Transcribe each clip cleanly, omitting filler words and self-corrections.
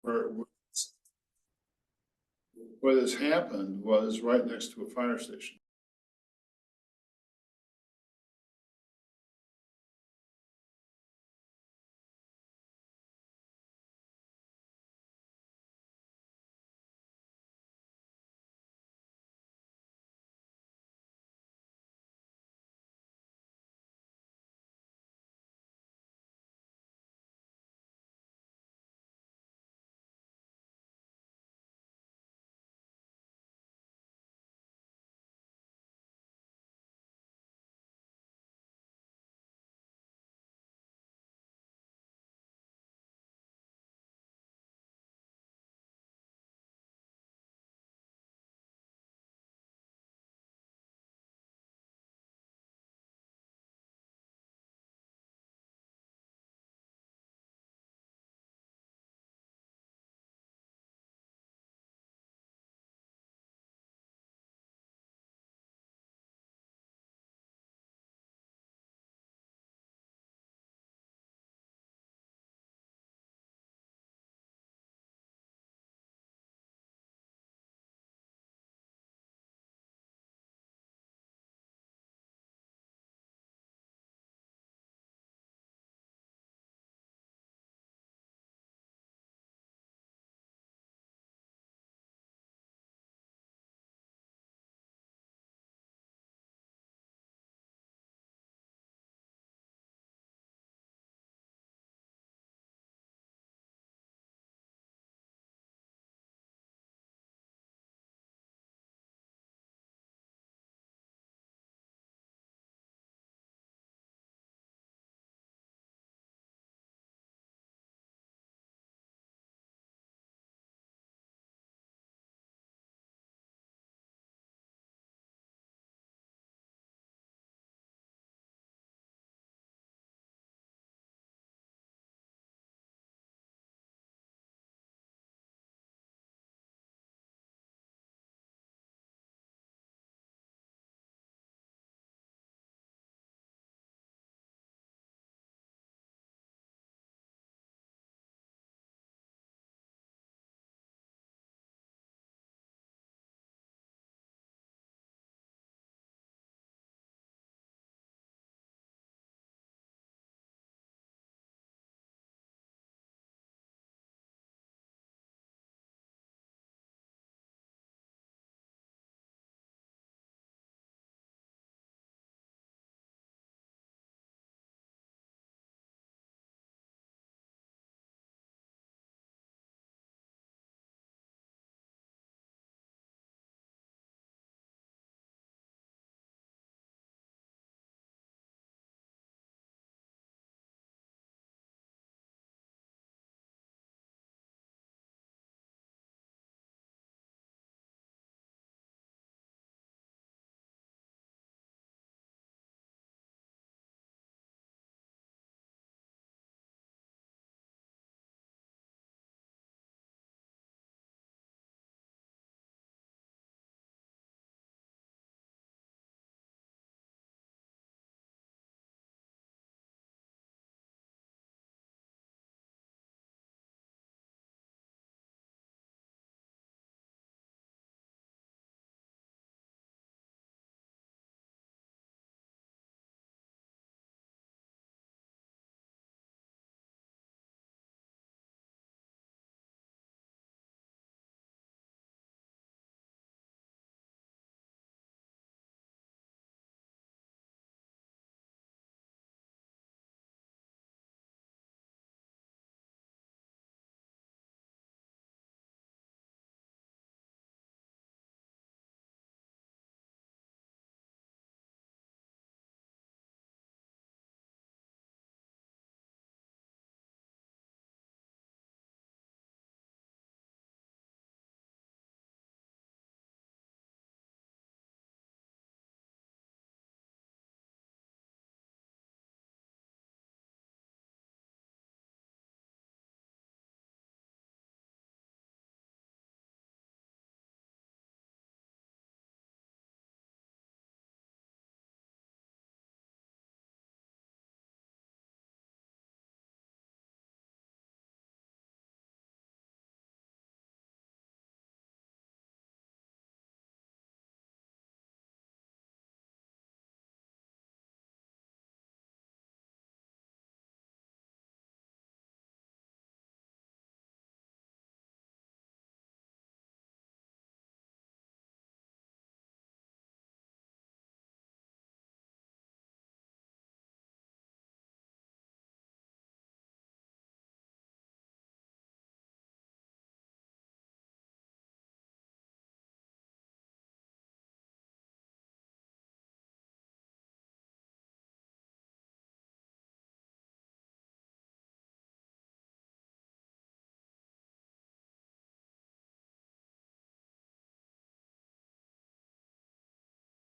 Where where this happened was right next to a fire station.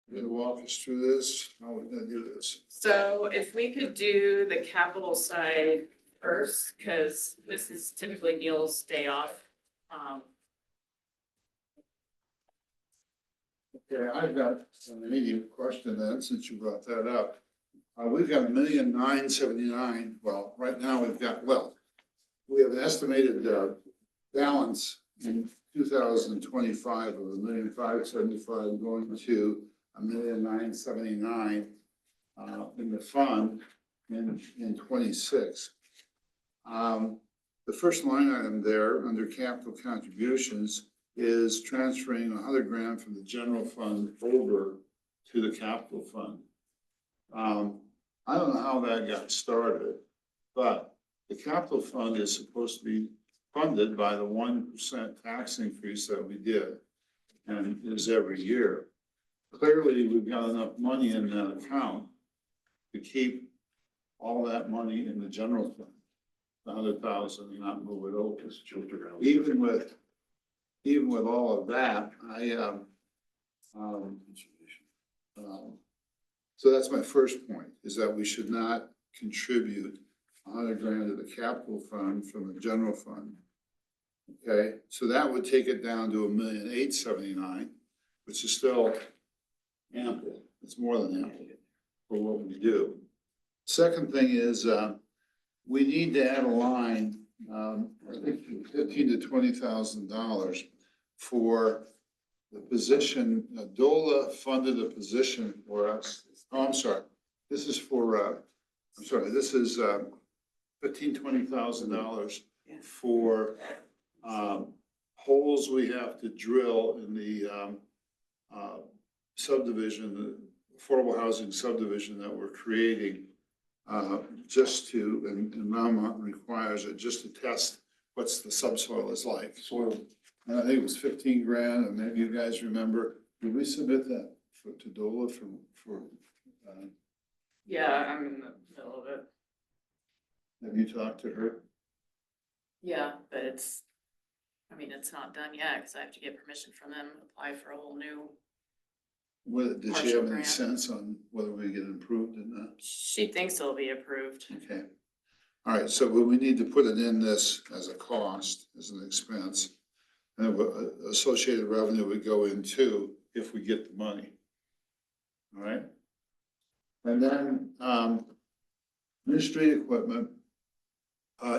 You gonna walk us through this? How are we gonna do this? So if we could do the capital side first, because this is typically Neil's day off. Okay, I've got an immediate question then, since you brought that up. We've got 1,979,000, well, right now we've got, we have an estimated, balance in 2025 of 1,575,000 going to 1,979,000 in the fund in 26. The first line item there under capital contributions is transferring 100 grand from the general fund over to the capital fund. I don't know how that got started, but the capital fund is supposed to be funded by the 1% tax increase that we did and is every year. Clearly, we've got enough money in that account to keep all that money in the general fund, the 100,000, and not move it over. Even with all of that, so that's my first point, is that we should not contribute 100 grand to the capital fund from the general fund. Okay, so that would take it down to 1,879,000, which is still ample. It's more than ample for what we do. Second thing is, we need to add a line, I think $15,000 to $20,000 for the position. DOLA funded a position for us. Oh, I'm sorry. This is for, this is $20,000 for holes we have to drill in the subdivision, the affordable housing subdivision that we're creating, just to, and Mount Mountain requires it, just to test what's the subsoil is like. Soil. And I think it was 15 grand, and maybe you guys remember, did we submit that to DOLA for Yeah, I'm in the middle of it. have you talked to her? Yeah, but it's not done yet, because I have to get permission from them, apply for a whole new. Did she Partial have any grant. sense on whether we get approved or not? She thinks it'll be approved. Okay. All right, so we need to put it in this as a cost, as an expense. And associated revenue would go in too, if we get the money. All right? And then, administrative equipment,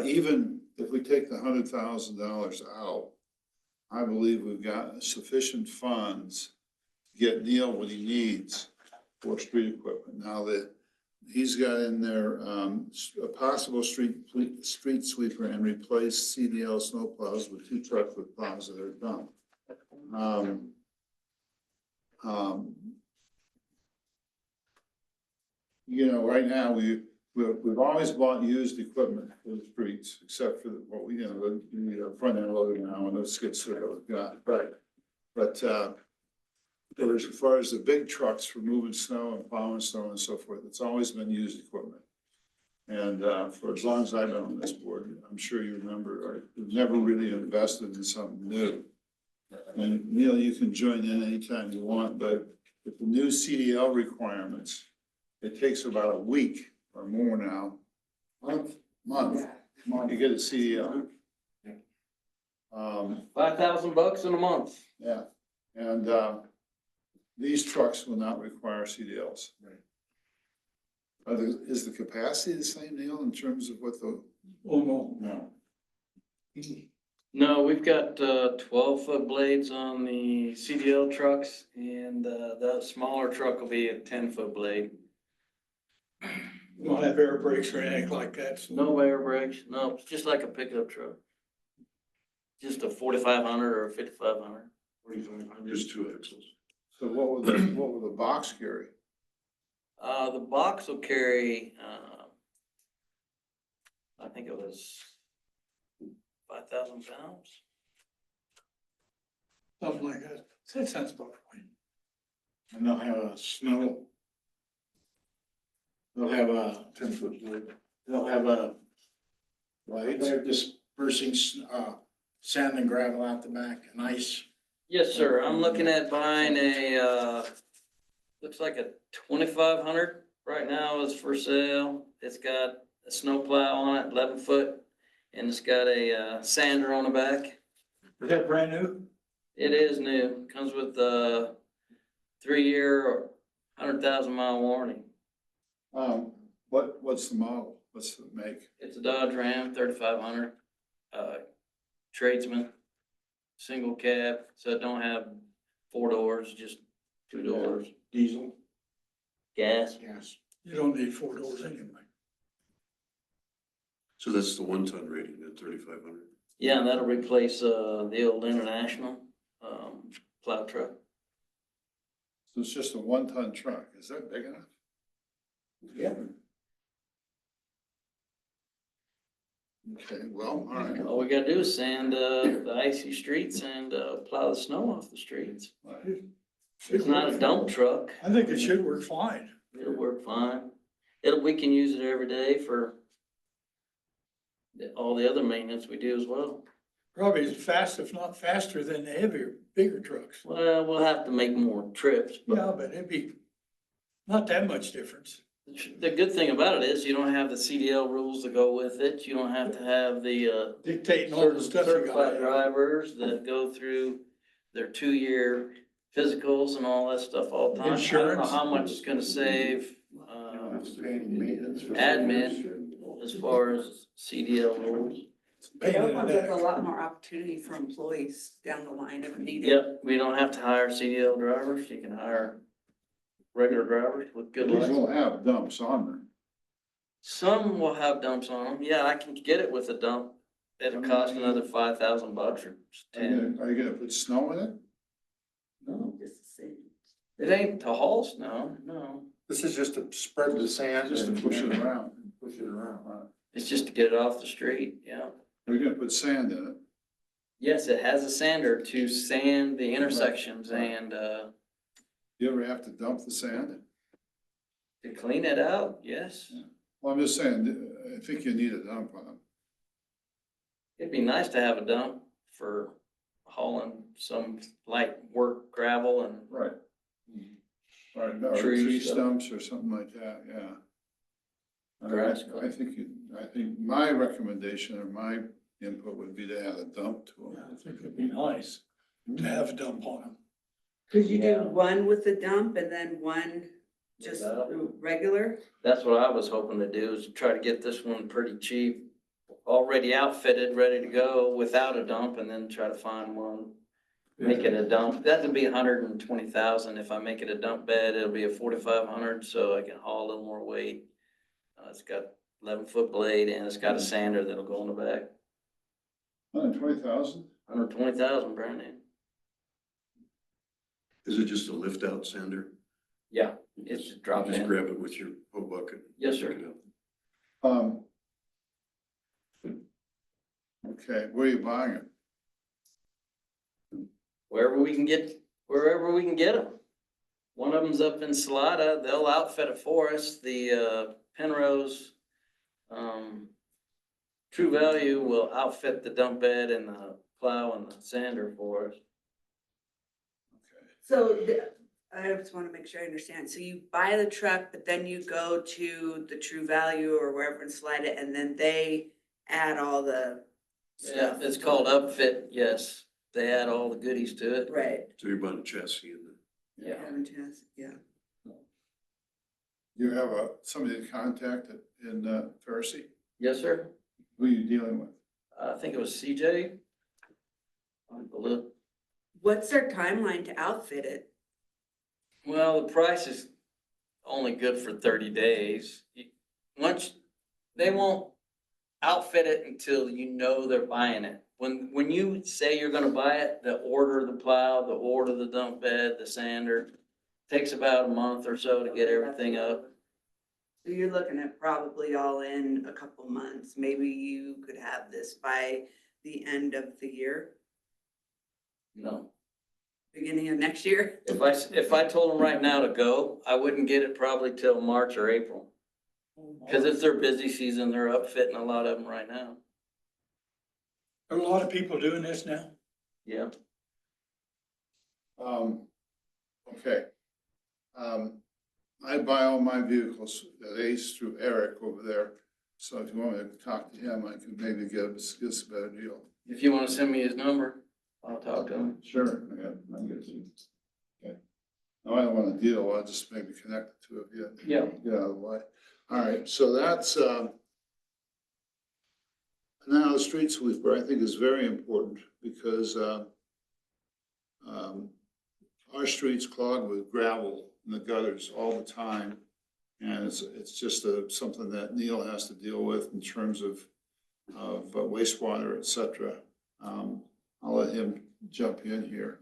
even if we take the $100,000 out, I believe we've got sufficient funds to get Neil what he needs for street equipment. Now that he's got in there, a possible street sweeper and replace CDL snowplows with 2 trucks with plows that are done. Right now we've always bought used equipment for the streets, except for what we, the front end loader now and those skid steer that we've got. But as far as the big trucks for moving snow and plowing snow and so forth, it's always been used equipment. And for as long as I've been on this board, I'm sure you remember, we've never really invested in something new. And Neil, you can join in anytime you want, but with the new CDL requirements, it takes about a week or more now, month to get a CDL. $5,000 in a month. Yeah, and these trucks will not require CDLs. Right. Is the capacity the same, Neil, in terms of what the? Oh, no. No. No, we've got 12-foot blades on the CDL trucks, and the smaller truck will be a 10-foot blade. We don't have air brakes or anything like that. So. No air brakes, no, it's just like a pickup truck. Just a 4,500 or a 5,500. 4,500. Just 2 axles. So what will the box carry? The box will carry, I think it was 5,000 pounds. Something like that. That sounds about right. And they'll have a snow. They'll have a 10-foot blade. They'll have a blade. They're dispersing sand and gravel out the back and ice. Yes, sir. I'm looking at buying looks like a 2,500 right now is for sale. It's got a snow plow on it, 11 foot, and it's got a sander on the back. Is that brand new? It is new, comes with a 3-year, 100,000 mile warranty. What's the model? What's the make? It's a Dodge Ram 3,500, tradesman, single cab, so it don't have 4 doors, just 2 doors, Diesel. gas. Yes. You don't need 4 doors anyway. So that's the 1-ton rating at 3,500? Yeah, and that'll replace, the old International, plow truck. So it's just a 1-ton truck. Is that big enough? Yeah. Okay, well, all right. All we gotta do is sand, the icy streets and, plow the snow off the streets. It's not a dump truck. I think it should work fine. It'll work fine. We can use it every day for all the other maintenance we do as well. Probably as fast, if not faster than the heavier, bigger trucks. Well, we'll have to make more trips, but Yeah, but it'd be not that much difference. the good thing about it is you don't have the CDL rules to go with it. You don't have to have the, Dictating all the stuff you certified got. drivers that go through their 2-year physicals and all that stuff all the time. I don't know Insurance. how much it's gonna save, You don't have to pay any maintenance. admin as far as CDL rules. Pain in That the opens up neck. a lot more opportunity for employees down the line if needed. Yep, we don't have to hire CDL drivers. You can hire regular drivers with good These license. will have dumps on them. Some will have dumps on them. Yeah, I can get it with a dump. It'll cost another $5,000 or Are 10. are you gonna put snow in it? No, Just to see. it ain't to haul snow, no. This is just to spread the sand. Just to and- push it around. Push it around. It's just to get it off the street, yeah. We're gonna put sand in it. Yes, it has a sander to sand the intersections Right. and, You ever have to dump the sand? to clean it out, yes. Well, I'm just saying, I think you need a dump on them. It'd be nice to have a dump for hauling some light work gravel and Right. Or Tree tree stuff. stumps or something like that, yeah. Grass I think my recommendation or my input would be to add a dump to Yeah, them. I think it'd be nice to have a dump on them. Could you Yeah. do one with the dump and then one just Without? regular? that's what I was hoping to do, is try to get this one pretty cheap, already outfitted, ready to go without a dump, and then try to find one. Make it a dump, that'd be 120,000. If I make it a dump bed, it'll be a 4,500, so I can haul a little more weight. It's got 11 foot blade and it's got a sander that'll go in the back. 120,000? 120,000 brand new. Is it just a lift out sander? Yeah, it's just drop Just in. grab it with your hoe bucket? Yes, sir. Pick it up. Okay, where are you buying it? Wherever we can get them. One of them's up in Salida. They'll outfit it for us. The, Penrose, True Value will outfit the dump bed and the plow and the sander for us. So I just want to make sure I understand. So you buy the truck, but then you go to the True Value or wherever and slide it, and then they add all the Yeah, stuff. it's called upfit, yes. They add all the goodies to it. Right. So you're buying a chassis and Yeah. Yeah. You have somebody to contact in Pharisee? Yes, sir. Who are you dealing with? I think it was CJ. What's their timeline to outfit it? Well, the price is only good for 30 days. Once, they won't outfit it until you know they're buying it. When you say you're gonna buy it, the order the plow, the order the dump bed, the sander, takes about a month or so to get everything up. So you're looking at probably all in a couple months. Maybe you could have this by the end of the year, No. beginning of next year. If I told them right now to go, I wouldn't get it probably till March or April. Cause it's their busy season. They're upfitting a lot of them right now. There are a lot of people doing this now. Yeah. Okay. I buy all my vehicles at Ace through Eric over there. So if you want me to talk to him, I can maybe get us a better deal. If you wanna send me his number, I'll talk to him. Sure, I get you. Okay. No, I don't want a deal, I'll just maybe connect the two of you. Yeah. Get out of the way. All right, so that's, now the street sweeper, I think is very important because, our streets clogged with gravel in the gutters all the time. And it's just something that Neil has to deal with in terms of wastewater, et cetera. I'll let him jump in here.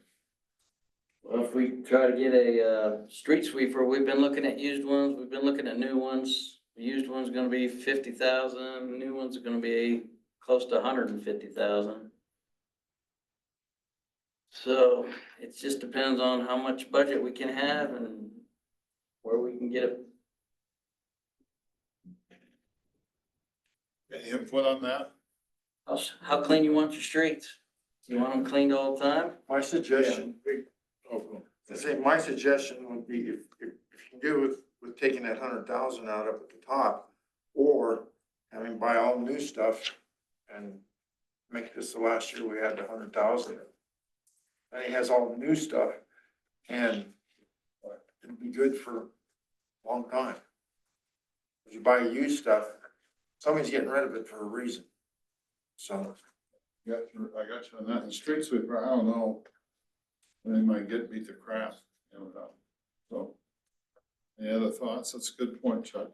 Well, if we try to get a, street sweeper, we've been looking at used ones, we've been looking at new ones. The used one's gonna be 50,000, the new ones are gonna be close to 150,000. So it just depends on how much budget we can have and where we can get it. Any input on that? How clean you want your streets? You want them cleaned all the time? My suggestion, my suggestion would be if you can do with taking that 100,000 out up at the top, or having buy all new stuff and make this the last year we had the 100,000. And he has all the new stuff, and it'd be good for a long time. If you buy used stuff, somebody's getting rid of it for a reason. So, I got you on that. And street sweeper, I don't know. They might beat the crap, so. Any other thoughts? That's a good point, Chuck.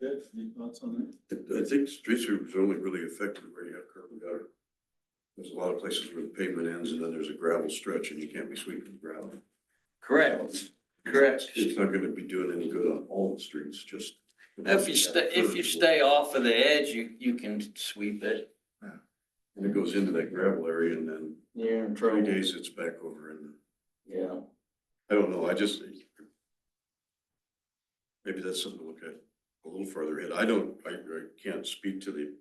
Dave, any thoughts on that? I think street sweepers are only really effective where you have curb and gutter. There's a lot of places where the pavement ends and then there's a gravel stretch and you can't be sweeping gravel. Correct. Correct. It's not gonna be doing any good on all the streets, just. If you stay off of the edge, you can sweep it. And it goes into that gravel area and then You're in 3 trouble. days it's back over in Yeah. I don't know, maybe that's something to look at a little further ahead. I can't speak to the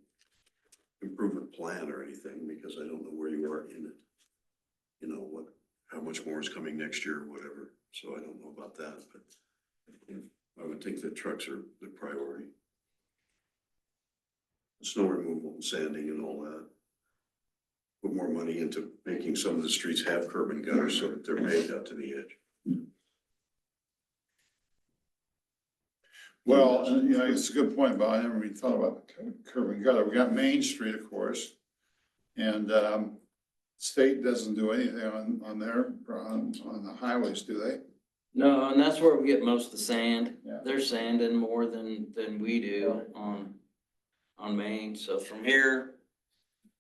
improvement plan or anything because I don't know where you are in it. You know, how much more is coming next year or whatever, so I don't know about that, but I would think that trucks are the priority. Snow removal and sanding and all that. Put more money into making some of the streets have curb and gutter so that they're made out to the edge. Well, it's a good point, but I never really thought about the curb and gutter. We got Main Street, of course. And, state doesn't do anything on the highways, do they? No, and that's where we get most of the sand. Yeah. They're sanding more than we do on Main. So from here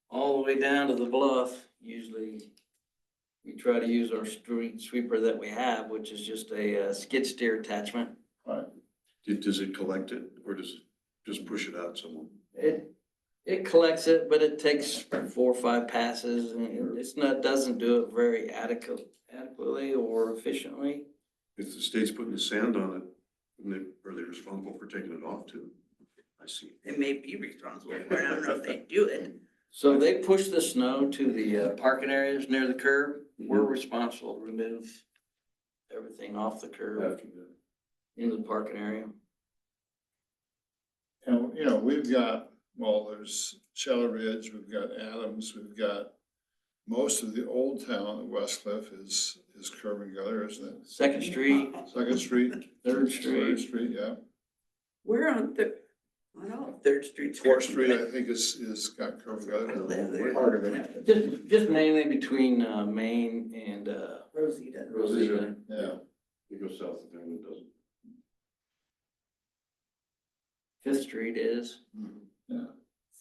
all the way down to the bluff, usually we try to use our street sweeper that we have, which is just a skid steer attachment. Right. Does it collect it or does it just push it out somewhere? It collects it, but it takes 4 or 5 passes and doesn't do it very adequately or efficiently. If the state's putting the sand on it, are they responsible for taking it off too? I see. They may be responsible for it, I don't know if they do it. So they push the snow to the parking areas near the curb. We're responsible to remove everything off the curb After that. into the parking area. And, we've got, there's Shallow Ridge, we've got Adams, we've got most of the old town of West Cliff is curb and gutter, isn't it? 2nd Street, Second Street. 3rd Street. Third Street, yeah. We're on Third Street. Fourth Street, I think is got curb and I gutter. live there. Part of it. Just mainly between Main and Rosita. Rosita. Yeah. It goes south of there and it doesn't. 5th Street is. Yeah.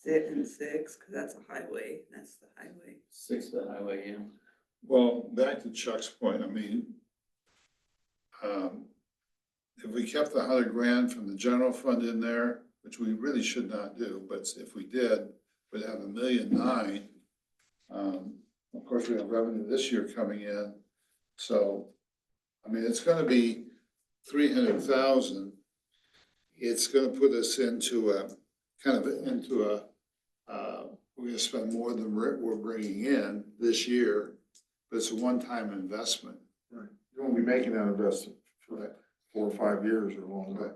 6 and 6, because that's a highway, that's the highway. 6th the highway, yeah. Well, back to Chuck's point, if we kept the 100 grand from the general fund in there, which we really should not do, but if we did, we'd have $1.9 million. Of course, we have revenue this year coming in, so, it's gonna be 300,000. It's gonna put us into we're gonna spend more than we're bringing in this year, but it's a one-time investment. right, you won't be making that investment Right. 4 or 5 years or longer.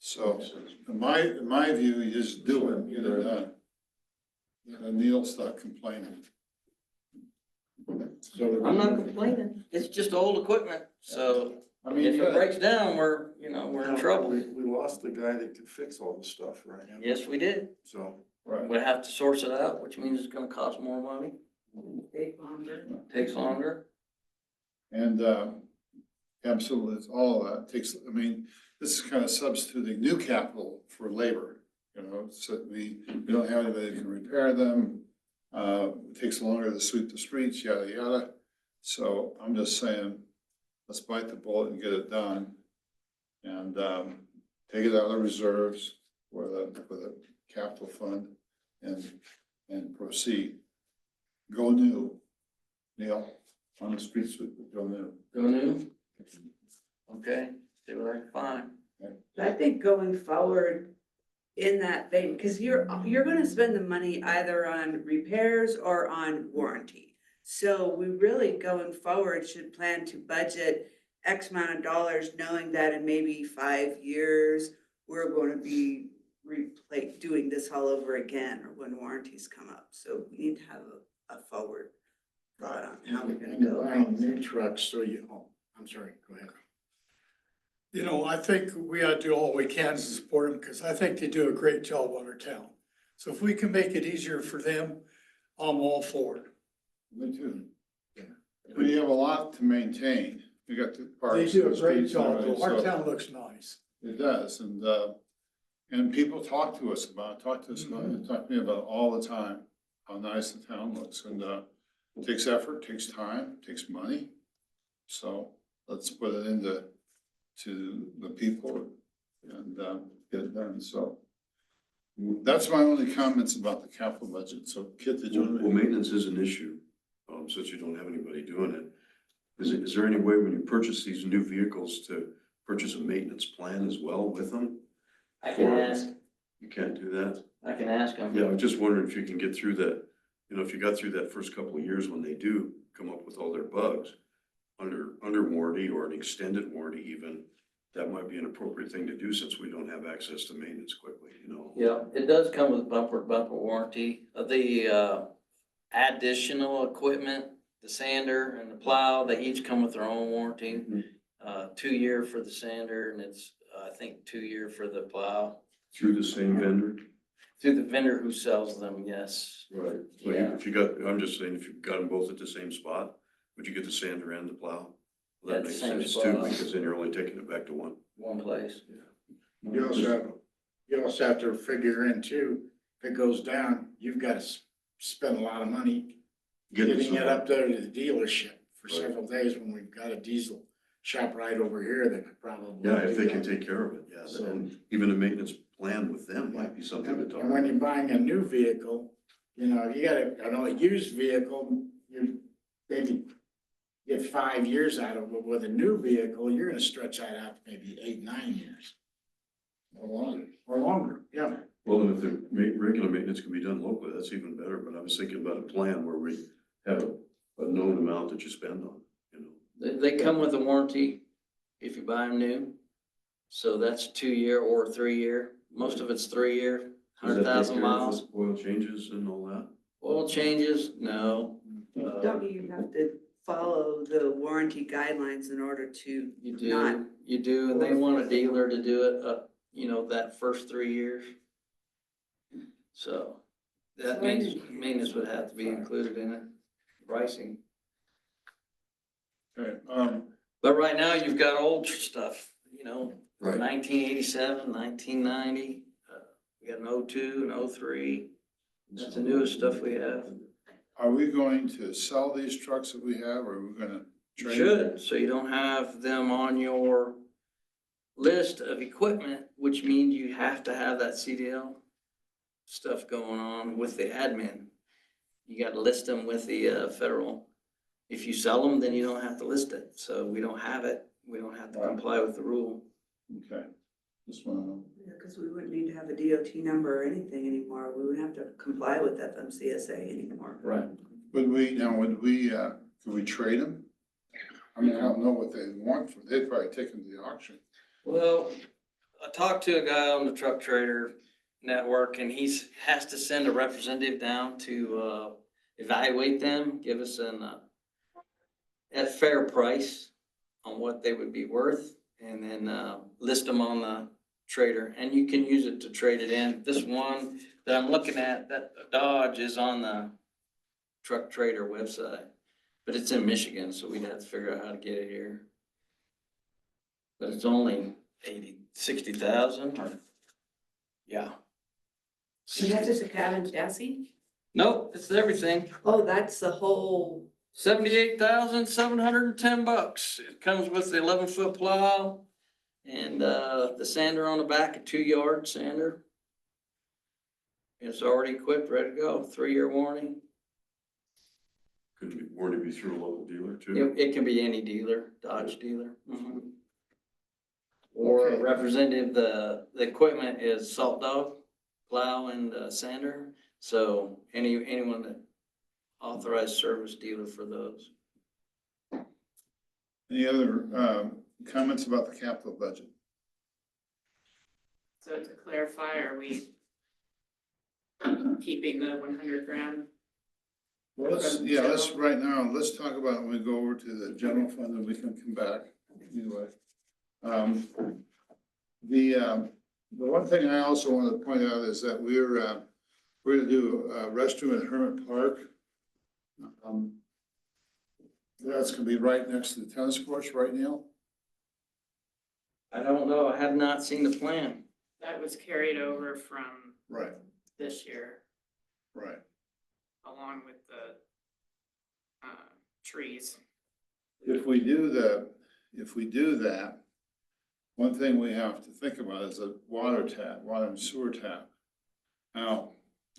So, in my view, you just do it, get it done. And Neil start complaining. So. I'm not complaining, it's just old equipment, so I mean, if you it gotta- breaks down, we're in trouble. We lost the guy that could fix all this stuff, right? Yes, we did. So, Right. We have to source it out, which means it's gonna cost more money, Take longer. takes longer. And, absolutely, it's all of that takes, I mean, this is kind of substituting new capital for labor. You know, so we don't have anybody that can repair them. It takes longer to sweep the streets, yada, yada. So I'm just saying, let's bite the bullet and get it done. And, take it out of reserves for the capital fund and proceed. Go new, Neil, on the street sweeper, go new. Go new? Okay, see what I can find. I think going forward in that vein, because you're gonna spend the money either on repairs or on warranty. So we really, going forward, should plan to budget X amount of dollars, knowing that in maybe 5 years, we're gonna be doing this all over again, or when warranties come up. So we need to have a forward thought on how we're gonna go. Buying new trucks, so I'm sorry, go ahead. You know, I think we ought to do all we can to support them, because I think they do a great job on our town. So if we can make it easier for them, I'm all for it. Me too. We have a lot to maintain. We got the parks. They do a and great streets and job, everything, though. Our so town looks nice. It does, and people talk to us about it, talk to me about it all the time, how nice the town looks, and, it takes effort, takes time, takes money. So let's put it into the people and, get it done, so. That's my only comments about the capital budget, so Kit, did you want to? Well, maintenance is an issue, since you don't have anybody doing it. Is there any way when you purchase these new vehicles to purchase a maintenance plan as well with them? I can ask, You can't do that? I can ask them. Yeah, I was just wondering if you can get through that, if you got through that first couple of years when they do come up with all their bugs under warranty or an extended warranty even, that might be an appropriate thing to do since we don't have access to maintenance quickly, Yeah, it does come with bumper warranty. The additional equipment, the sander and the plow, they each come with their own warranty. 2-year for the sander, and it's, I think, 2-year for the plow. Through the same vendor? Through the vendor who sells them, yes. Right. So Yeah. if you got, I'm just saying, if you got them both at the same spot, would you get the sander and the plow? Well, At that the makes same sense too, spot. because then you're only taking it back to one. One place. You also have to figure in too, if it goes down, you've got to spend a lot of money getting it up there to the dealership for Right. several days when we've got a diesel shop right over here that could probably. Yeah, if do they can that. take care of it, yeah, So- and even a maintenance plan with them might be something to talk And when about. you're buying a new vehicle, you gotta, I know a used vehicle, you maybe get 5 years out of it. But with a new vehicle, you're gonna stretch that out to maybe 8, 9 years. Or longer, yeah. Well, and if the regular maintenance can be done locally, that's even better, but I was thinking about a plan where we have a known amount that you spend on, They come with a warranty if you buy them new. So that's 2-year or 3-year. Most of it's 3-year, Does that take 100,000 care of miles. Oil changes and all that? Oil changes, no. Don't you have to follow the warranty guidelines in order to not? You do, and they want a dealer to do it, that first 3 years. So that means maintenance would have to be included in it, pricing. Okay, But right now, you've got old stuff, Right. 1987, 1990. We got an 02, an 03. That's the newest stuff we have. are we going to sell these trucks that we have, or are we gonna You trade? should, so you don't have them on your list of equipment, which means you have to have that CDL stuff going on with the admin. You gotta list them with the federal. If you sell them, then you don't have to list it, so we don't have it. We don't have to comply with the rule. Okay, just wanna know. Because we wouldn't need to have a DOT number or anything anymore. We wouldn't have to comply with FMCSA anymore. Right. Could we trade them? I mean, I don't know what they want for, they'd probably take them to the auction. Well, I talked to a guy on the Truck Trader Network and has to send a representative down to, evaluate them, give us a fair price on what they would be worth, and then, list them on the trader, and you can use it to trade it in. This one that I'm looking at, that Dodge is on the Truck Trader website, but it's in Michigan, so we'd have to figure out how to get it here. But it's only 60,000 or, yeah. And that's just a cab and chassis? Nope, it's everything. Oh, that's the whole, $78,710. It comes with the 11-foot plow and, the sander on the back, a 2-yard sander. It's already equipped, ready to go, 3-year warranty. Could be, warranty be through a local dealer too? It can be any dealer, Dodge dealer. Or Okay. representative, the equipment is Salt Dog, plow and sander. So anyone that authorized service dealer for those. Any other, comments about the capital budget? So to clarify, are we keeping the 100 grand? Well, let's, right now, let's talk about it when we go over to the general fund and we can come back anyway. The one thing I also want to point out is that we're gonna do a restroom at Hermit Park. That's gonna be right next to the tennis courts, right, Neil? I don't know, I have not seen the plan. That was carried over from Right, this year, right. along with the trees. If we do that, one thing we have to think about is a water and sewer tap. Now,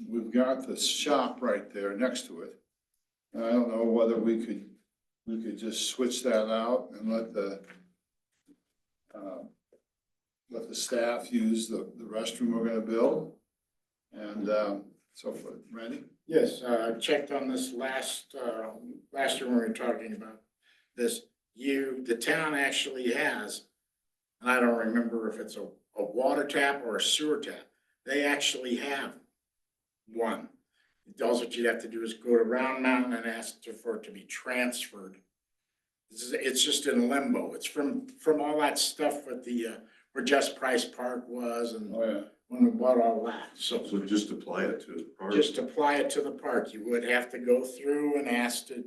we've got the shop right there next to it. And I don't know whether we could just switch that out and let the staff use the restroom we're gonna build. And, so forth. Randy? Yes, I checked on this last year when we were talking about this. The town actually has, and I don't remember if it's a water tap or a sewer tap. They actually have one. All what you'd have to do is go to Round Mountain and ask for it to be transferred. It's just in limbo. It's from all that stuff with where Just Price Park was and Oh, yeah. when we bought all that, so. So just apply it to the park. Just apply it to the park. You would have to go through and ask to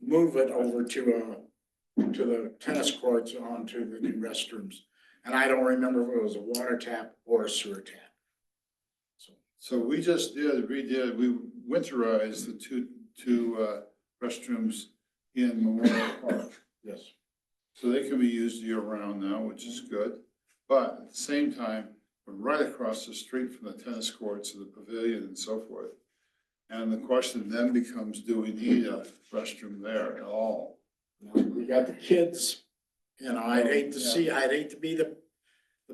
move it over to the tennis courts onto the new restrooms. And I don't remember if it was a water tap or a sewer tap. So we just redid, we winterized the two restrooms in Memorial Park. Yes. So they can be used year round now, which is good. But at the same time, we're right across the street from the tennis courts and the pavilion and so forth. And the question then becomes, do we need a restroom there at all? We got the kids, I'd hate to be the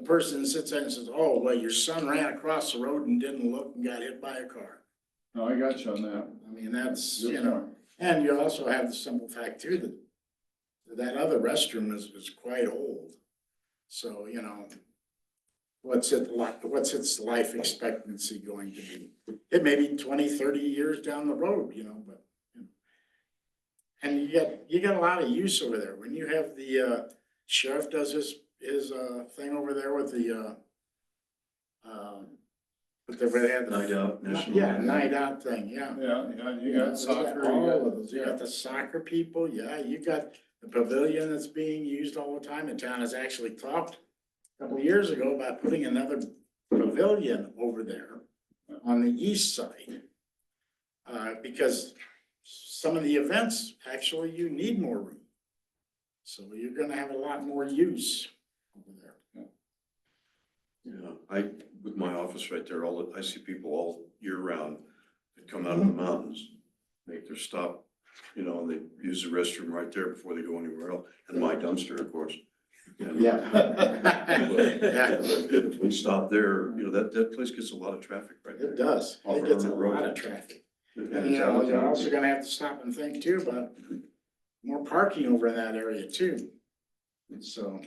person that sits there and says, oh, well, your son ran across the road and didn't look and got hit by a car. No, I got you on that. I mean, that's, Good point. and you also have the simple fact too, that other restroom is quite old. So, what's its life expectancy going to be? It may be 20, 30 years down the road, but, and you get a lot of use over there. When you have the, sheriff does his thing over there with the, they had the. Night out, national. Yeah, night out thing, yeah. Yeah, you got soccer. All of those. You got the soccer people, yeah, you got the pavilion that's being used all the time. The town has actually talked a couple of years ago about putting another pavilion over there on the east side. Because some of the events, actually, you need more room. So you're gonna have a lot more use over there. Yeah, with my office right there, I see people all year round that come out of the mountains, make their stop, and they use the restroom right there before they go anywhere else, and my dumpster, of course. And- If we stop there, that place gets a lot of traffic right there. It does. Off It gets a Herman Road. lot of traffic. And you know, you're also gonna have to stop and think too about more parking over in that area too. So,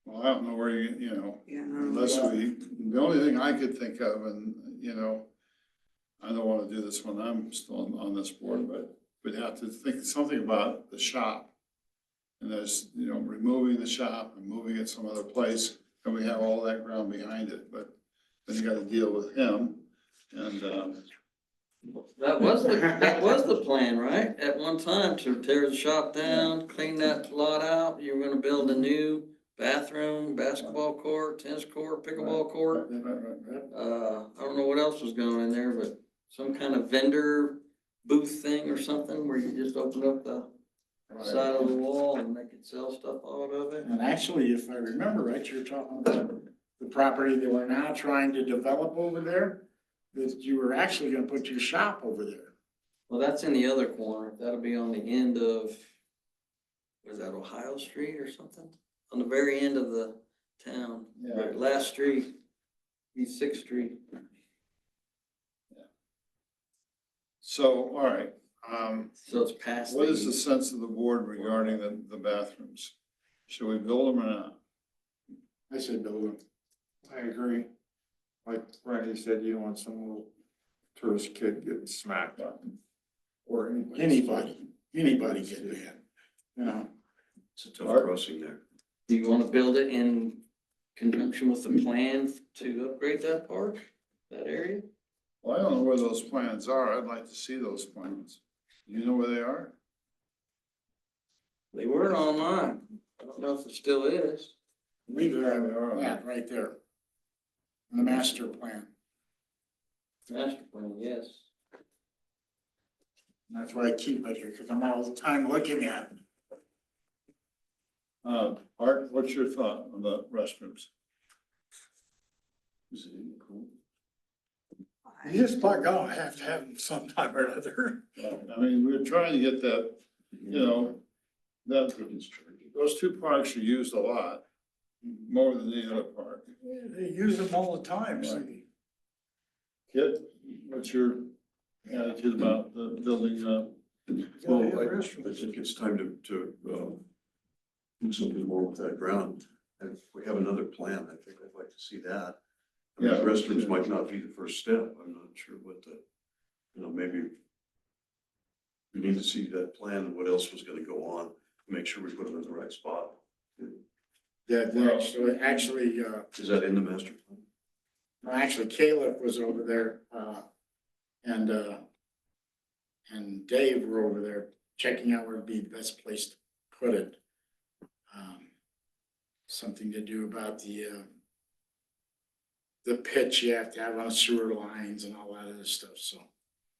Well, I don't know where you know, Yeah. unless the only thing I could think of, and, you know, I don't wanna do this when I'm still on this board, but we'd have to think something about the shop. And there's, you know, removing the shop and moving it some other place, and we have all that ground behind it, but then you gotta deal with him, and, That was the plan, right? At one time to tear the shop down, clean that lot out. You were gonna build a new bathroom, basketball court, tennis court, pickleball court. right. I don't know what else was going in there, but some kind of vendor booth thing or something where you just open up the side of the wall and they could sell stuff out of it. and actually, if I remember right, you're talking about the property that we're now trying to develop over there, that you were actually gonna put your shop over there. Well, that's in the other corner. That'll be on the end of, what is that, Ohio Street or something? On the very end of the town, Yeah. last street, East Sixth Street. So, all right, So it's past. what is the sense of the board regarding the bathrooms? Should we build them or not? I said build them. I agree. Like Randy said, you don't want some little tourist kid getting smacked up. Or anybody can do it, you know. It's a tough crossing there. Do you wanna build it in conjunction with the plan to upgrade that park, that area? Well, I don't know where those plans are. I'd like to see those plans. You know where they are? They were online. I don't know if it still is. Leave it There they are. at, right there. In the master plan. Master plan, yes. And that's why I keep it here, because I'm all the time looking at it. Art, what's your thought on the restrooms? Is it cool? You just about gotta have to have them sometime or other. I mean, we're trying to get that, you know, that, those two parks are used a lot, more than any other park. They use them all the time, so. Kit, what's your attitude about the building, Well, I think it's time to do something more with that ground. And if we have another plan, I think I'd like to see that. I mean, Yeah. restrooms might not be the first step. I'm not sure what the, you know, maybe we need to see that plan and what else was gonna go on, make sure we put them in the right spot. Yeah, actually, Is that in the master plan? actually Caleb was over there, and Dave were over there checking out where would be the best place to put it. Something to do about the pitch you have to have on sewer lines and all that other stuff, so.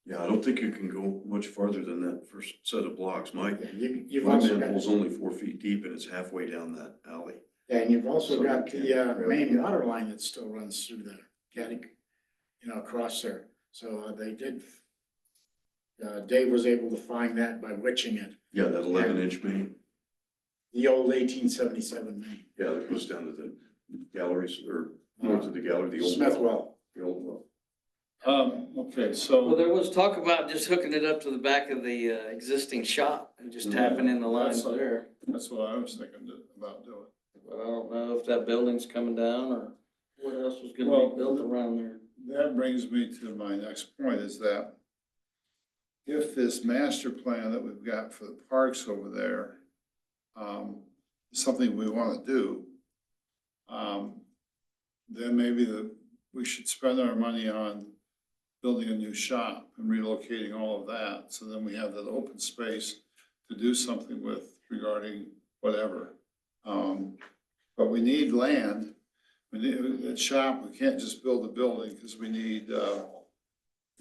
Yeah, I don't think you can go much farther than that first set of blocks. My Yeah, you've my also got, manhole's only 4 feet deep and it's halfway down that alley. yeah, and you've also So got you the, can't grab main it. water line that still runs through there, getting, across there. So they did, Dave was able to find that by witching it, Yeah, that 11-inch main. the old 1877 main. Yeah, that goes down to the galleries or north of the gallery, the old. Smithwell. The old well. okay, Well, so. there was talk about just hooking it up to the back of the existing shop and just tapping in the lines That's- there. That's what I was thinking about doing. But I don't know if that building's coming down or what else was gonna Well, be built around there. That brings me to my next point is that if this master plan that we've got for the parks over there, is something we want to do, then maybe we should spend our money on building a new shop and relocating all of that. So then we have that open space to do something with regarding whatever. But we need land. We need a shop. We can't just build a building because we need,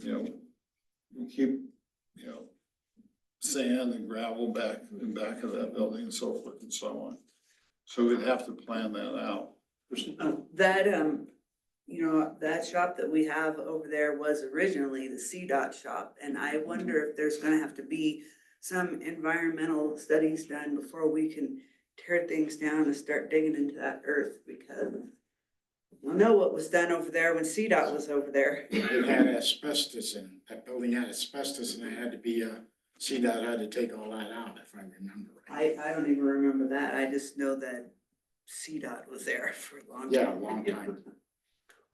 we keep, sand and gravel back in back of that building and so forth and so on. So we'd have to plan that out. That, that shop that we have over there was originally the CDOT shop, and I wonder if there's gonna have to be some environmental studies done before we can tear things down and start digging into that earth, because I know what was done over there when CDOT was over there. It had asbestos in it. That building had asbestos and it had to be, CDOT had to take all that out, if I remember right. I don't even remember that. I just know that CDOT was there for a long time. Yeah, a long time.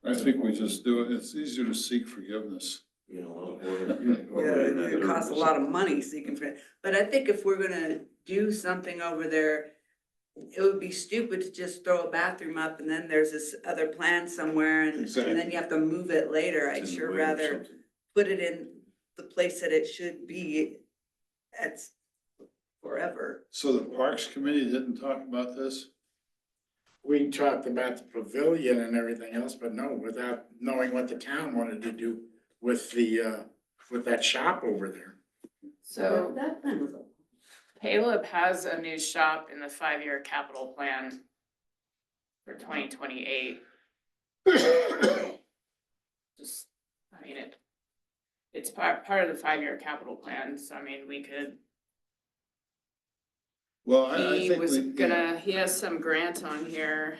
I think we just do it. It's easier to seek forgiveness. You know, Yeah, it costs a lot of money seeking for it, but I think if we're gonna do something over there, it would be stupid to just throw a bathroom up and then there's this other plan somewhere and then you have to move it later. I'd sure rather put it in the place that it should be at forever. So the Parks Committee didn't talk about this? We talked about the pavilion and everything else, but no, without knowing what the town wanted to do with the, with that shop over there. So That plan was. Caleb has a new shop in the 5-year capital plan for 2028. Just, I mean, it's part of the 5-year capital plan, so I mean, we could. Well, I He think was we, gonna, he has some grant on here.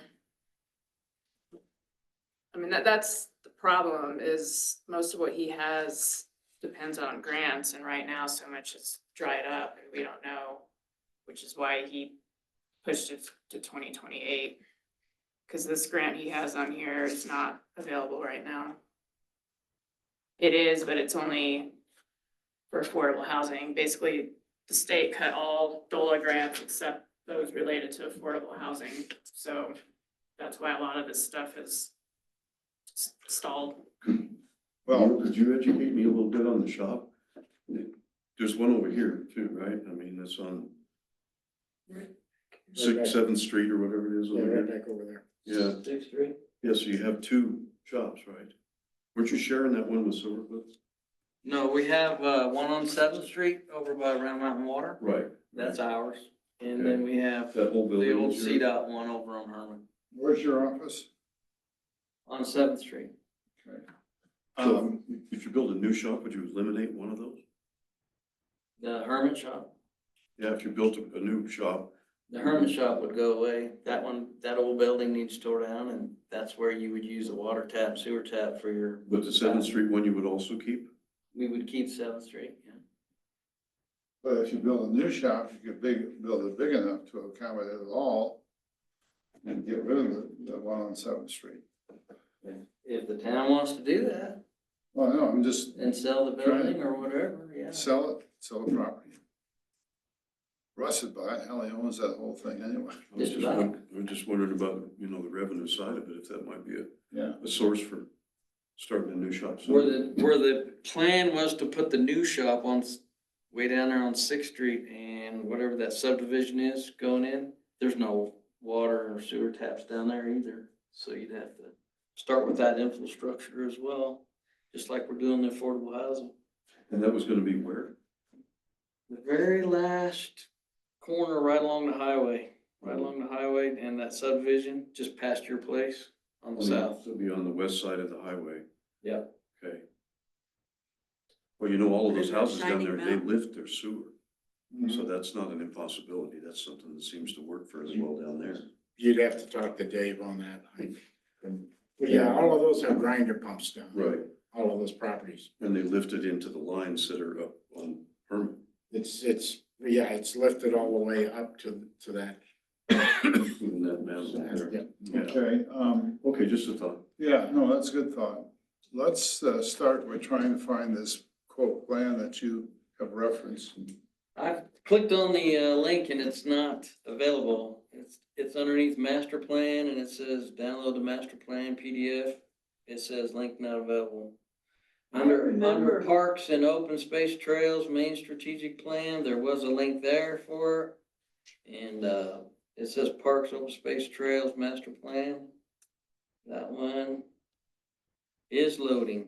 I mean, that's the problem is most of what he has depends on grants and right now so much is dried up and we don't know, which is why he pushed it to 2028. Cause this grant he has on here is not available right now. It is, but it's only for affordable housing. Basically, the state cut all DOLA grants except those related to affordable housing. So that's why a lot of this stuff is stalled. well, Could you educate me a little bit on the shop? There's one over here too, right? I mean, it's on Sixth, 7th Street or whatever it is Yeah, over right there. back over there. Yeah, 6th Street? yeah, so you have two shops, right? Weren't you sharing that one with Silvercliff? No, we have, one on 7th Street over by Round Mountain Water. Right. That's ours. And then we have That whole the building old is yours? CDOT one over on Herman, where's your office? on 7th Street. Okay. So if you build a new shop, would you eliminate one of those? The Herman shop, Yeah, if you built a new shop, the Herman shop would go away. That one, that old building needs tore down and that's where you would use a water tap, sewer tap for your. but the 7th Street one you would also keep? We would keep 7th Street, yeah. But if you build a new shop, you could build it big enough to accommodate it all and get rid of the one on 7th Street. If the town wants to do that Well, no, I'm just, and sell the building or whatever, yeah. sell the property. Russ would buy it, hell, he owns that whole thing anyway. I'm just wondering about, you know, the revenue side of it, if that might be Yeah. a source for starting a new shop. Where the plan was to put the new shop on, way down there on 6th Street and whatever that subdivision is going in, there's no water or sewer taps down there either. So you'd have to start with that infrastructure as well, just like we're doing the affordable housing. And that was gonna be where? The very last corner right along the highway, and that subdivision, just past your place on the south. So it'd be on the west side of the highway. Yep. Okay. Well, you know, all of those There's no houses down shiny there, they mountain. lift their sewer. Mm-hmm. So that's not an impossibility. That's something that seems to work fairly well down there. You'd have to talk to Dave on that. But yeah, all of those have grinder pumps down. Right. All of those properties. And they lift it into the lines that are up on Herman. Yeah, it's lifted all the way up to that. Including that mountain there. Yeah. Yeah. Okay, Okay, just a thought. yeah, no, that's a good thought. Let's start by trying to find this quote plan that you have referenced. I clicked on the link and it's not available. It's underneath master plan and it says download the master plan PDF. It says link not available. Under remember. parks and open space trails, main strategic plan, there was a link there for it. And it says parks, open space trails, master plan. That one is loading.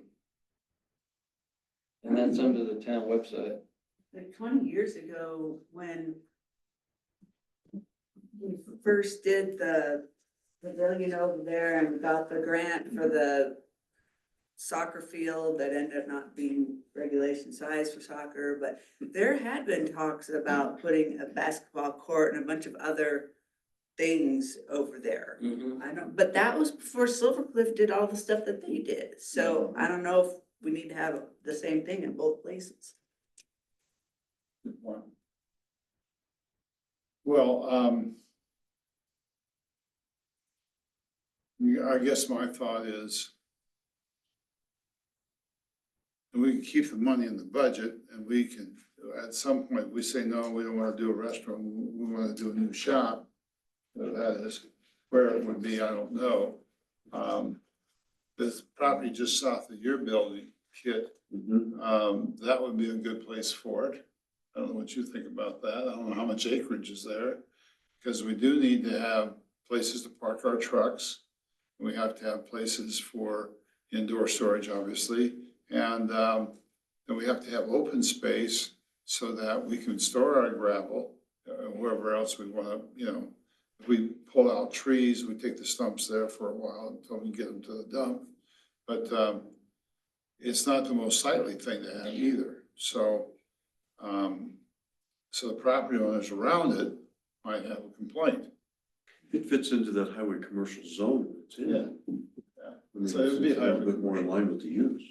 And that's under the town website. Like 20 years ago, when we first did the pavilion over there and got the grant for the soccer field that ended up not being regulation size for soccer, but there had been talks about putting a basketball court and a bunch of other things over there. Mhm. I don't, but that was before Silver Cliff did all the stuff that they did, so I don't know if we need to have the same thing in both places. Good point. Well, I guess my thought is we can keep the money in the budget and we can, at some point, we say, no, we don't want to do a restaurant, we want to do a new shop. That is, where it would be, I don't know. This property just south of your building, Kit, that would be a good place for it. I don't know what you think about that. I don't know how much acreage is there. Because we do need to have places to park our trucks. We have to have places for indoor storage, obviously. And we have to have open space so that we can store our gravel, wherever else we want to, you know. If we pull out trees, we take the stumps there for a while until we get them to the dump. But it's not the most sightly thing to have either. So, so the property owners around it might have a complaint. It fits into that highway commercial zone it's in. Yeah. I mean, So it would be it's a little highway bit more in line with the use.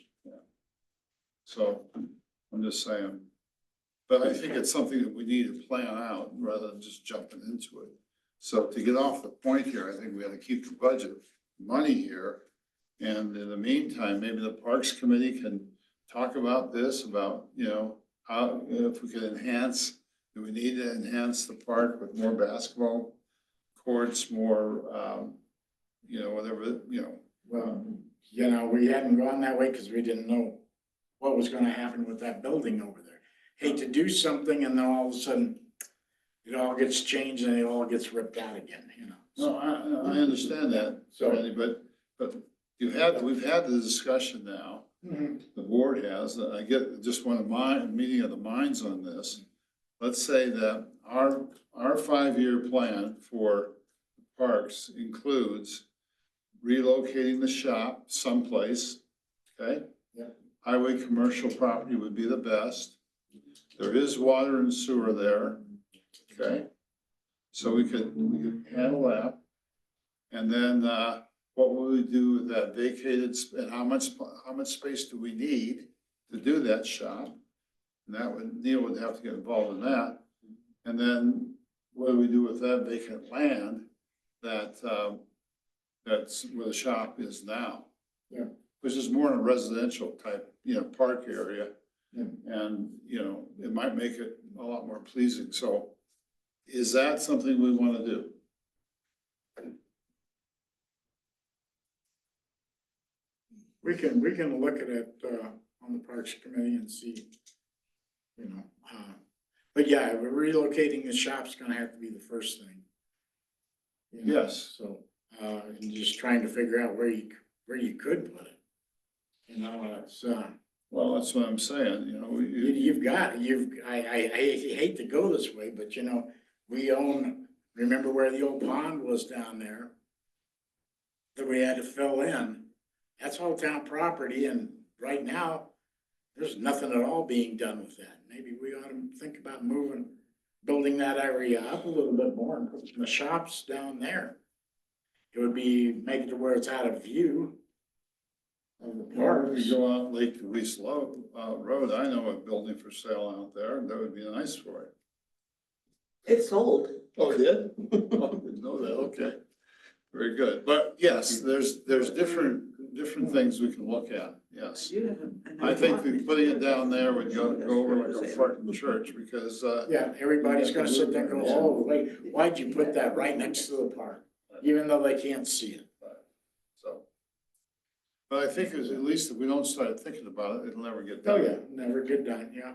So I'm just saying. But I think it's something that we need to plan out rather than just jumping into it. So to get off the point here, I think we got to keep the budget money here. And in the meantime, maybe the Parks Committee can talk about this, about, you know, how, if we could enhance, do we need to enhance the park with more basketball courts, more, you know, whatever, you know. Well, you know, we hadn't gone that way because we didn't know what was gonna happen with that building over there. Hate to do something and then all of a sudden it all gets changed and it all gets ripped out again, you know. No, I understand that, So- Randy, but we've had the discussion now. The board has, I get just one of my meeting of the minds on this. Let's say that our 5-year plan for parks includes relocating the shop someplace, okay? Yeah. Highway commercial property would be the best. There is water and sewer there, okay? So we could handle that. And then, what will we do with that vacated, and how much space do we need to do that shop? And that would, Neil would have to get involved in that. And then what do we do with that vacant land that, that's where the shop is now? Yeah. Which is more in a residential type, you know, park area. Yeah. And, you know, it might make it a lot more pleasing. So is that something we want to do? We can look at it, on the Parks Committee and see, you know, but yeah, we're relocating the shop's gonna have to be the first thing. You know, Yes. So, and just trying to figure out where you could put it. You know, it's, Well, that's what I'm saying, you know, I hate to go this way, but you know, we own, remember where the old pond was down there? That we had to fill in, that's all town property, and right now, there's nothing at all being done with that. Maybe we ought to think about building that area up a little bit more and putting the shops down there. It would make it to where it's out of view of the or parks. if you go out Lake Louise Road, I know a building for sale out there, that would be nice for it. It's sold. Oh, it did? Oh, didn't know that, okay. Very good, but yes, there's different things we can look at, yes. I think that putting it down there would go over like a front church, because, Yeah, everybody's gonna sit there and go, oh, wait, why'd you put that right next to the park? Even though they can't see it. so. But I think at least if we don't start thinking about it, it'll never get Oh, done. yeah, never get done, yeah.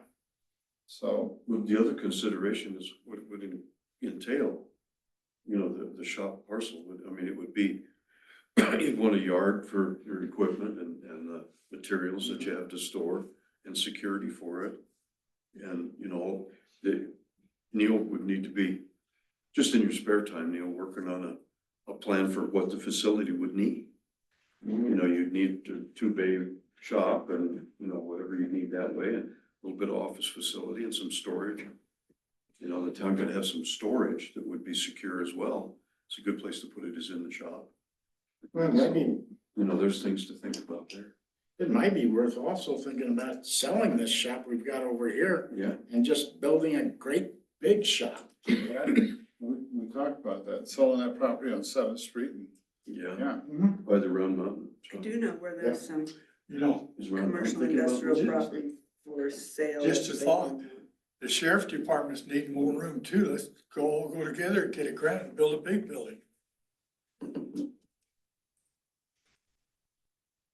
So, Well, the other consideration is what it would entail, you know, the shop parcel would, I mean, it would be, you'd want a yard for your equipment and the materials that you have to store and security for it. And, you know, Neil would need to be, just in your spare time, Neil, working on a plan for what the facility would need. You know, you'd need a 2-bay shop and, you know, whatever you need that way, and a little bit of office facility and some storage. You know, the town could have some storage that would be secure as well, It's a good place to put it is in the shop. Well, maybe, You know, there's things to think about there. it might be worth also thinking about selling this shop we've got over here Yeah. and just building a great big shop. We talked about that, selling that property on Seventh Street and, Yeah, yeah. by the Round Mountain. I do know where there's some You know, Is Round Mountain commercial thinking about industrial this? property for sale. Just a thought. the sheriff departments need more room too. Let's all go together, get a grant and build a big building.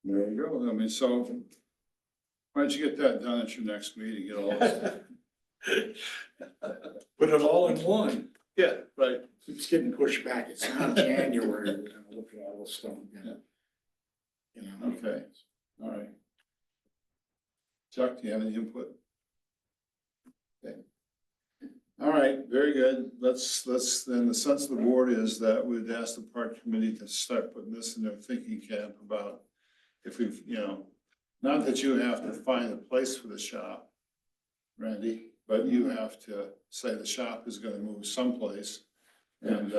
There you go, I mean, so why don't you get that done at your next meeting, get all this. Put it all in one. Yeah, right. It's getting pushed back. It's not January. We're gonna look at all this stuff again. You know, Okay, all right. Chuck, do you have any input? Okay. All right, very good. Then the sense of the board is that we'd ask the park committee to start putting this in their thinking cap about if we've, you know, not that you have to find a place for the shop, Randy, but you have to say the shop is gonna move someplace and,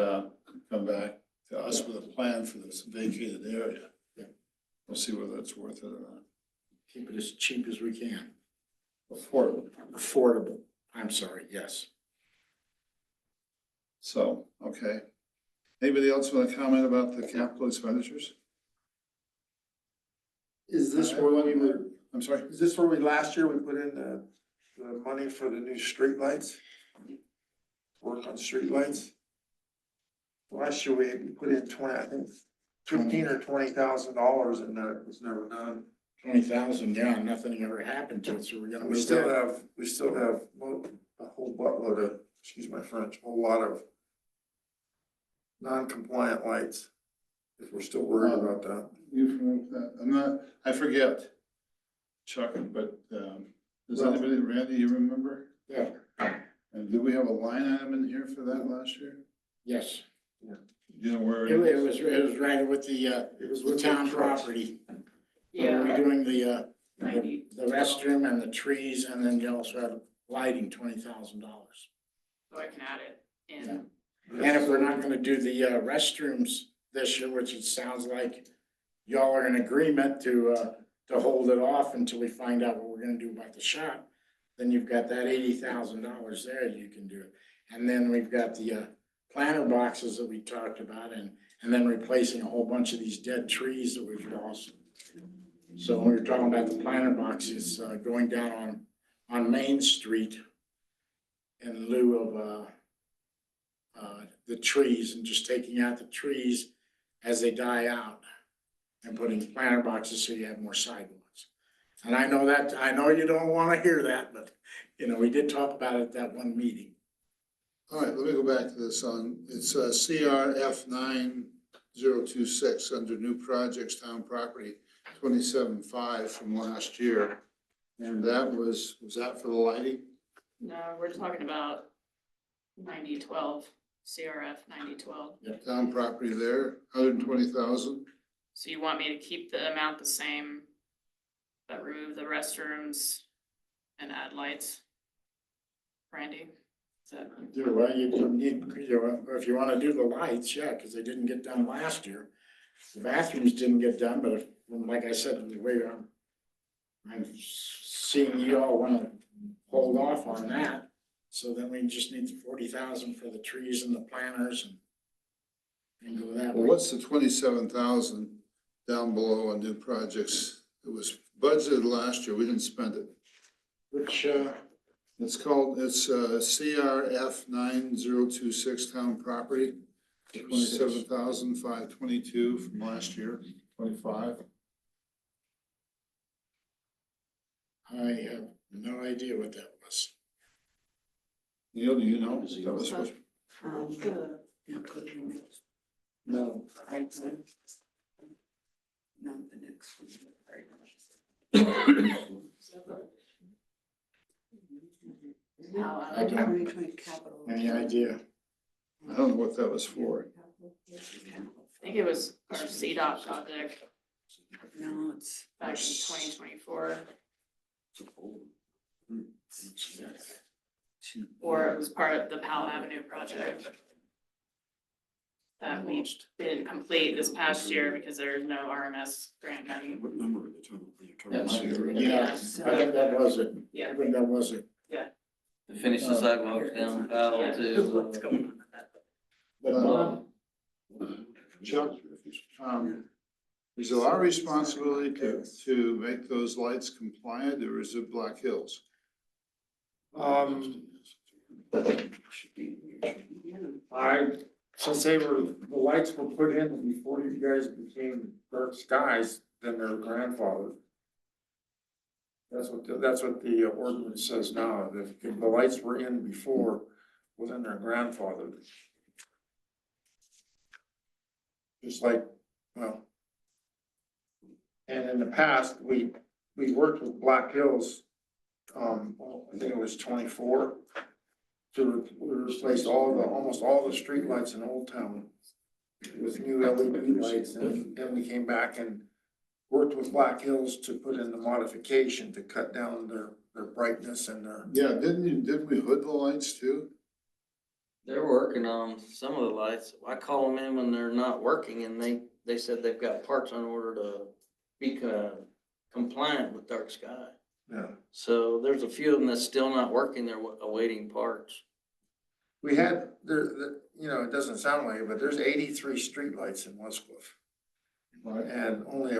come back to us with a plan for this vacated area. We'll see whether it's worth it or not. keep it as cheap as we can. Affordable. Affordable. I'm sorry, yes. So, okay. Anybody else want to comment about the capital expenditures? Is this where we were, I'm sorry? is this where we, last year, we put in the money for the new streetlights? Work on streetlights? Last year, we put in 20, I think, $15,000 or $20,000 and that was never done. 20,000, yeah, nothing ever happened to it, so we're gonna We move still that. have, a whole buttload of, excuse my French, a whole lot of non-compliant lights. If we're still worried about that. You from that? I'm not, I forget, Chuck, but, does Well- anybody, Randy, you remember? Yeah, And did we have a line item in here for that last year? yes. Do you know where? It was right with the, It was the with town the trucks. property. We're doing the 90. restroom and the trees, and then you also have lighting, $20,000. So I can add it in. And if we're not gonna do the restrooms this year, which it sounds like y'all are in agreement to hold it off until we find out what we're gonna do about the shop, then you've got that $80,000 there you can do. And then we've got the planter boxes that we talked about and then replacing a whole bunch of these dead trees that we've lost. So when we were talking about the planter boxes, going down on Main Street in lieu of the trees and just taking out the trees as they die out and putting planter boxes so you have more sidewalks. And I know you don't wanna hear that, but, you know, we did talk about it at that one meeting. All right, let me go back to this on, it's CRF 9026 under new projects, town property, 27.5 from last year. And that was that for the lighting? No, we're talking about 9012, CRF 9012. Town property there, 120,000. So you want me to keep the amount the same, but remove the restrooms and add lights? Randy? Is that? Well, you need, if you wanna do the lights, yeah, cause they didn't get done last year. The bathrooms didn't get done, but like I said, the way I'm seeing you all wanna hold off on that. So then we just need the 40,000 for the trees and the planters and go that Well, way. what's the 27,000 down below on new projects? It was budgeted last year, we didn't spend it. Which, It's CRF 9026 town property, 27,522 from last year, 25. I have no idea what that was. Neil, do you know? That was supposed- No. No, the next one. I don't- 2020 capital. Any idea? I don't know what that was for. I think it was our CDOT project No, it's. back in 2024, or it was part of the Powell Avenue project. that we didn't complete this past year because there's no RMS grant money. What number are you talking That might about? be- Yeah, I think that was it. Yeah. I think that was it. To finish the sidewalks down Powell Yeah. to. What's going on with that? But, Chuck, is it our responsibility to make those lights compliant, or is it Black Hills? Since the lights were put in before you guys became Dark Skies, then they're grandfathered. That's what the ordinance says now, that if the lights were in before, well, then they're grandfathered. Just like, well. And in the past, we worked with Black Hills, I think it was 24. To replace almost all the streetlights in Old Town with new LED lights, and then we came back and worked with Black Hills to put in the modification to cut down their brightness and their. Yeah, didn't we hood the lights too? They're working on some of the lights. I call them in when they're not working and they said they've got parts on order to be compliant with dark sky. Yeah. So there's a few of them that's still not working. They're awaiting parts. We had, it doesn't sound like it, but there's 83 streetlights in Westcliff. Right. And only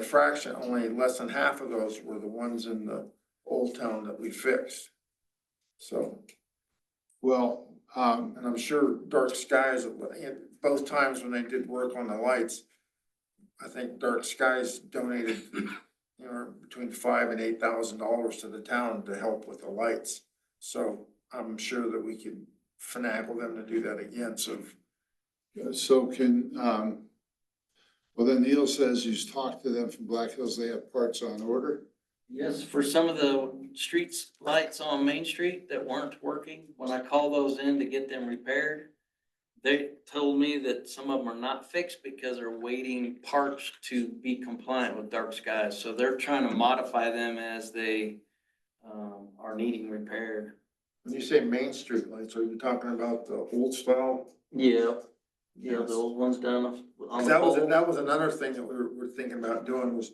less than half of those were the ones in the Old Town that we fixed. So, Well, and I'm sure Dark Skies, both times when they did work on the lights, I think Dark Skies donated, between $5,000 and $8,000 to the town to help with the lights. So I'm sure that we could finagle them to do that again, so can, well, then Neil says he's talked to them from Black Hills, they have parts on order. Yes, for some of the streets lights on Main Street that weren't working, when I call those in to get them repaired, they told me that some of them are not fixed because they're waiting parts to be compliant with dark skies. So they're trying to modify them as they are needing repaired. when you say Main Street lights, are you talking about the old style? Yeah, the old ones down on the That pole. was another thing that we were thinking about doing was,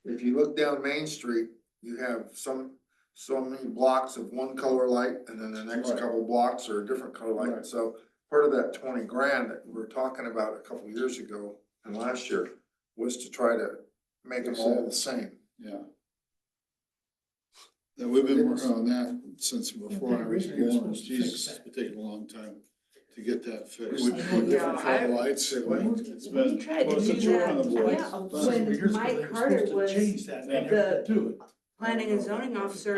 if you look down Main Street, you have so many blocks of one color light, and then the next Right. couple blocks are a different color light. Right. So part of that 20 grand that we were talking about a couple years ago and last year was to try to make them all the same. Yeah. And we've been working on that since before I was born, Jesus, it's been taking a long time to get that fixed. We- Different color lights, it's been, We tried well, to do since you were on that, the board. yeah, when Mike Carter was the planning and zoning officer,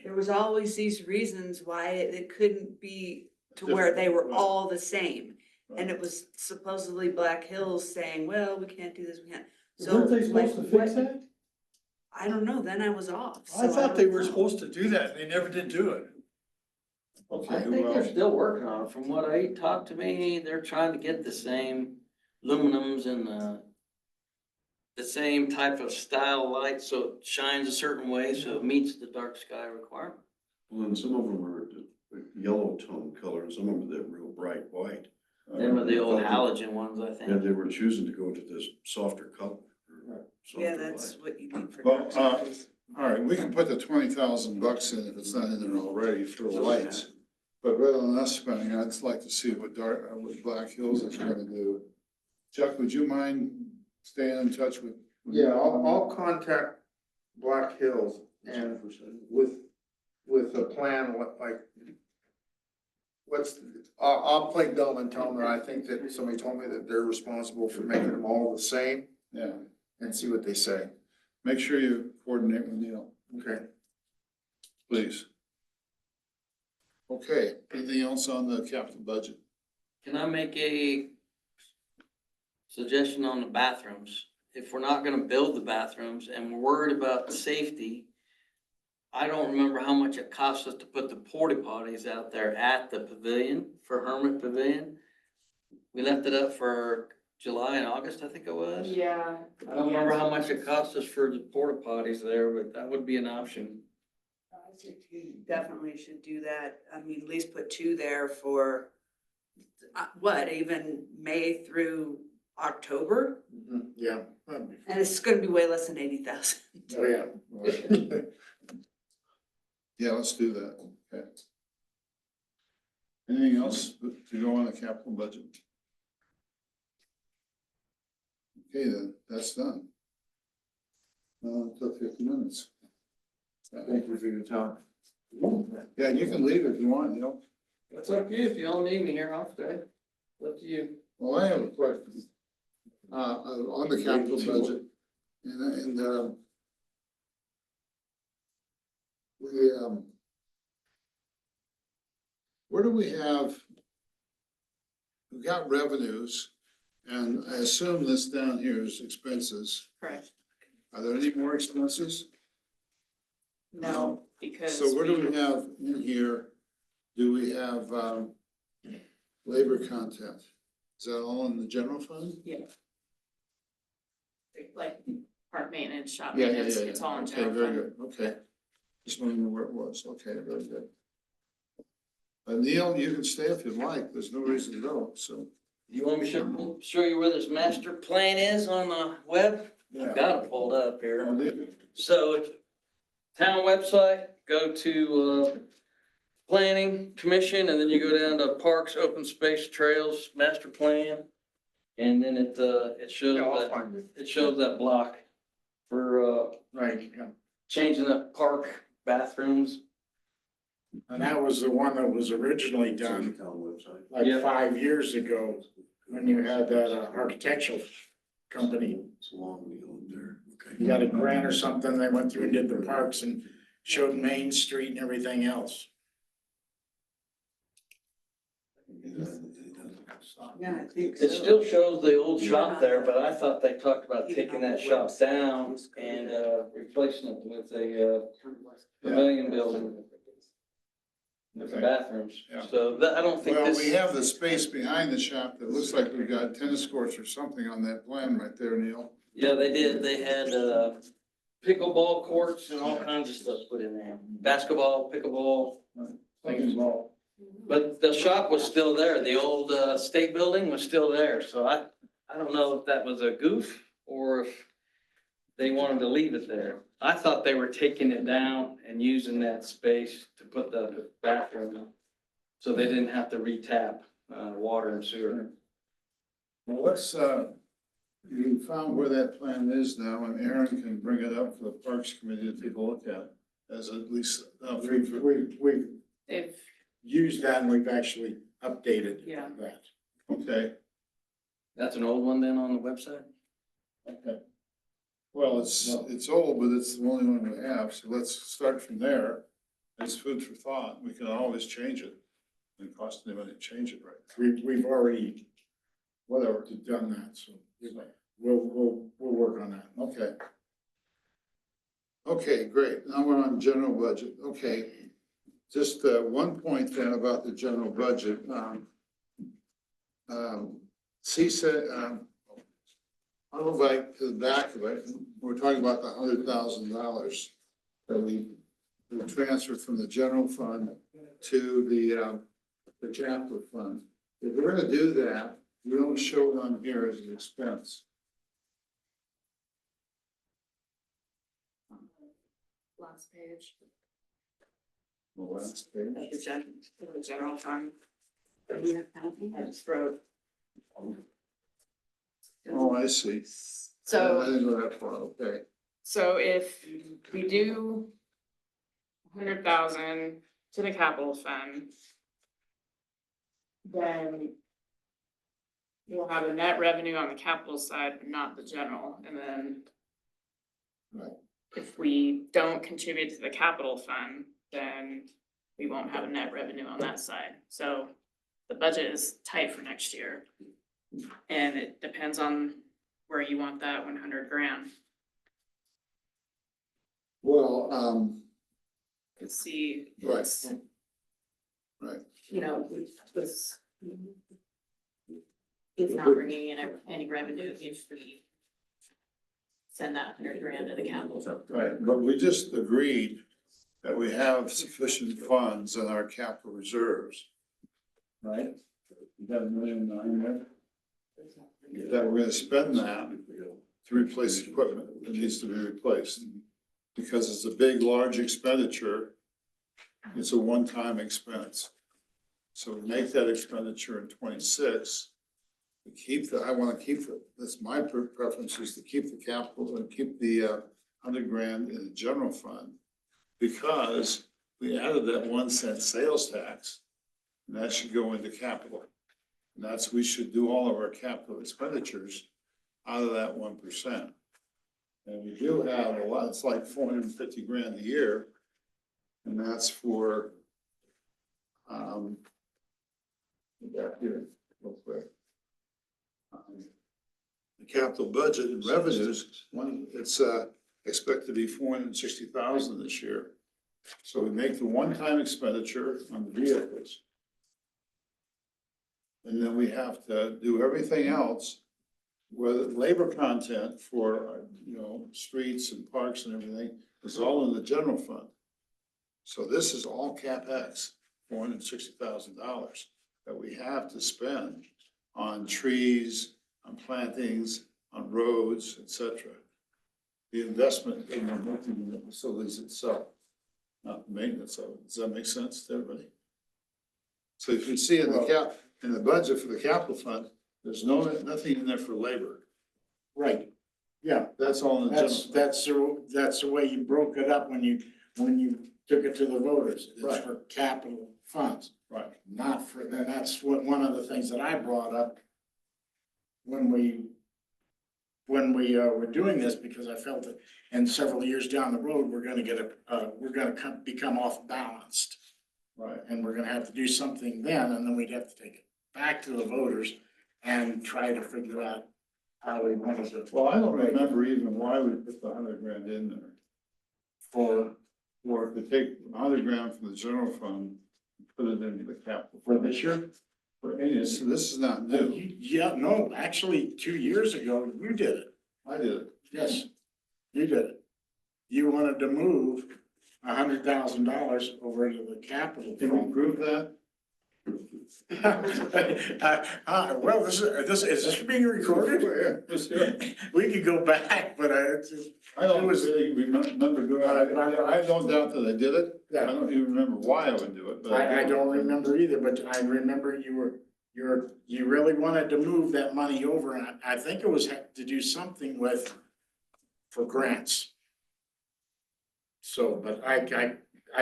there was always these reasons why it couldn't be to where they were all the same. And it was supposedly Black Hills saying, well, we can't do this, we can't. So Weren't they like, supposed to fix what- that? I don't know, then I was off. I so thought don't they were know. supposed to do that, and they never did do it. Okay, I think they're well, still working on it. From what I talked to me, they're trying to get the same aluminums and the same type of style light, so it shines a certain way, so it meets the dark sky requirement. Well, and some of them are the yellow tone color, and some of them are that real bright white. Them are the old halogen ones, I And think. they were choosing to go to this softer color. Yeah, softer that's light. what you need for. Well, dark skies. all right, we can put the $20,000 in if it's not in there already for the lights. But rather than us spending, I'd like to see what Black Hills is gonna do. Chuck, would you mind staying in touch with? Yeah, I'll contact Black Hills and with a plan, I'll play dumb and tell them that I think that somebody told me that they're responsible for making them all the same Yeah, and see what they say. make sure you coordinate with Neil, Okay. please. Okay, anything else on the capital budget? Can I make a suggestion on the bathrooms? If we're not gonna build the bathrooms and we're worried about safety, I don't remember how much it costs us to put the porta potties out there at the pavilion for Hermit Pavilion. We left it up for July and August, I think it was. Yeah. I don't remember how much it cost us for the porta potties there, but that would be an option. I think you definitely should do that. I mean, at least put two there for what, even May through October? Yeah. And it's gonna be way less than 80,000. Oh, yeah. Yeah, let's do that, okay. Anything else to go on the capital budget? Okay, then, that's done. Took 50 minutes. Thank you for your time. Yeah, you can leave if you want, you know. It's up to you, if you don't need me here, I'll stay. Up to you. Well, I have a question. On the capital budget, and where do we have? We've got revenues, and I assume this down here is expenses. Correct. Are there any more expenses? No, because So where do we, we have in here, do we have, labor content? Is that all in the general fund? like, park maintenance, shop Yeah, maintenance, it's all in Okay, general very fund. good, okay. Just wondering where it was, okay, very good. Neil, you can stay if you'd like, there's no reason to go, so. You want me to show you where this master plan is on the web? I've got it pulled up here. So, town website, go to, planning commission, and then you go down to parks, open space, trails, master plan. And then it shows Yeah, I'll that, find it. it shows that block for, Right, yeah. changing the park bathrooms. And that was the one that was originally It's on the done town website. like Yeah. 5 years ago, when you had that architectural company. It's along the old there, okay. You got a grant or something, they went through and did the parks and showed Main Street and everything else. Yeah, I think It so. still shows the old shop there, but I thought they talked about taking that shop down and, replacing it with a, pavilion building with the bathrooms. Yeah. So that, I don't think Well, this. we have the space behind the shop that looks like we've got tennis courts or something on that plan right there, Neil. Yeah, they did. They had, pickleball courts and all kinds of stuff put in there. Basketball, pickleball, things. But the shop was still there. The old, state building was still there. So I don't know if that was a goof or if they wanted to leave it there. I thought they were taking it down and using that space to put the bathroom in. So they didn't have to re-tap, water and sewer. Well, let's, you found where that plan is now, and Aaron can bring it up for the Parks Committee to take a look at, as at least, We've They've, used that and we've actually updated Yeah. that. okay, That's an old one then on the website? okay. Well, it's old, but it's the only one we have, so let's start from there. It's food for thought, we can always change it. It costs anybody to change it, right? We've already Whatever, done that, so we'll work on that. okay. Okay, great, now we're on general budget, okay. Just, one point then about the general budget, CSA, I'll go back to the back of it, we're talking about the $100,000 that we transferred from the general fund to the capital fund. If we're gonna do that, we don't show it on here as an expense. last page, The last page. the general fund. I just wrote. Oh, I see. I So, didn't go that far, okay. so if we do 100,000 to the capital fund, then we'll have a net revenue on the capital side, but not the general, and then Right. if we don't contribute to the capital fund, then we won't have a net revenue on that side. So the budget is tight for next year. And it depends on where you want that 100 grand. Well, To see. Right. it's, right, You know, this. It's not bringing in any revenue if we send that 100 grand to the capital. right, but we just agreed that we have sufficient funds in our capital reserves. Right? You got 1,000,009 there? That we're gonna spend that to replace equipment that needs to be replaced. Because it's a big, large expenditure, it's a one-time expense. So we make that expenditure in 26. We keep I wanna keep that's my preference is to keep the capital and keep the $100,000 in the general fund. Because we added that 1 cent sales tax, and that should go into capital. And we should do all of our capital expenditures out of that 1%. And we do have a lot, it's like $450,000 a year. And that's for, back here, real quick. The capital budget and revenues, it's expected to be 460,000 this year. So we make the one-time expenditure on the vehicles. And then we have to do everything else, with labor content for, streets and parks and everything is all in the general fund. So this is all CapEx, $460,000 that we have to spend on trees, on plantings, on roads, etc. The investment in the facilities itself, not the maintenance of it. Does that make sense to everybody? So if you see in the budget for the capital fund, there's nothing in there for labor. Right, yeah, That's all in the general. that's the way you broke it up when you took it to the voters. It's Right. for capital funds, Right. not for, and that's one of the things that I brought up when we were doing this, because I felt that in several years down the road, we're gonna become off balanced. Right. And we're gonna have to do something then, and then we'd have to take it back to the voters and try to figure out how we want to. Well, I don't remember even why we put the $100,000 in there. For To take $100,000 from the general fund and put it into the capital. this year? For any, so this is not new. Yeah, no, actually, 2 years ago, you did it. I did it. Yes, you did it. You wanted to move $100,000 over to the capital. Can we fund. prove that? Well, is this being recorded? We could go back, but I don't really remember doing it. I have no doubt that I did it. I Yeah. don't even remember why I would do it, but. I don't remember either, but I remember you really wanted to move that money over, and I think it was to do something for grants. So, but I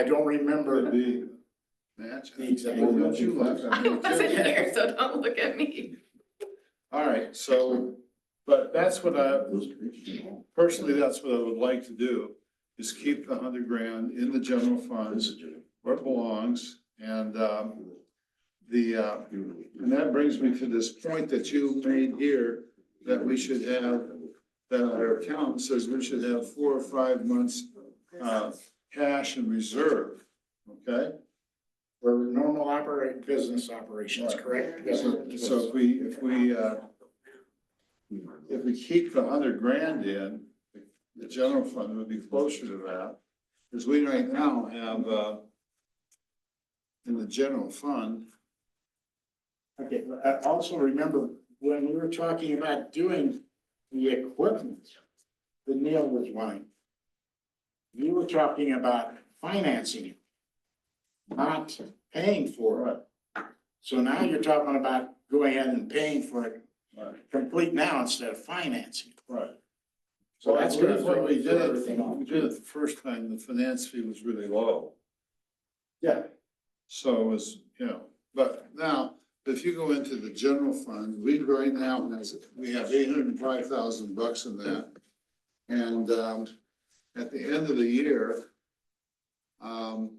don't remember. The match. The exact- Well, don't you laugh at me, I wasn't too. here, so don't look at me. All right, so, but that's what personally, that's what I would like to do, is keep the $100,000 in the general funds where it belongs. And, and that brings me to this point that you made here, that we should have, that our accountant says we should have 4 or 5 months, cash in reserve, okay? For normal business operations, correct? Yes. So if we keep the $100,000 in, the general fund would be closer to that. Because we right now have, in the general fund, Okay, I also remember when we were talking about doing the equipment that Neil was wanting, you were talking about financing it, not paying for it. So now you're talking about going ahead and paying for it complete now instead of financing. right. So that's When gonna we did throw it, everything off. we did it the first time, the finance fee was really low. Yeah, So it was, but now, if you go into the general fund, we right now, we have $805,000 in that. And, at the end of the year, well,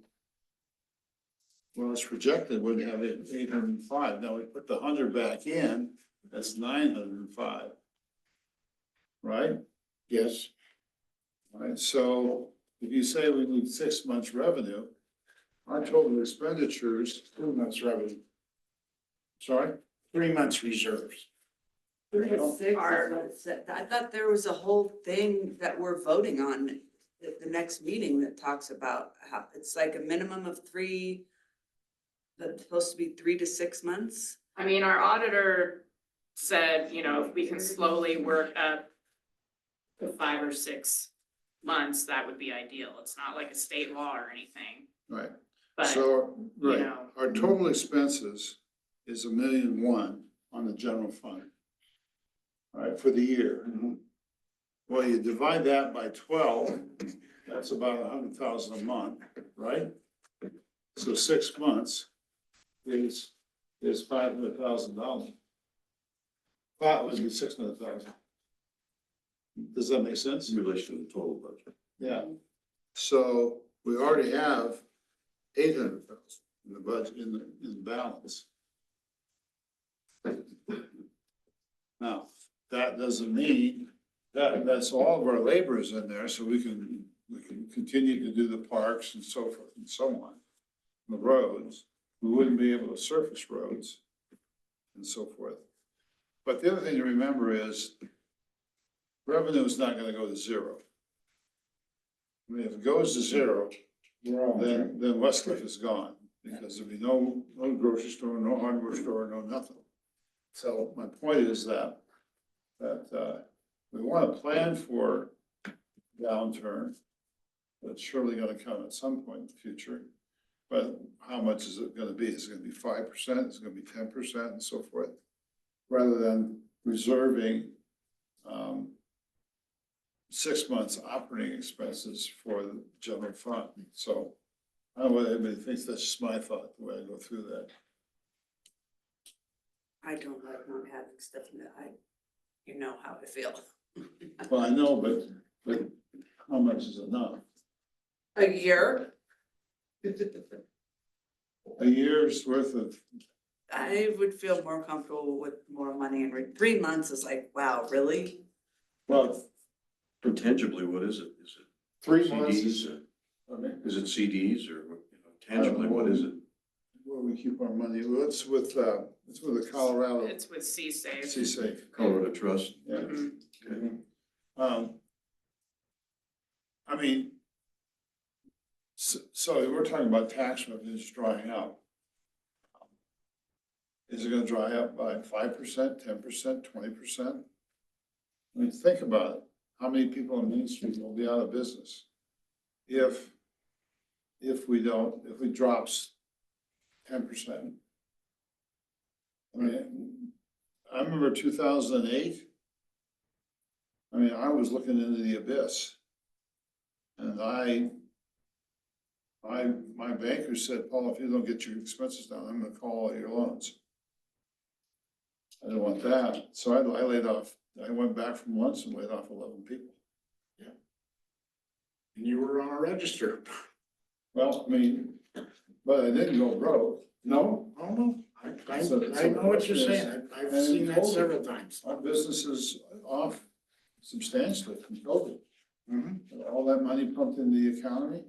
it's projected we'd have 805. Now we put the 100 back in, that's 905. Right? yes, Right, so if you say we need 6 months revenue, our total expenditures, 2 months revenue, sorry? 3 months reserves. 3 to 6 is what it said. I thought there was a whole thing that we're voting on at the next meeting that talks about how it's like a minimum of 3, that's supposed to be 3 to 6 months. I mean, our auditor said, you know, if we can slowly work up to 5 or 6 months, that would be ideal. It's not like a state law or anything, Right, but, so, you right, know, our total expenses is $1,000,001 on the general fund. All right, for the year. Well, you divide that by 12, that's about 100,000 a month, right? So 6 months is $500,000. That would be 600,000. Does that make sense? In relation to the total budget. Yeah. So we already have 800,000 in the budget, in the balance. Now, that doesn't mean that's all of our labor is in there, so we can continue to do the parks and so forth and so on. The roads, we wouldn't be able to surface roads and so forth. But the other thing to remember is revenue is not gonna go to zero. I mean, if it goes to zero, then Westcliff is gone, because there'll be no grocery store, no hardware store, no nothing. So my point is that we wanna plan for downturn. That's surely gonna come at some point in the future. But how much is it gonna be? Is it gonna be 5%? Is it gonna be 10% and so forth? Rather than reserving 6 months operating expenses for the general fund. So I don't know what anybody thinks, that's just my thought, the way I go through that. I don't like not having stuff in that you know how I feel. Well, I know, but how much is enough? A year, A year's worth of, I would feel more comfortable with more money and 3 months is like, wow, really? well, Tangibly, what is it? Is it 3 months CDs? is, Is it CDs or, tangibly, what is it? where we keep our money. Well, it's with the Colorado it's with C-Safe. C-Safe. Colorado Trust? Yeah. Mhm. Okay. I mean, so we're talking about tax revenues drying up. Is it gonna dry up by 5%, 10%, 20%? I mean, think about it. How many people on Main Street will be out of business? If we drops 10%. I mean, I remember 2008. I mean, I was looking into the abyss. And my banker said, Paul, if you don't get your expenses down, I'm gonna call all your loans. I didn't want that, so I laid off, I went back from lunch and laid off 11 people. And you were on a register. Well, I mean, but I didn't go broke. No, I know what you're saying. I've seen that several times. Our business is off substantially from COVID. All that money pumped into the economy,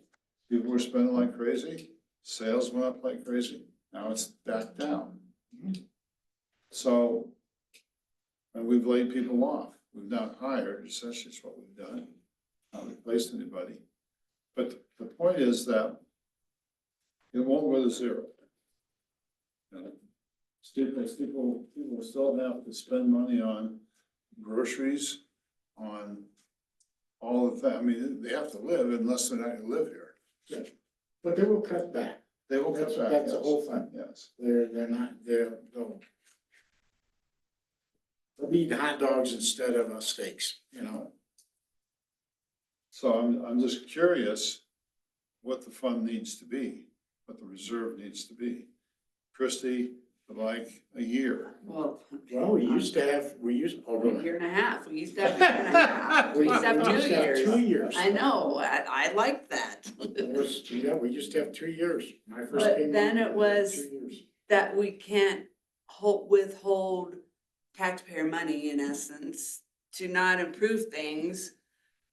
people were spending like crazy, sales went up like crazy, now it's back down. So, and we've laid people off, we've not hired, essentially is what we've done, not replaced anybody. But the point is that it won't go to zero. People still have to spend money on groceries, on all of that. I mean, they have to live unless they're not gonna live here. But they will cut back. They will cut back. That's the yes. whole thing. Yes. They'll eat hot dogs instead of steaks, you know? So I'm just curious what the fund needs to be, what the reserve needs to be. Christie, like a year. Well. Well, we used to have, A year and a half, we used to have a year and a half, we used to have 2 years. 2 years. I know, I like that. Yeah, we used to have 2 years. When I first But came then on, it we had was- 2 years. That we can't withhold taxpayer money in essence to not improve things,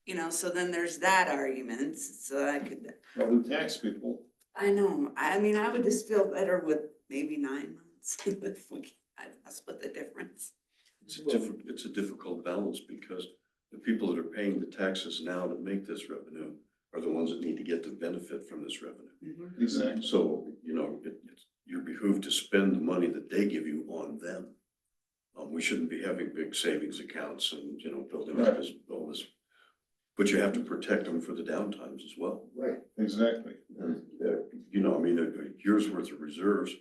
you know, so then there's that argument, so I could, Well, we tax people. I know, I mean, I would just feel better with maybe 9 months. If we, I split the difference. It's a difficult balance because the people that are paying the taxes now to make this revenue are the ones that need to get the benefit from this revenue. Exactly. So, you're behooved to spend the money that they give you on them. We shouldn't be having big savings accounts and, you know, building up all this, but you have to protect them for the downtimes as well. Right. Exactly. And, you know, I mean, a year's worth of reserves,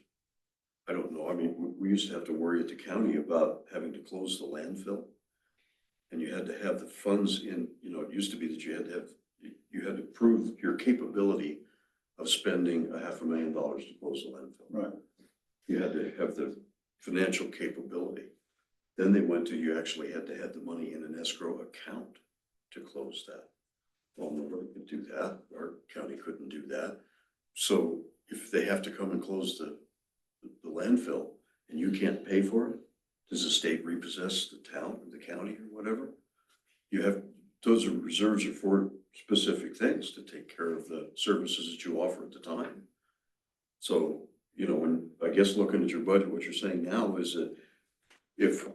I don't know, I mean, we used to have to worry at the county about having to close the landfill. And you had to have the funds in, you know, it used to be that you had to prove your capability of spending $500,000 to close the landfill. Right. You had to have the financial capability. Then they went to, you actually had to have the money in an escrow account to close that. Well, nobody could do that, our county couldn't do that. So if they have to come and close the landfill and you can't pay for it, does the state repossess the town or the county or whatever? You have, those are reserves are for specific things to take care of the services that you offer at the time. So, you know, when, I guess looking at your budget, what you're saying now is that if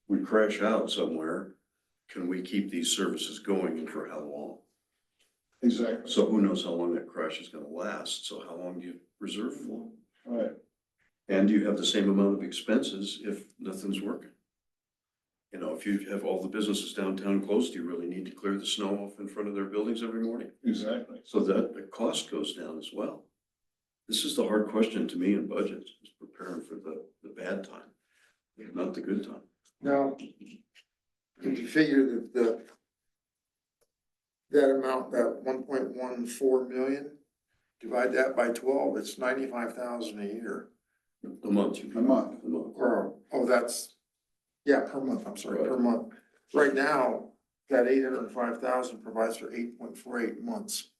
we crash out somewhere, can we keep these services going and for how long? Exactly. So who knows how long that crash is gonna last, so how long do you reserve for? Right. And you have the same amount of expenses if nothing's working. You know, if you have all the businesses downtown closed, you really need to clear the snow off in front of their buildings every morning. Exactly. So that the cost goes down as well. This is the hard question to me in budgets, is preparing for the bad time, not the good time. Now, if you figure that that amount, that 1.14 million, divide that by 12, it's 95,000 a year. A month. You A month. A month. Or, oh, that's, yeah, per month, I'm sorry, per month. Right now, that 805,000 provides for 8.48 months.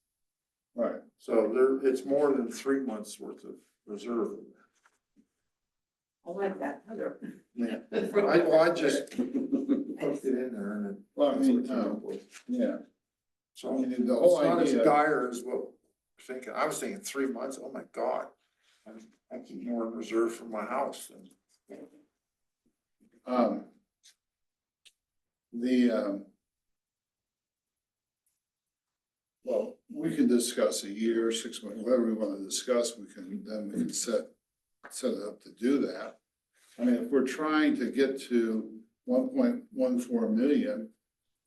Right. So it's more than 3 months worth of reserve. I like that, Heather. Yeah, I just poked it in there and it. Well, I that's what mean, it came up with. yeah. So I mean, it's the whole not as idea, dire as what we're thinking. I was thinking 3 months, oh my God. I keep more in reserve for my house than. Well, we can discuss a year, 6 months, whatever we want to discuss, we can set it up to do that. I mean, if we're trying to get to 1.14 million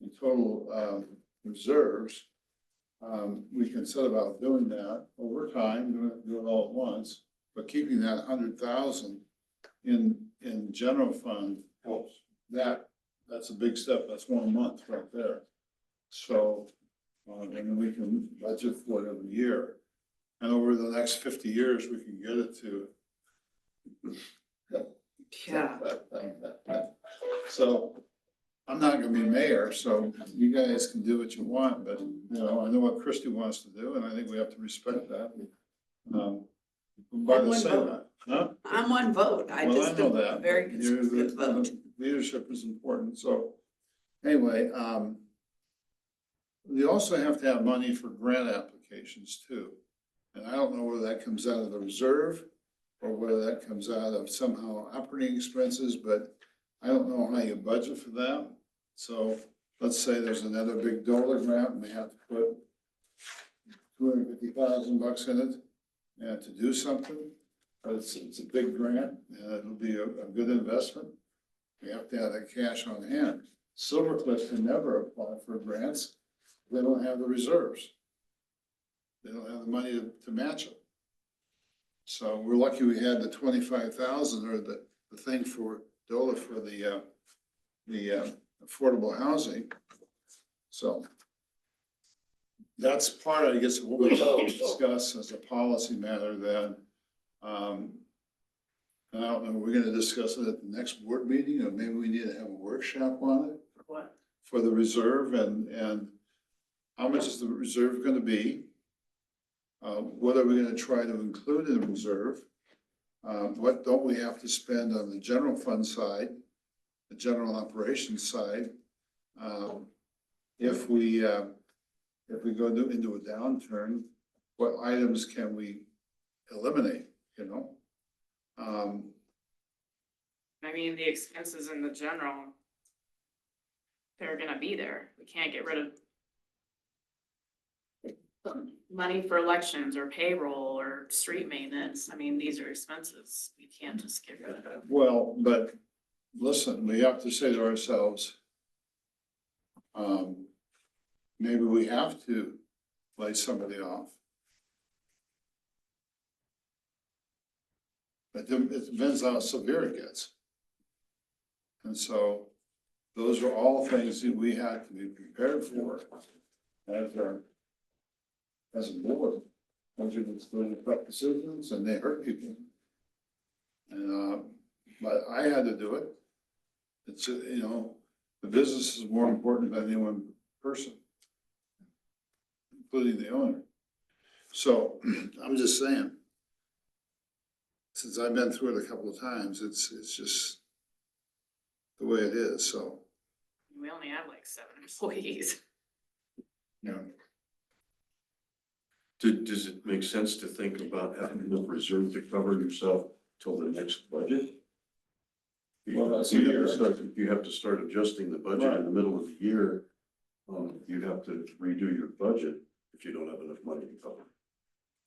in total, reserves, we can set about doing that over time, do it all at once, but keeping that 100,000 in general fund helps. That's a big step. That's 1 month right there. So, and we can budget for it every year. And over the next 50 years, we can get it to. Yeah. So I'm not gonna be mayor, so you guys can do what you want, but, you know, I know what Christie wants to do, and I think we have to respect that. By the one same, vote. huh? I'm one vote. I Well, I just, know a that. very but you're consistent vote. Leadership is important, so anyway, we also have to have money for grant applications too. And I don't know whether that comes out of the reserve or whether that comes out of somehow operating expenses, but I don't know how you budget for that. So let's say there's another big dollar grant and we have to put $250,000 in it and to do something. But it's a big grant and it'll be a good investment. We have to have that cash on hand. Silver Cliff can never apply for grants. They don't have the reserves. They don't have the money to match it. So we're lucky we had the 25,000 or the thing for DOLA for the affordable housing. So that's part, I guess, of what we discuss as a policy matter then. And I don't know, we're gonna discuss it at the next board meeting, or maybe we need to have a workshop on it. What? For the reserve and how much is the reserve gonna be? What are we gonna try to include in the reserve? What don't we have to spend on the general fund side, the general operations side? If we go into a downturn, what items can we eliminate, you know? I mean, the expenses in the general, they're gonna be there. We can't get rid of money for elections or payroll or street maintenance. I mean, these are expenses. We can't just get rid of them. Well, but listen, we have to say to ourselves, maybe we have to lay somebody off. But it depends how severe it gets. And so those are all things that we had to be prepared for as a board. Those are the tough decisions and they hurt people. And, but I had to do it. It's, you know, the business is more important than any one person, including the owner. So I'm just saying, since I've been through it a couple of times, it's just the way it is, so. We only have like 7 employees. No, Does it make sense to think about having enough reserve to cover yourself till the next budget? Well, that's You a have year. to start, you have to start adjusting the budget in the middle of the year. You have to redo your budget if you don't have enough money to cover.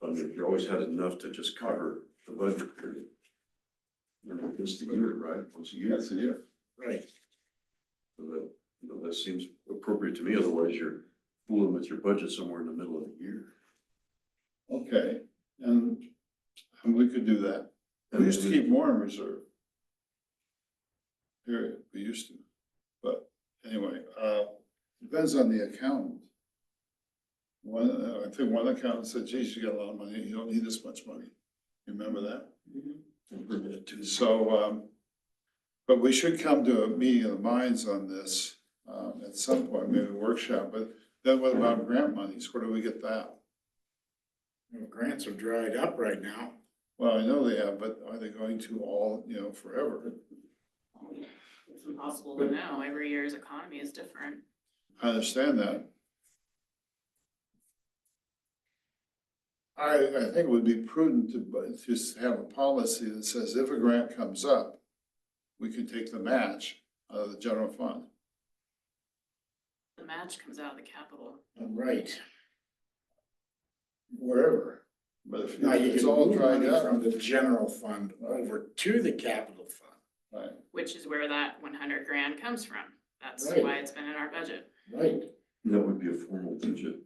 I mean, if you always had enough to just cover the budget period. It's the year, right? Once a year. That's a year. right. So that, you know, that seems appropriate to me, otherwise you're fooling with your budget somewhere in the middle of the year. Okay, and we could do that. We used to keep more in reserve. Period, we used to. But anyway, depends on the accountant. I think one accountant said, geez, you got a lot of money, you don't need this much money. You remember that? So, but we should come to a meeting of the minds on this, at some point, maybe a workshop, but then what about grant monies? Where do we get that? Well, grants are dried up right now. Well, I know they have, but are they going to all, you know, forever? It's impossible to know. Every year's economy is different. I understand that. I think it would be prudent to just have a policy that says if a grant comes up, we can take the match out of the general fund. The match comes out of the capital. Right. Wherever. But if Now you it's can all move dried money up, from the general fund over to the capital fund. right, Which is where that 100 grand comes from. That's Right. why it's been in our budget. Right. That would be a formal budget,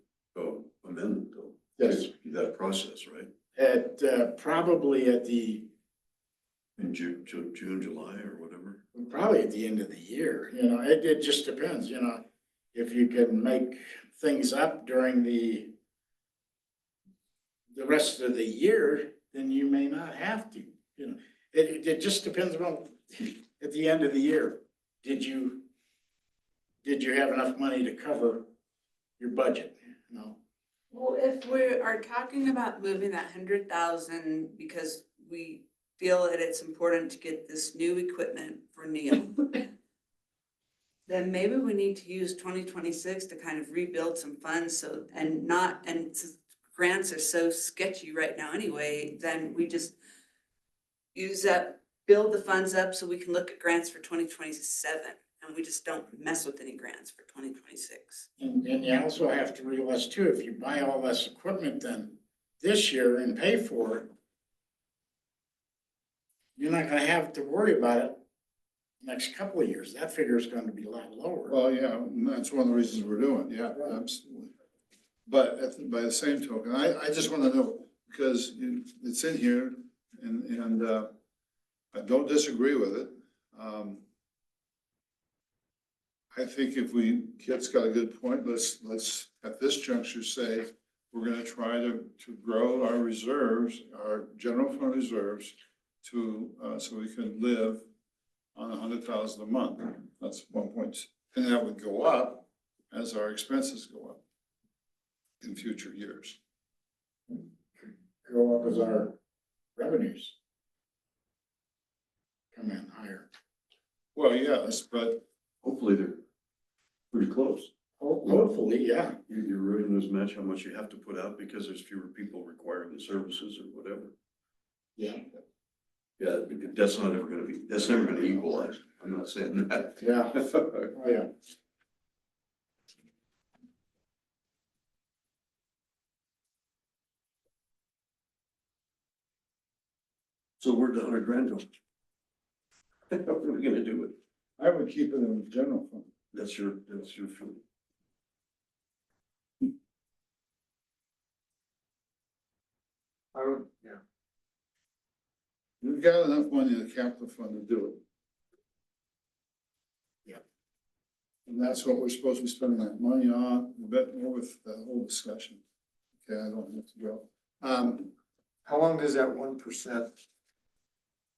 amendment though. Yes. That process, right? At, probably at the, In June, July or whatever. probably at the end of the year, you know, it just depends, you know. If you can make things up during the rest of the year, then you may not have to, you know. It just depends on, at the end of the year, did you have enough money to cover your budget, you know? Well, if we are talking about moving that 100,000 because we feel that it's important to get this new equipment for Neil, then maybe we need to use 2026 to kind of rebuild some funds so, and since grants are so sketchy right now anyway, then we just build the funds up so we can look at grants for 2027. And we just don't mess with any grants for 2026. And you also have to realize too, if you buy all this equipment then this year and pay for it, you're not gonna have to worry about it next couple of years. That figure is gonna be a lot lower. well, yeah, and that's one of the reasons we're doing, yeah, absolutely. But by the same token, I just wanna know, because it's in here, and I don't disagree with it. I think if Kit's got a good point, let's at this juncture say, we're gonna try to grow our reserves, our general fund reserves to, so we can live on 100,000 a month. That's 1 point, and that would go up as our expenses go up in future years. Go up as our revenues come in higher. Well, yes, but Hopefully they're pretty close. Hopefully, yeah. Your revenues match how much you have to put out because there's fewer people requiring the services or whatever. Yeah. Yeah, that's never gonna equalize. I'm not saying that. Yeah. Oh, yeah. So where'd the $100,000 go? What are we gonna do with it? I would keep it in the general fund. That's your feeling. I would, yeah. We've got enough money in the capital fund to do it. Yeah. And that's what we're supposed to be spending that money on, a bit more with the whole discussion. Okay, I don't have to go. How long does that 1%?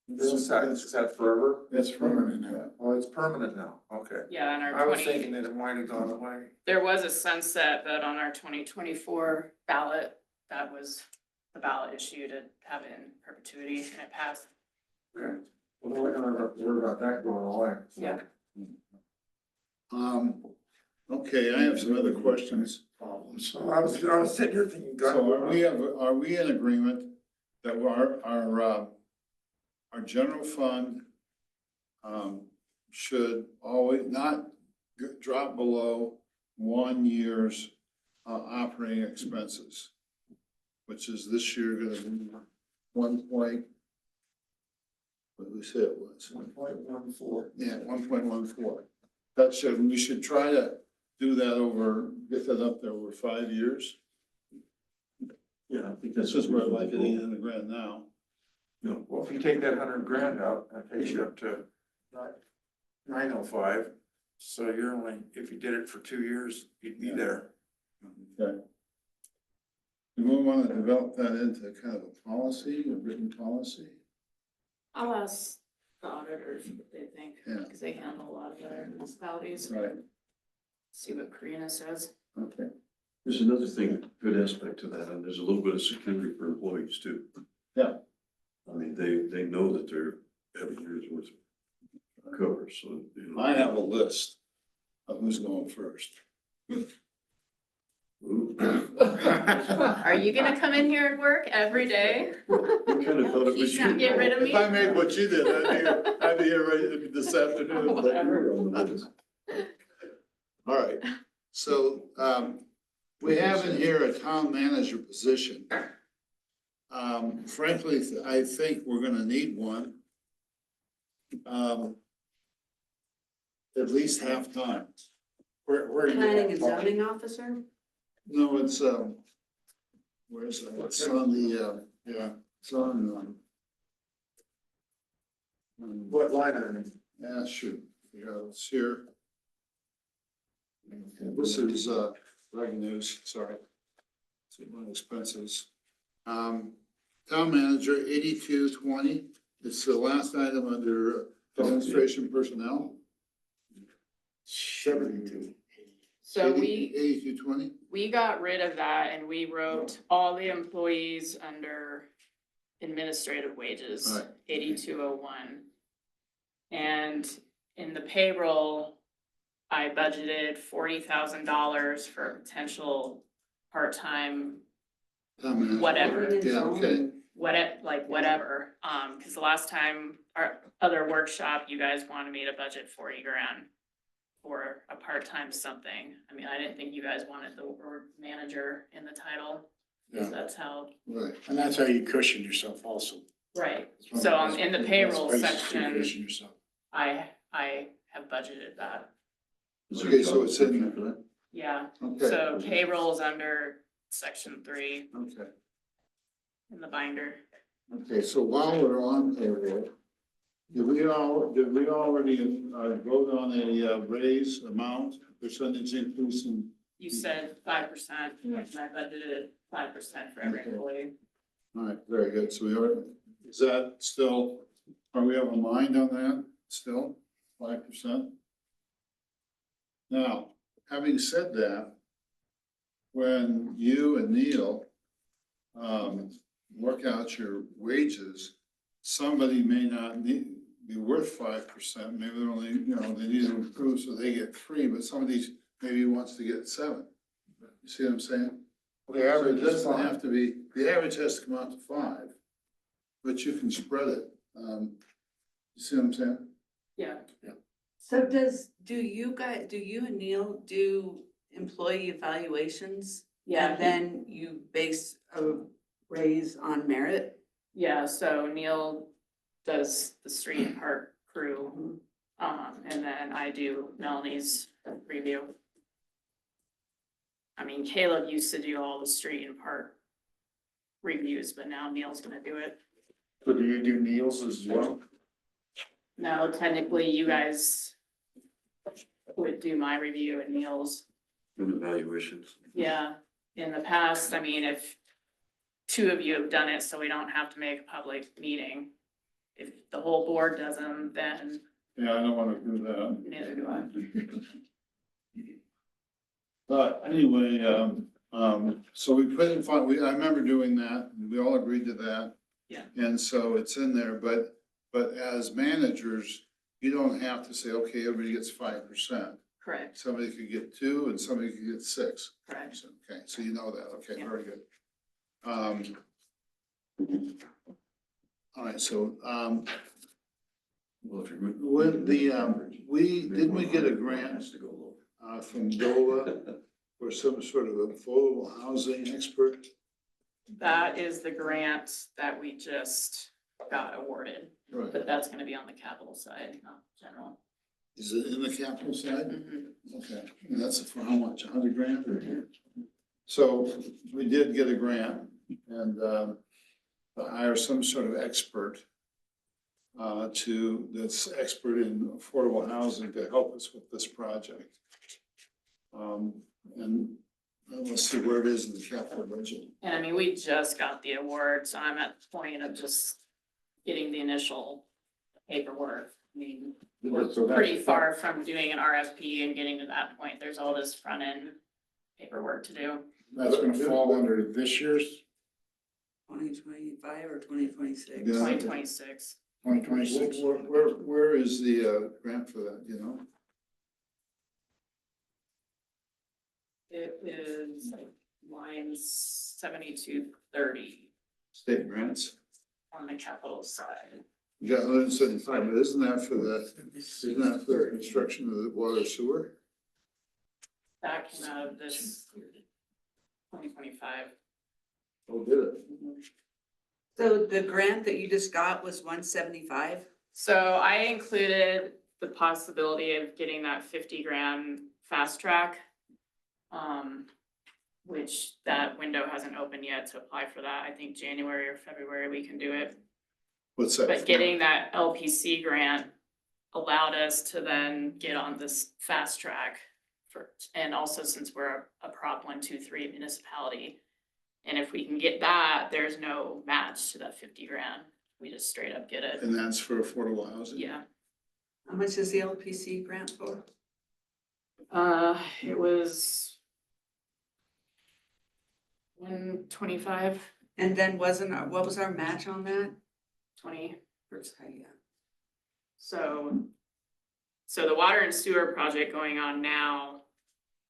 Is that forever? That's permanent now. Oh, it's permanent now, okay. Yeah, on I our was 20 thinking that it might have gone away. there was a sunset, but on our 2024 ballot, that was the ballot issue to have it in perpetuity, and it passed. Okay. Well, we're gonna worry about that going away. so. Yeah. Okay, I have some other questions. So I was sitting here thinking, God. So are we in agreement that our general fund should always not drop below 1 year's operating expenses? Which is this year gonna be 1 point, what did we say it was? 1.14. Yeah, 1.14. We should try to do that get that up there over 5 years. Yeah, I think This is where I'd like it in the grand now. Well, if you take that $100,000 out, that takes you up to 905. So you're only, if you did it for 2 years, you'd be Yeah. there. Okay. We might want to develop that into kind of a policy, a written policy. I'll ask the auditors what they think, Yeah. because they handle a lot of other municipalities. Right. See what Karina says. Okay. There's another thing, good aspect to that, and there's a little bit of security for employees too. Yeah. I mean, they know that they're every year's worth of cover, so, you know. I have a list of who's going first. Ooh. Are you gonna come in here and work every day? I kind of thought it was He's not you. getting rid of me? If I made what you did, I'd be here right this afternoon. All right, so, we have in here a town manager position. Frankly, I think we're gonna need one. At least half-time. Where are you? Planning and at, Paul? zoning officer? No, it's, where's that? It's on the, yeah, it's on, What line are you? yeah, shoot, yeah, it's here. This is, revenues, sorry. See, my expenses. Town manager, 8220. It's the last item under administration personnel. 72. So 8220. we got rid of that and we wrote all the employees under administrative wages, Right. 8201. And in the payroll, I budgeted $40,000 for a potential part-time, Town manager. Whatever. Planning and Yeah, okay. zoning. whatever. Cause the last time, our other workshop, you guys wanted me to budget $40,000 for a part-time something. I mean, I didn't think you guys wanted the word manager in the title. Yeah. That's how, Right. And that's how you cushion yourself also. right. So in the payroll That's basis to section, Cushion yourself. I have budgeted that. Is there a Okay, so job it's in description for that? Yeah, Okay. so payroll is under section 3 Okay. in the binder. Okay, so while we're on payroll, did we already vote on a raise amount, percentage increase in? You said 5%, and I budgeted 5% for every Okay. employee. All right, very good. So is that still, are we of a mind on that still, 5%? Now, having said that, when you and Neil work out your wages, somebody may not be worth 5%, maybe they're only, they need to improve so they get 3, but somebody maybe wants to get 7. You see what I'm saying? The So average it is doesn't fine. have to be, the average has to come out to 5, but you can spread it. You see what I'm saying? Yeah. So do you and Neil do employee evaluations? Yeah. And then you base a raise on merit? Yeah, so Neil does the street and park crew. And then I do Melanie's review. I mean, Caleb used to do all the street and park reviews, but now Neil's gonna do it. So do you do Neil's as well? No, technically you guys would do my review and Neil's. And evaluations. Yeah, in the past, I mean, if two of you have done it, so we don't have to make a public meeting. If the whole board does them, then Yeah, I don't wanna do that. neither do I. But anyway, so we put in fund, I remember doing that, and we all agreed to that. Yeah. And so it's in there, but as managers, you don't have to say, okay, everybody gets 5%. Correct, Somebody could get 2 and somebody could get 6. correct. So, okay, so you know that, okay, Yeah. very good. All right, so, Well, if you're. when didn't we get a grant from DOLA for some sort of affordable housing expert? That is the grant that we just got awarded, Right, but that's gonna be on the capital side, not general. is it in the capital side? Mhm. Okay, and that's for how much, 100 grand? So we did get a grant and, to hire some sort of expert that's expert in affordable housing to help us with this project. And let's see where it is in the capital budget. And I mean, we just got the award, so I'm at the point of just getting the initial paperwork. I mean, we're So that's- pretty far from doing an RFP and getting to that point. There's all this front end paperwork to do. That's gonna fall under this year's 2025 or 2026? Yeah. 2026. 2026. Where is the grant for that, you know? It is line 7230 State grants? on the capital side. You got 175, but isn't that for the construction of the water sewer? That came out of this 2025. Oh, did it? So the grant that you just got was 175? So I included the possibility of getting that 50 grand fast track. Which that window hasn't opened yet to apply for that. I think January or February we can do it. What's that? But for? getting that LPC grant allowed us to then get on this fast track for, and also since we're a Prop 123 municipality. And if we can get that, there's no match to that 50 grand. We just straight up get it. And that's for affordable housing? Yeah. How much is the LPC grant for? It was 125, And then what was our match on that? 20. Yeah. So the water and sewer project going on now,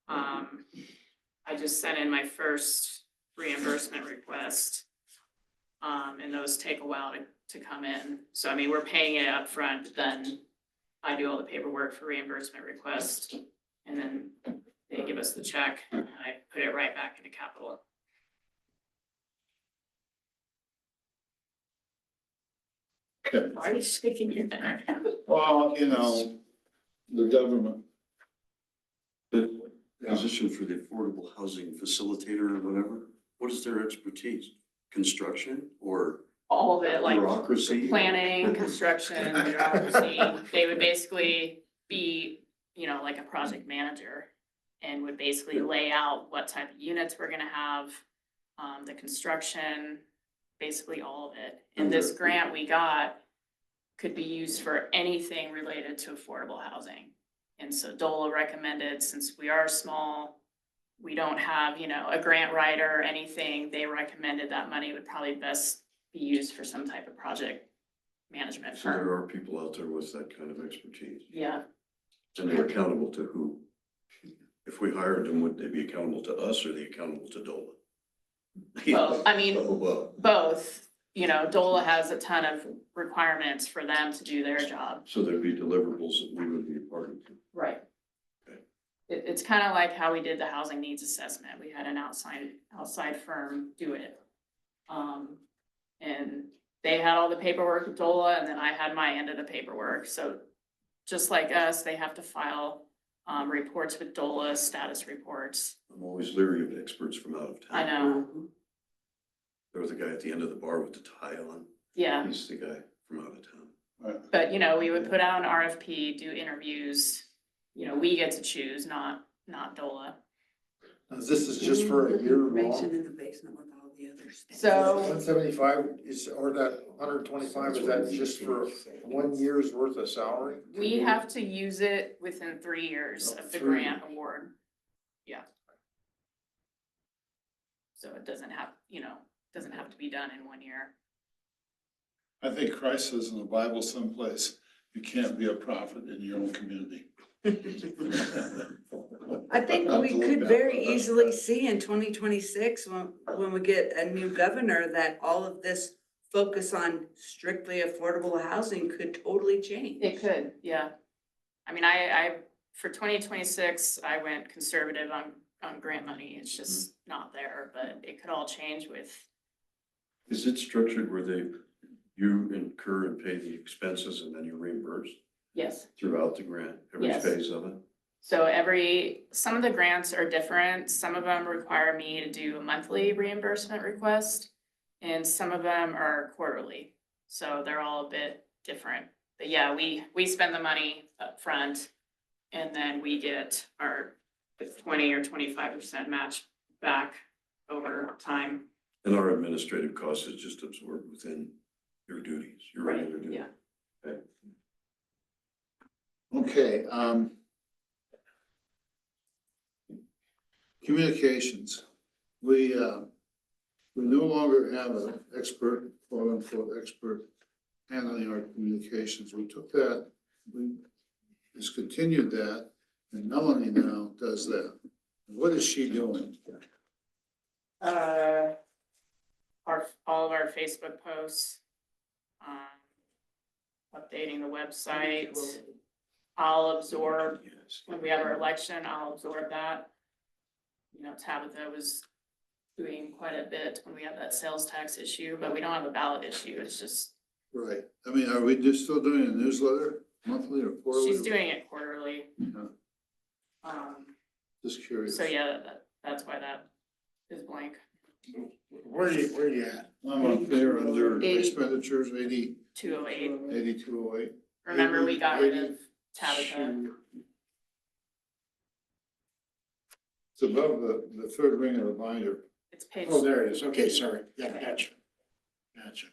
I just sent in my first reimbursement request. And those take a while to come in. So I mean, we're paying it up front. Then I do all the paperwork for reimbursement request. And then they give us the check and I put it right back into capital. Okay. Why are you shaking your head? Well, you know, the government. The position for the affordable housing facilitator or whatever, what is their expertise? Construction or All of it, like bureaucracy? planning, construction, bureaucracy, they would basically be, you know, like a project manager. And would basically lay out what type of units we're gonna have, the construction, basically all of it. And this grant we got could be used for anything related to affordable housing. And so DOLA recommended, since we are small, we don't have, you know, a grant writer or anything, they recommended that money would probably best be used for some type of project management So there firm. are people out there with that kind of expertise. Yeah, And they're accountable to who? If we hired them, would they be accountable to us or are they accountable to DOLA? well, I mean, Oh, well, both, you know, DOLA has a ton of requirements for them to do their job. so there'd be deliverables that we would be a part of. Right. Okay. It's kind of like how we did the housing needs assessment. We had an outside firm do it. And they had all the paperwork with DOLA and then I had my end of the paperwork, so just like us, they have to file reports with DOLA, status reports. I'm always leery of experts from out of town. I know, There was a guy at the end of the bar with the tie on. yeah, He's the guy from out of town. but you know, we would put out an RFP, do interviews, you know, we get to choose, not DOLA. This is just for a year Information long. in the basement with all the other stuff. So- 175 is, or that 125, is that just for 1 year's worth of salary? We have to use it within 3 years of the grant award. Yeah. So it doesn't have, you know, doesn't have to be done in 1 year. I think Christ says in the Bible someplace, you can't be a prophet in your own community. I think we could very easily see in 2026, when we get a new governor, that all of this focus on strictly affordable housing could totally change. It could, yeah. I mean, for 2026, I went conservative on grant money. It's just not there, but it could all change with, Is it structured where you incur and pay the expenses and then you reimburse yes. throughout the grant, every Yes. phase of it? So some of the grants are different. Some of them require me to do a monthly reimbursement request, and some of them are quarterly. So they're all a bit different. But yeah, we spend the money up front, and then we get our 20 or 25% match back over time. And our administrative cost is just absorbed within your duties, your regular duties. Yeah. Okay, communications. We no longer have an expert, quote unquote, expert handling our communications. We took that, we discontinued that, and Melanie now does that. What is she doing? All of our Facebook posts, updating the website. I'll absorb, Yes. when we have our election, I'll absorb that. You know, Tabitha was doing quite a bit when we have that sales tax issue, but we don't have a ballot issue, it's just, Right, I mean, are we just still doing a newsletter, monthly or quarterly? she's doing it quarterly. Yeah, Just curious. So yeah, that's why that is blank. Where you at? I'm up there under 80. expenditures, 208, 8208. remember we got rid of Tabitha. It's above the third ring of the binder. It's page, Oh, there it is. Okay, sorry. Yeah, gotcha. Gotcha.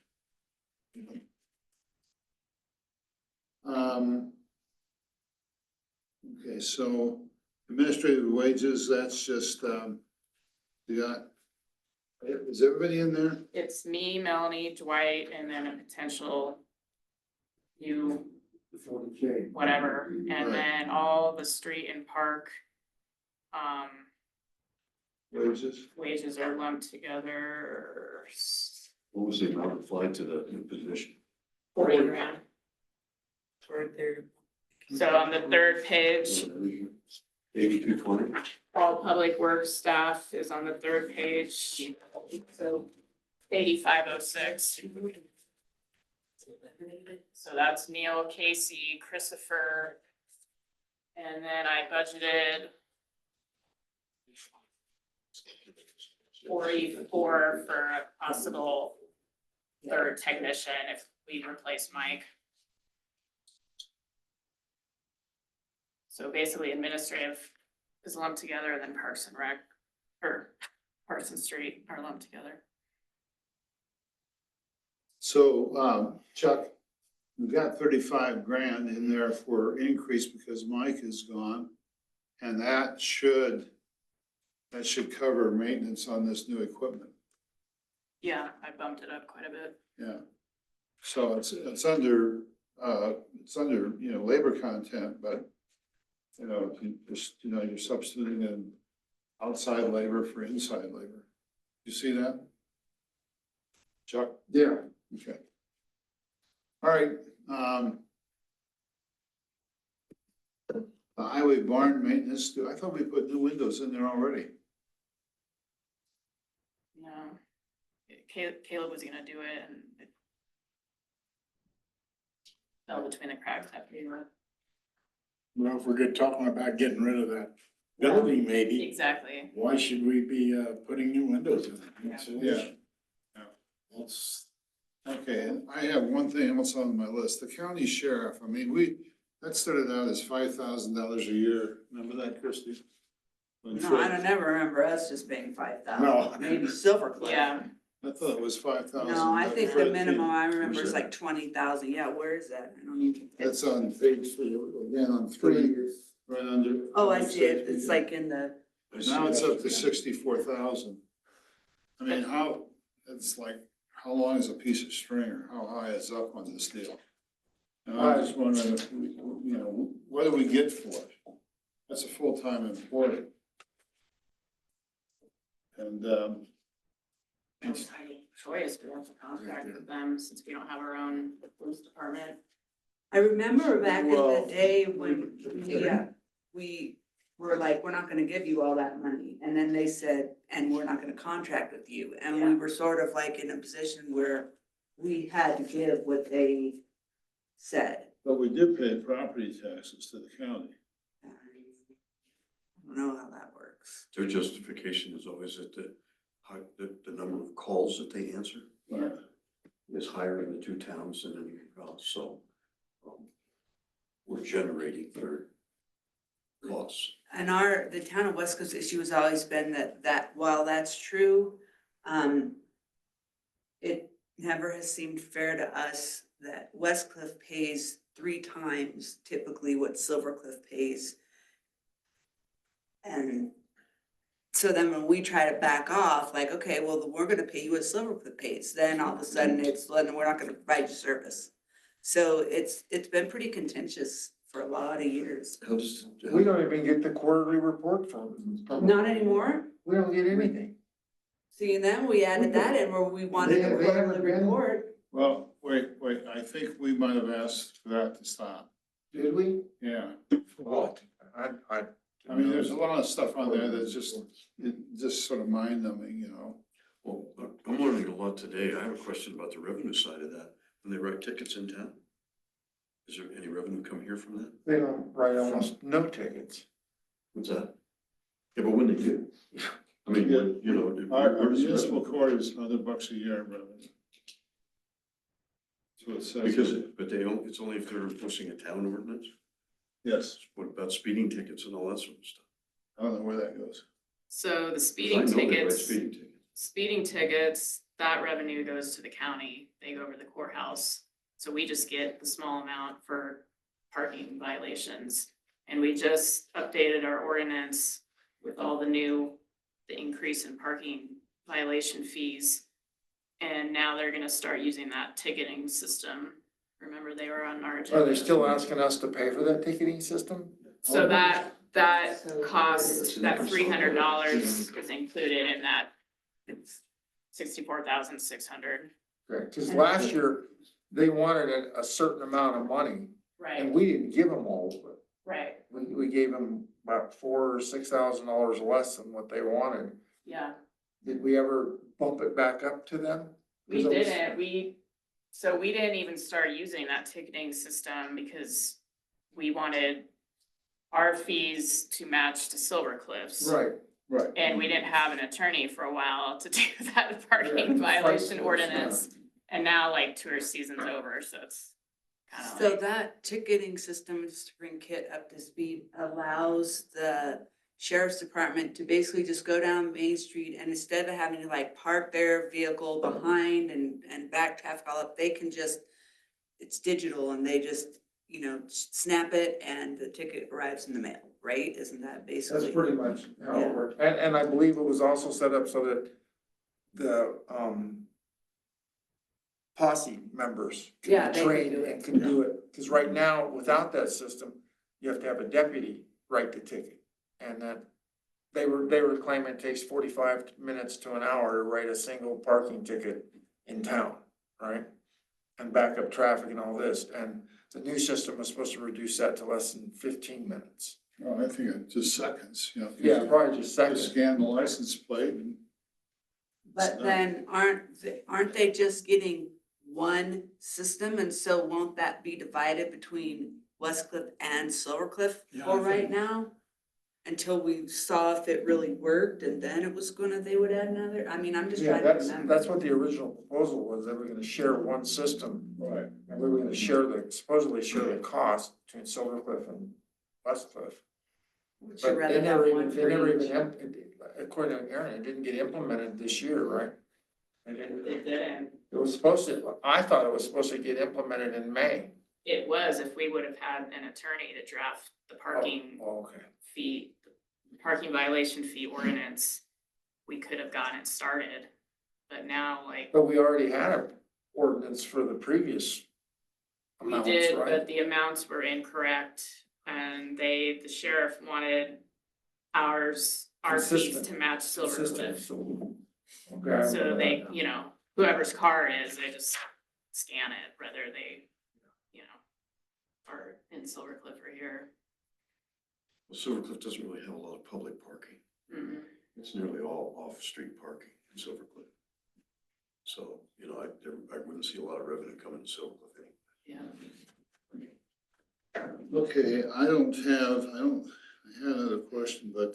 Okay, so administrative wages, that's just, you got, is everybody in there? it's me, Melanie, Dwight, and then a potential you, whatever, and Right. then all the street and park Wages? wages are lumped together. What was the amount applied to the new position? 40 grand. So on the third page, 8220? all public works staff is on the third page, so 8506. So that's Neil, Casey, Christopher. And then I budgeted 44 for a possible third technician if we replace Mike. So basically administrative is lumped together, and then Parks and Rec, or Parks and Street are lumped together. So, Chuck, we've got 35 grand in there for increase because Mike is gone. And that should cover maintenance on this new equipment. Yeah, I bumped it up quite a bit. Yeah. So it's under, you know, labor content, but, you know, you're substituting in outside labor for inside labor. You see that? Chuck? Yeah. Okay. All right, the highway barn maintenance, I thought we put new windows in there already. No, Caleb was gonna do it, and fell between the cracks after you left. Well, if we're good talking about getting rid of that building maybe, Exactly. why should we be, putting new windows in it? Yeah. That's, Okay, and I have one thing else on my list, the county sheriff, I mean, that started out as $5,000 a year, remember that, Christie? When No, I Fred- don't never remember us just paying 5,000. No. Maybe Silver Cliff. Yeah, I thought it was 5,000. No, I think the minimum I remember Where's is that? like 20,000. Yeah, where is that? I don't even. That's on page three, again, on three, right under. Oh, I see it. It's like in the, I see Now it's that. up to 64,000. I mean, it's like, how long is a piece of string or how high is up on this deal? And I'm just wondering if, what do we get for it? That's a full-time employee. And, it's choice, we have to contract with them since we don't have our own police department. I remember back in the Well, day when we were like, we're not gonna give you all that money. And then they said, and we're not gonna contract with you. And we Yeah. were sort of like in a position where we had to give what they said. but we did pay property taxes to the county. I don't know how that works. Their justification is always that the number of calls that they answer is higher in the two towns than anywhere else, so we're generating their costs. And the town of West Coast issue has always been that while that's true, it never has seemed fair to us that West Cliff pays 3 times typically what Silver Cliff pays. And so then when we try to back off, like, okay, well, we're gonna pay you what Silver Cliff pays, then all of a sudden then we're not gonna provide you service. So it's been pretty contentious for a lot of years. How does, We don't even get the quarterly report from. Not anymore? We don't get anything. See, and then we added that in where we wanted They a haven't quarterly been- report. Well, wait, I think we might have asked for that to stop. Did we? Yeah, What? I mean, there's a lot of stuff on there that's just sort of mind numbing, well, I'm learning a lot today. I have a question about the revenue side of that. When they write tickets in town, is there any revenue come here from that? They don't write almost no tickets. What's that? Yeah, but when they do, I mean, you know. Our where does the municipal revenue- court is $100 a year in revenue. That's what it says. Because, but it's only if they're enforcing a town ordinance? Yes, What about speeding tickets and all that sort of stuff? I don't know where that goes. So the 'Cause I speeding know they write tickets, Speeding tickets. that revenue goes to the county, they go over to the courthouse. So we just get the small amount for parking violations. And we just updated our ordinance with all the increase in parking violation fees. And now they're gonna start using that ticketing system. Remember, they were on our agenda. Are they still asking us to pay for that ticketing system? So that So- cost, that $300 is included in that It's 64,600. Okay, cause last year, they wanted a certain amount of money, and Right, we didn't give them all of it. right, We gave them about $4,000 or $6,000 less than what they wanted. yeah. Did we ever bump it back up to them? We 'Cause it was- didn't, we didn't even start using that ticketing system because we wanted our fees to match to Silver Cliffs. Right. Right. And we didn't have an attorney for a while to do that Yeah, parking to fight violation this, ordinance. And now like tourist season's over, so it's kind of So like, that ticketing system, just to bring Kit up to speed, allows the sheriff's department to basically just go down Main Street and instead of having to like park their vehicle behind and back traffic all up, they can just, it's digital and they just, snap it and the ticket arrives in the mail, right? Isn't that basically? That's pretty much how Yeah. it worked. And I believe it was also set up so that the, posse members Yeah, can they be can trained do it. and can do it. Cause right now, without that system, you have to have a deputy write the ticket. And that, they were claiming it takes 45 minutes to an hour to write a single parking ticket in town, right? And back up traffic and all this. And the new system was supposed to reduce that to less than 15 minutes. Oh, I think it's just seconds, Yeah, probably just Just seconds. scan the license plate and. But then aren't they just getting one system, and so won't that be divided between Westcliff and Silver Cliff Yeah, for I right think- now? Until we saw if it really worked, and then it was they would add another, I mean, I'm just Yeah, trying to that's, remember. that's what the original proposal was, that we're gonna share one system. Right. And we were gonna supposedly share the cost between Silver Cliff and West Cliff. Would you But rather they have never one even, they for never each? even, according to Aaron, it didn't get implemented this year, right? It didn't, It didn't. it was supposed to, I thought it was supposed to get implemented in May. It was if we would have had an attorney to draft the parking Oh, okay. fee, parking violation fee ordinance, we could have gotten it started. But now, like, But we already had an ordinance for the previous we amounts, did, right? but the amounts were incorrect. And the sheriff wanted our fees Consistent. to match Silver Consistent, Cliff. so- Okay. So they, you know, whoever's car it is, they just scan it, whether they, you know, are in Silver Cliff or here. Well, Silver Cliff doesn't really have a lot of public parking. Mhm. It's nearly all off-street parking in Silver Cliff. So, you know, I wouldn't see a lot of revenue coming to Silver Cliff. Yeah. Okay, I had another question, but,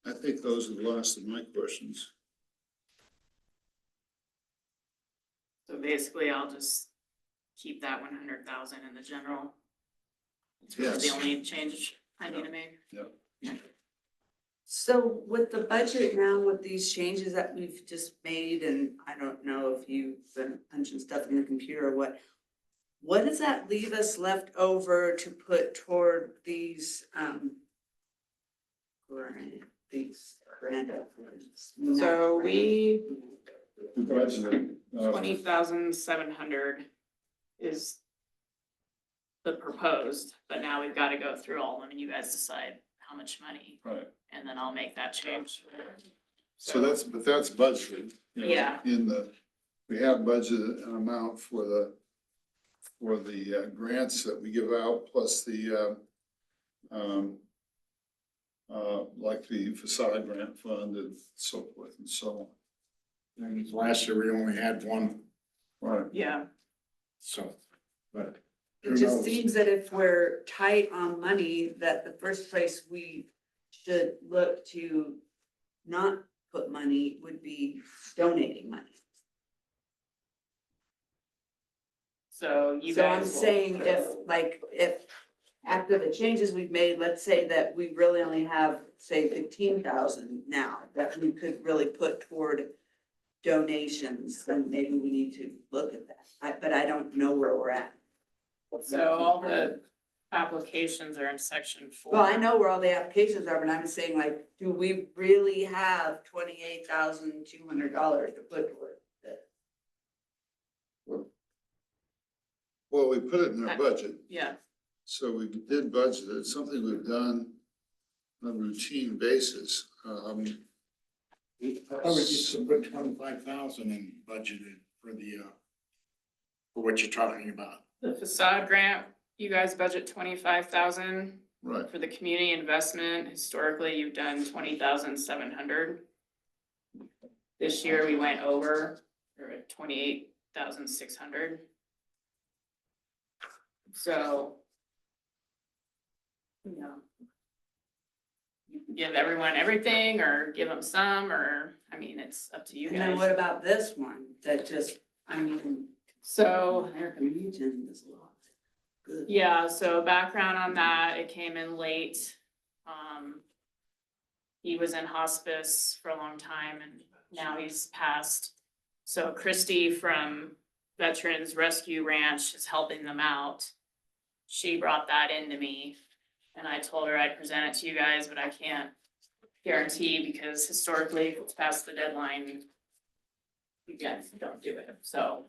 I think those are the last of my questions. So basically, I'll just keep that 100,000 in the general. It's really the Yes. only change I need to make. So with the budget now, with these changes that we've just made, and I don't know if you've been punching stuff in the computer or what does that leave us left over to put toward these grant efforts? So we, We budgeted, 20,700 is the proposed, but now we've got to go through all of them and you guys decide how much money, right, and then I'll make that change. so that's budgeted. you know, Yeah. We have budgeted an amount for the grants that we give out, plus the, like the facade grant fund and so forth and so And last year, we only had one, on. Right. Yeah, so, but. who It just knows? seems that if we're tight on money, that the first place we should look to not put money would be donating money. so you So guys I'm will- saying if after the changes we've made, let's say that we really only have, say, 15,000 now, that we could really put toward donations, then maybe we need to look at that. But I don't know where we're at. So all the applications are in section 4. Well, I know where all the applications are, but I'm saying like, do we really have $28,200 to put toward this? Well, we put it in our budget, Yeah, so we did budget it. It's something we've done on a routine basis. I thought we used to put 25,000 in budgeted for for what you're talking about. the facade grant, you guys budget 25,000. Right, For the community investment, historically, you've done 20,700. This year, we went over, we're at 28,600. So, you know, you can give everyone everything or give them some, or, I mean, it's up to you And then what guys. about this one that just, So, American Legion is a lot. Good. yeah, so background on that, it came in late. He was in hospice for a long time and now he's passed. So Christy from Veterans Rescue Ranch is helping them out. She brought that into me and I told her I'd present it to you guys, but I can't guarantee because historically, if it's past the deadline, you guys don't do it, so.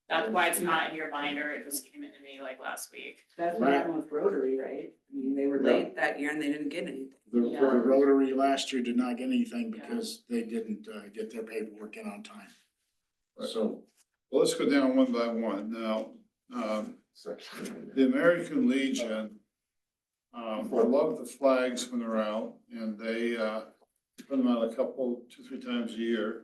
That's why it's not in your binder, it just came into me like last week. That's what happened with Rotary, right? I mean, they were late that year and they didn't get anything. The Yeah. Rotary last year did not get anything because they didn't get their paperwork in on time. So, well, let's go down one by one. Now, the American Legion, I love the flags when they're out and they, put them out 2-3 times a year.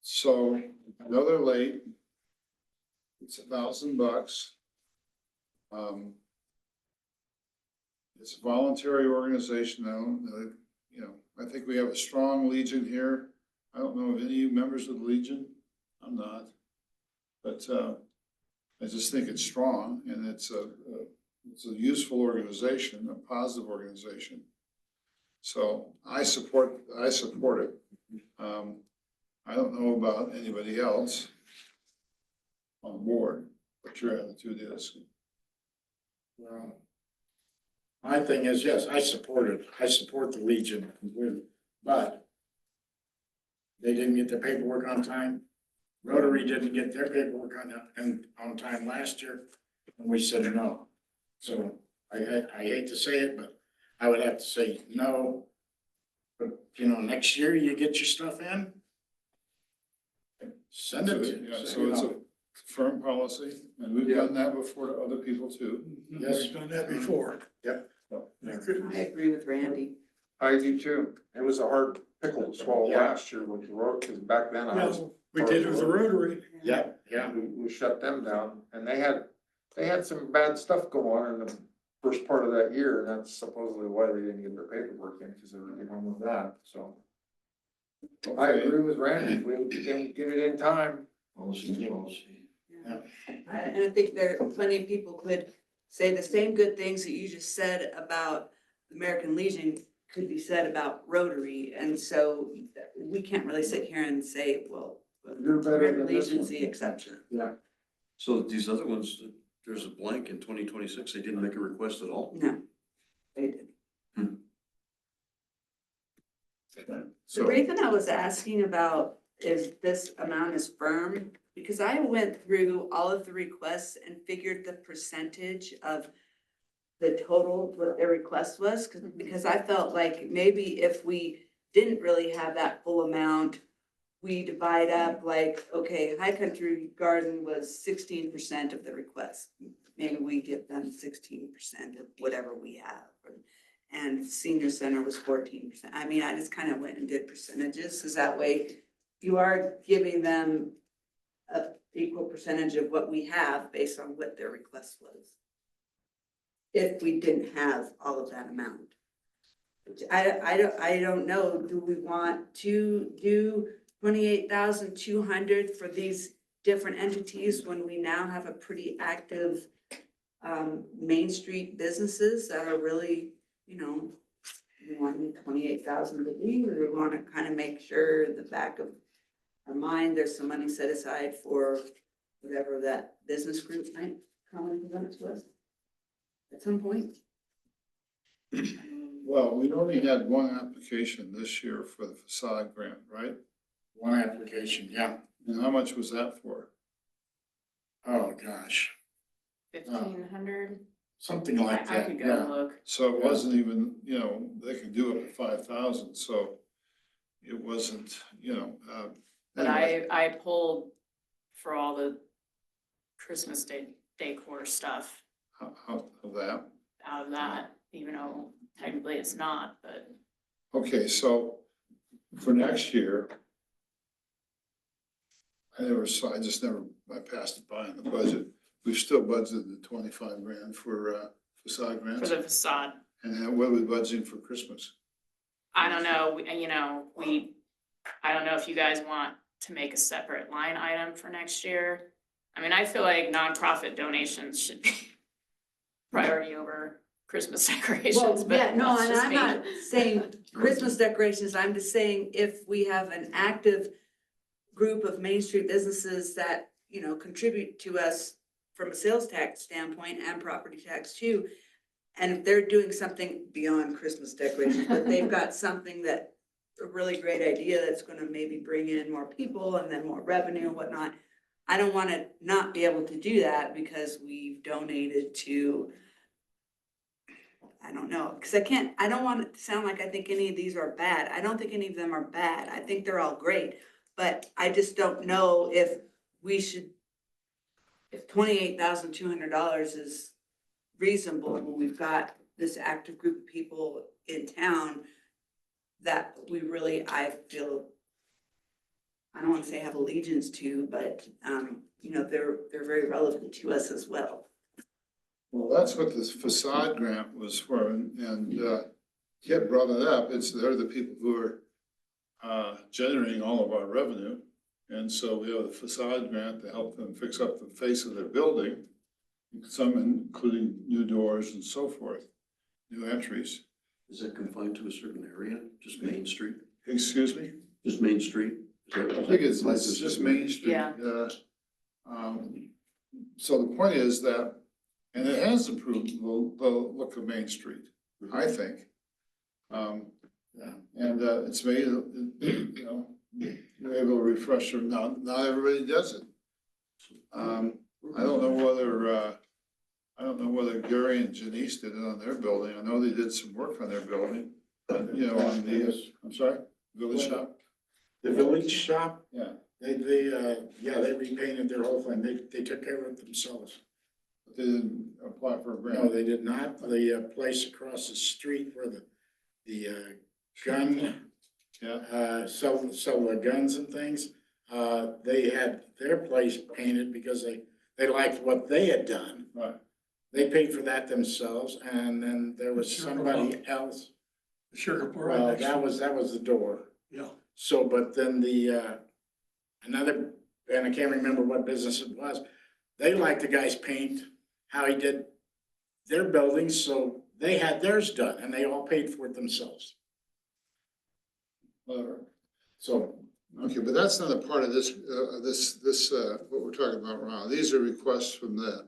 So I know they're late. It's $1,000. It's a voluntary organization now, you know, I think we have a strong Legion here. I don't know of any members of the Legion, I'm not. But, I just think it's strong and it's a useful organization, a positive organization. So I support it. I don't know about anybody else on board, what your attitude is. Well, my thing is, yes, I support it. I support the Legion completely, but they didn't get their paperwork on time. Rotary didn't get their paperwork on time last year, and we said no. So I hate to say it, but I would have to say no. But, you know, next year you get your stuff in, send it to. Yeah, so it's a firm policy, and we've done that before to other people too. Yes, done that before. I agree with Randy. I do too. It was a hard pickle to swallow last year with the road, because back then I was, Well, we did it with the Rotary. Yeah, yeah. we shut them down, and they had some bad stuff go on in the first part of that year, and that's supposedly why they didn't get their paperwork in, because they were getting on with that, so. I agree with Randy, if we didn't get it in time. Policy. And I think there are plenty of people could say the same good things that you just said about the American Legion could be said about Rotary. And so we can't really sit here and say, well, You're better American than this Legion's one. the exception. Yeah. So these other ones, there's a blank in 2026, they didn't make a request at all? No, they didn't. The So, reason I was asking about is this amount is firm, because I went through all of the requests and figured the percentage of the total, what their request was, because I felt like maybe if we didn't really have that full amount, we divide up like, okay, High Country Garden was 16% of the request. Maybe we give them 16% of whatever we have. And Senior Center was 14%. I mean, I just kind of went and did percentages, because that way you are giving them a equal percentage of what we have based on what their request was. If we didn't have all of that amount. Which I don't know, do we want to do 28,200 for these different entities when we now have a pretty active Main Street businesses that are really, you know, we want 28,000 to be, or we want to kind of make sure in the back of our mind, there's some money set aside for whatever that business group might come and present to us at some point. well, we only had one application this year for the facade grant, right? One application, yeah. And how much was that for? Oh, gosh, 1,500. something like I that, could go yeah. and look. So it wasn't even, you know, they can do up to 5,000, so it wasn't, you know, But anyway. I pulled for all the Christmas decor stuff How of that? out of that, even though technically it's not, but Okay, so for next year, I just never, I passed it by in the budget. We've still budgeted the 25 grand for facade for grants. the facade, And what are we budgeting for Christmas? I don't know, I don't know if you guys want to make a separate line item for next year. I mean, I feel like nonprofit donations should be priority over Christmas decorations, Well, but yeah, no, that's and just I'm me. not saying Christmas decorations, I'm just saying if we have an active group of Main Street businesses that, you know, contribute to us from a sales tax standpoint and property tax too, and if they're doing something beyond Christmas decorations, but they've got something that, a really great idea that's gonna maybe bring in more people and then more revenue and whatnot, I don't wanna not be able to do that because we've donated to, I don't know, because I don't want it to sound like I think any of these are bad. I don't think any of them are bad. I think they're all great. But I just don't know if we should, if $28,200 is reasonable when we've got this active group of people in town that we really, I feel, I don't want to say have allegiance to, but, you know, they're very relevant to us as well. Well, that's what this facade grant was for, and Kit brought it up, they're the people who are generating all of our revenue. And so we have the facade grant to help them fix up the face of their building, some including new doors and so forth, new entries. Is that confined to a certain area, just Main Street? Excuse me? Just Main Street? Is that- I think it's just Main Street. Yeah. So the point is that, and it has improved the look of Main Street, I think. Yeah, and it's made, you know, you're able to refresh them. Now, not everybody does it. I don't know whether Gary and Janice did it on their building. I know they did some work on their building, you know, on the, I'm sorry, Village Shop. The village shop, Yeah, they repainted their whole thing. They took care of it themselves. but they didn't apply for a No, grant. they did not. The place across the street where the gun, Yeah, sell the guns and things, they had their place painted because they liked what they had done. right. They paid for that themselves, and then there was somebody else. Sugar bar. Well, next that to- was the door. Yeah. So, but then another, and I can't remember what business it was, they liked the guy's paint, how he did their buildings, so they had theirs done, and they all paid for it themselves. Whatever. So, Okay, but that's not a part of this, what we're talking about now. These are requests from the,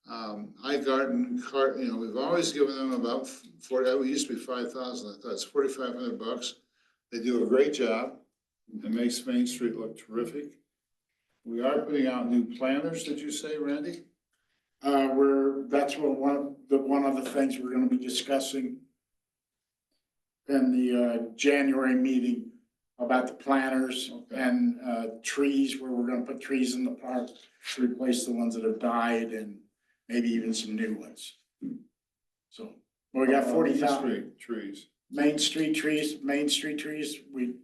Highgarden, you know, we've always given them about 40, it used to be 5,000, I thought it's $4,500. They do a great job. It makes Main Street look terrific. We are putting out new planners, did you say, Randy? that's what one of the things we're gonna be discussing in the, January meeting about the planters Okay. and, trees, where we're gonna put trees in the park to replace the ones that have died and maybe even some new ones. So, we got 40,000 Trees. Main Street trees, we,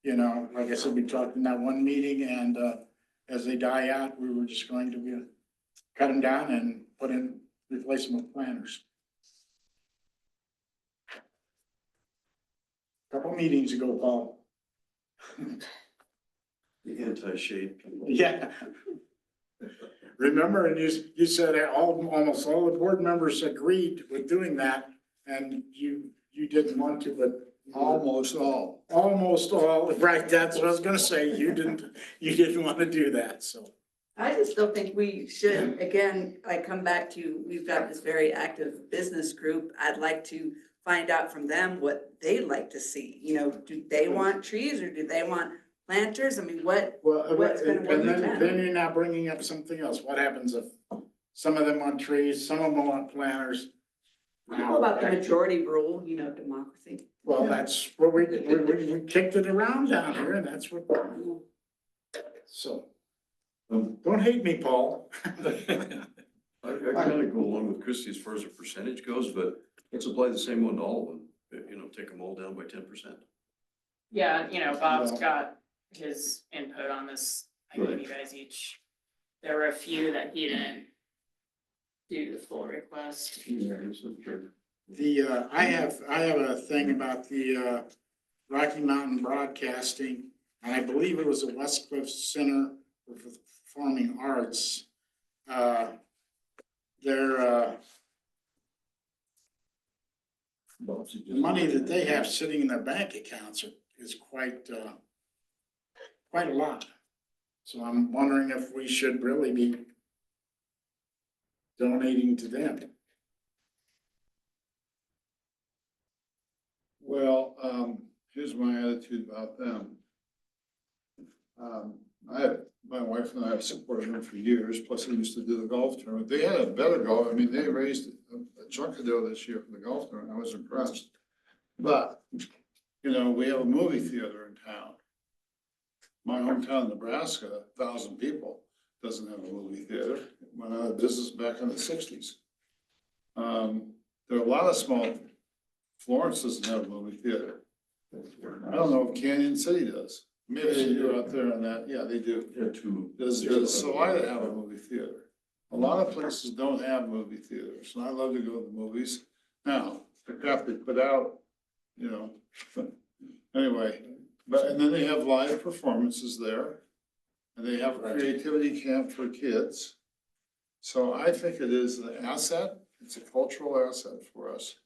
you know, like I said, we talked in that one meeting, and, as they die out, we were just going to cut them down and replace them with planters. Couple meetings ago, Paul. The anti-shade people. Yeah. Remember, and you said that almost all the board members agreed with doing that, and you didn't want to, but Almost all. almost all, right, that's what I was gonna say, you didn't want to do that, so. I just don't think we should, again, I come back to, we've got this very active business group. I'd like to find out from them what they'd like to see. You know, do they want trees or do they want planters? I mean, what, Well, What's gonna work and with that? then you're now bringing up something else, what happens if some of them want trees, some of them want planters? how about the majority rule, you know, democracy? Well, that's what we kicked it around down here, and that's what, so. Don't hate me, Paul. I kind of go along with Christie as far as the percentage goes, but let's apply the same one to all of them, you know, take them all down by 10%. Yeah, you know, Bob's No. got his input on this. I gave you guys each. There were a few that he didn't do the full request. I have a thing about the, Rocky Mountain Broadcasting, and I believe it was the West Cliff Center for Performing Arts. Their, the money that they have sitting in their bank accounts is quite a lot. So I'm wondering if we should really be donating to them. Well, here's my attitude about them. My wife and I have supported them for years, plus I used to do the golf tournament. They had a better golf, I mean, they raised a chunk of dough this year for the golf tournament, I was impressed. But, you know, we have a movie theater in town. My hometown, Nebraska, 1,000 people, doesn't have a movie theater. It went out of business back in the 60s. there are a lot of small, Florence doesn't have a movie theater. I don't know if Canyon City does. Maybe they do out there on that, yeah, they do. Yeah, two. Does Salida have a movie theater? A lot of places don't have movie theaters, and I love to go to the movies. Now, the crap they put out, you know, but anyway, and then they have live performances there. And they have a creativity camp for kids. So I think it is an asset, it's a cultural asset for us.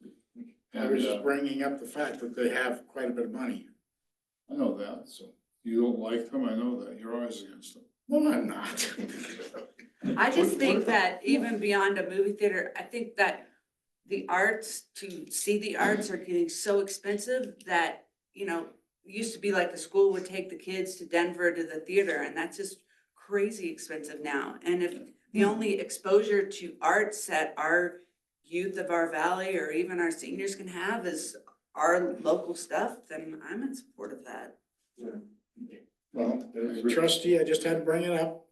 I was just bringing up the fact that they have quite a bit of money. I know that, so you don't like them, I know that, you're always against them. No, I'm not. I just think that even beyond a movie theater, I think that the arts, to see the arts are getting so expensive that, you know, it used to be like the school would take the kids to Denver to the theater, and that's just crazy expensive now. And if the only exposure to arts that our youth of our valley or even our seniors can have is our local stuff, then I'm in support of that. Well, as a trustee, I just had to bring it up.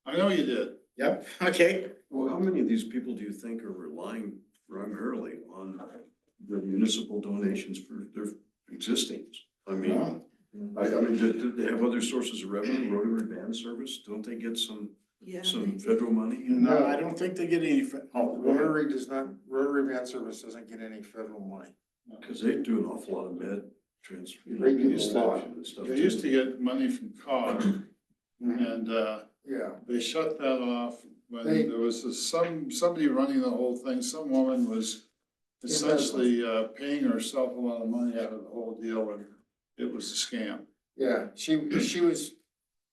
I know you did. Yep, okay. Well, how many of these people do you think are relying primarily on the municipal donations for their existings? I mean, do they have other sources of revenue, Rotary Van Service? Don't they get some Yeah. federal money? No, I don't think they get any, Rotary does not, Rotary Van Service doesn't get any federal money. Cause they do an awful lot of med transfer. They do a lot. and stuff They used to too. get money from COG, and Yeah. they shut that off when They- there was somebody running the whole thing, some woman was essentially paying herself a lot of money out of the whole deal, and it was a scam. Yeah, she was,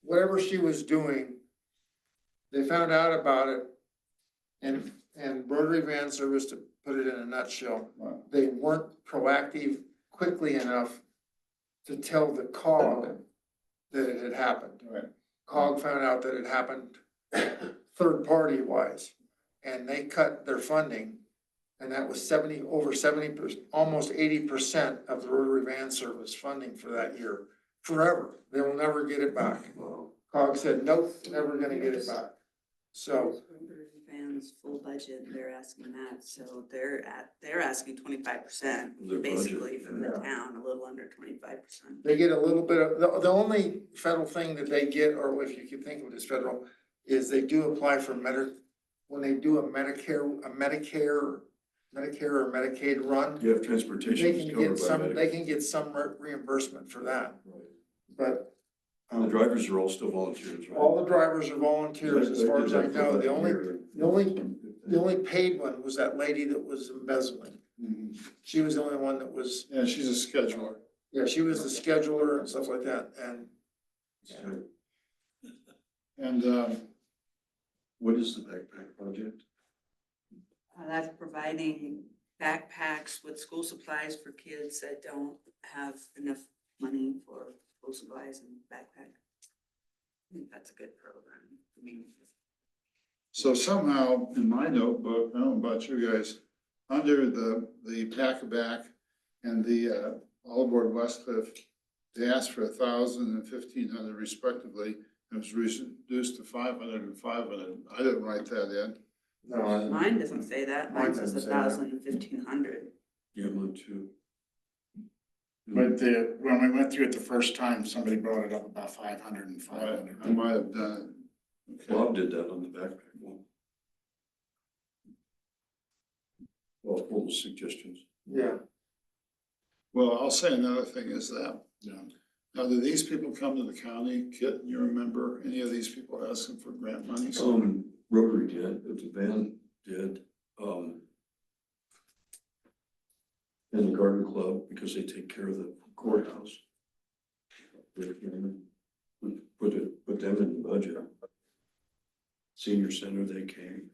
whatever she was doing, they found out about it. And Rotary Van Service, to put it in a nutshell, Wow. they weren't proactive quickly enough to tell the COG that it had happened. Right. COG found out that it happened third party wise, and they cut their funding. And that was over 70%, almost 80% of the Rotary Van Service funding for that year, forever. They will never get it back. COG said, nope, never gonna get it back. So, Fans full budget, they're asking that, so they're asking 25%, Their budget, basically from the yeah. town, a little under 25%. they get a little bit of, the only federal thing that they get, or if you can think of it as federal, is they do apply for when they do a Medicare or Medicaid run, You have transportation they is can covered get by some, Medicare. they can get some rereimbursement for that, Right. but. And the drivers are all still volunteers, right? All the drivers are volunteers, as far as I know. did The that for only, about a year. the only paid one was that lady that was embezzling. Mhm. She was the only one that was, Yeah, she's a scheduler. yeah, she was the scheduler and stuff like that, and And What is the backpack project? That's providing backpacks with school supplies for kids that don't have enough money for school supplies and backpack. I think that's a good program. I mean, so somehow in my notebook, I don't know about you guys, under the pack-a-back and the all aboard Westcliff, they asked for 1,000 and 1,500 respectively. It was reduced to 500 and 500. I didn't write that in. no, Mine doesn't say that. Mine Mine says doesn't say that. 1,000 and 1,500. Yeah, mine too. but when we went through it the first time, somebody brought it up about 500 and I 500. might have done it. Okay. Bob did that on the backpack one. Well, full of suggestions. yeah. Well, I'll say another thing is that, Yeah. now, do these people come to the county? Kit, you remember any of these people asking for grant money? Rotary did, the van did, and the garden club, because they take care of the courthouse. Put them in the budget. Senior center, they came.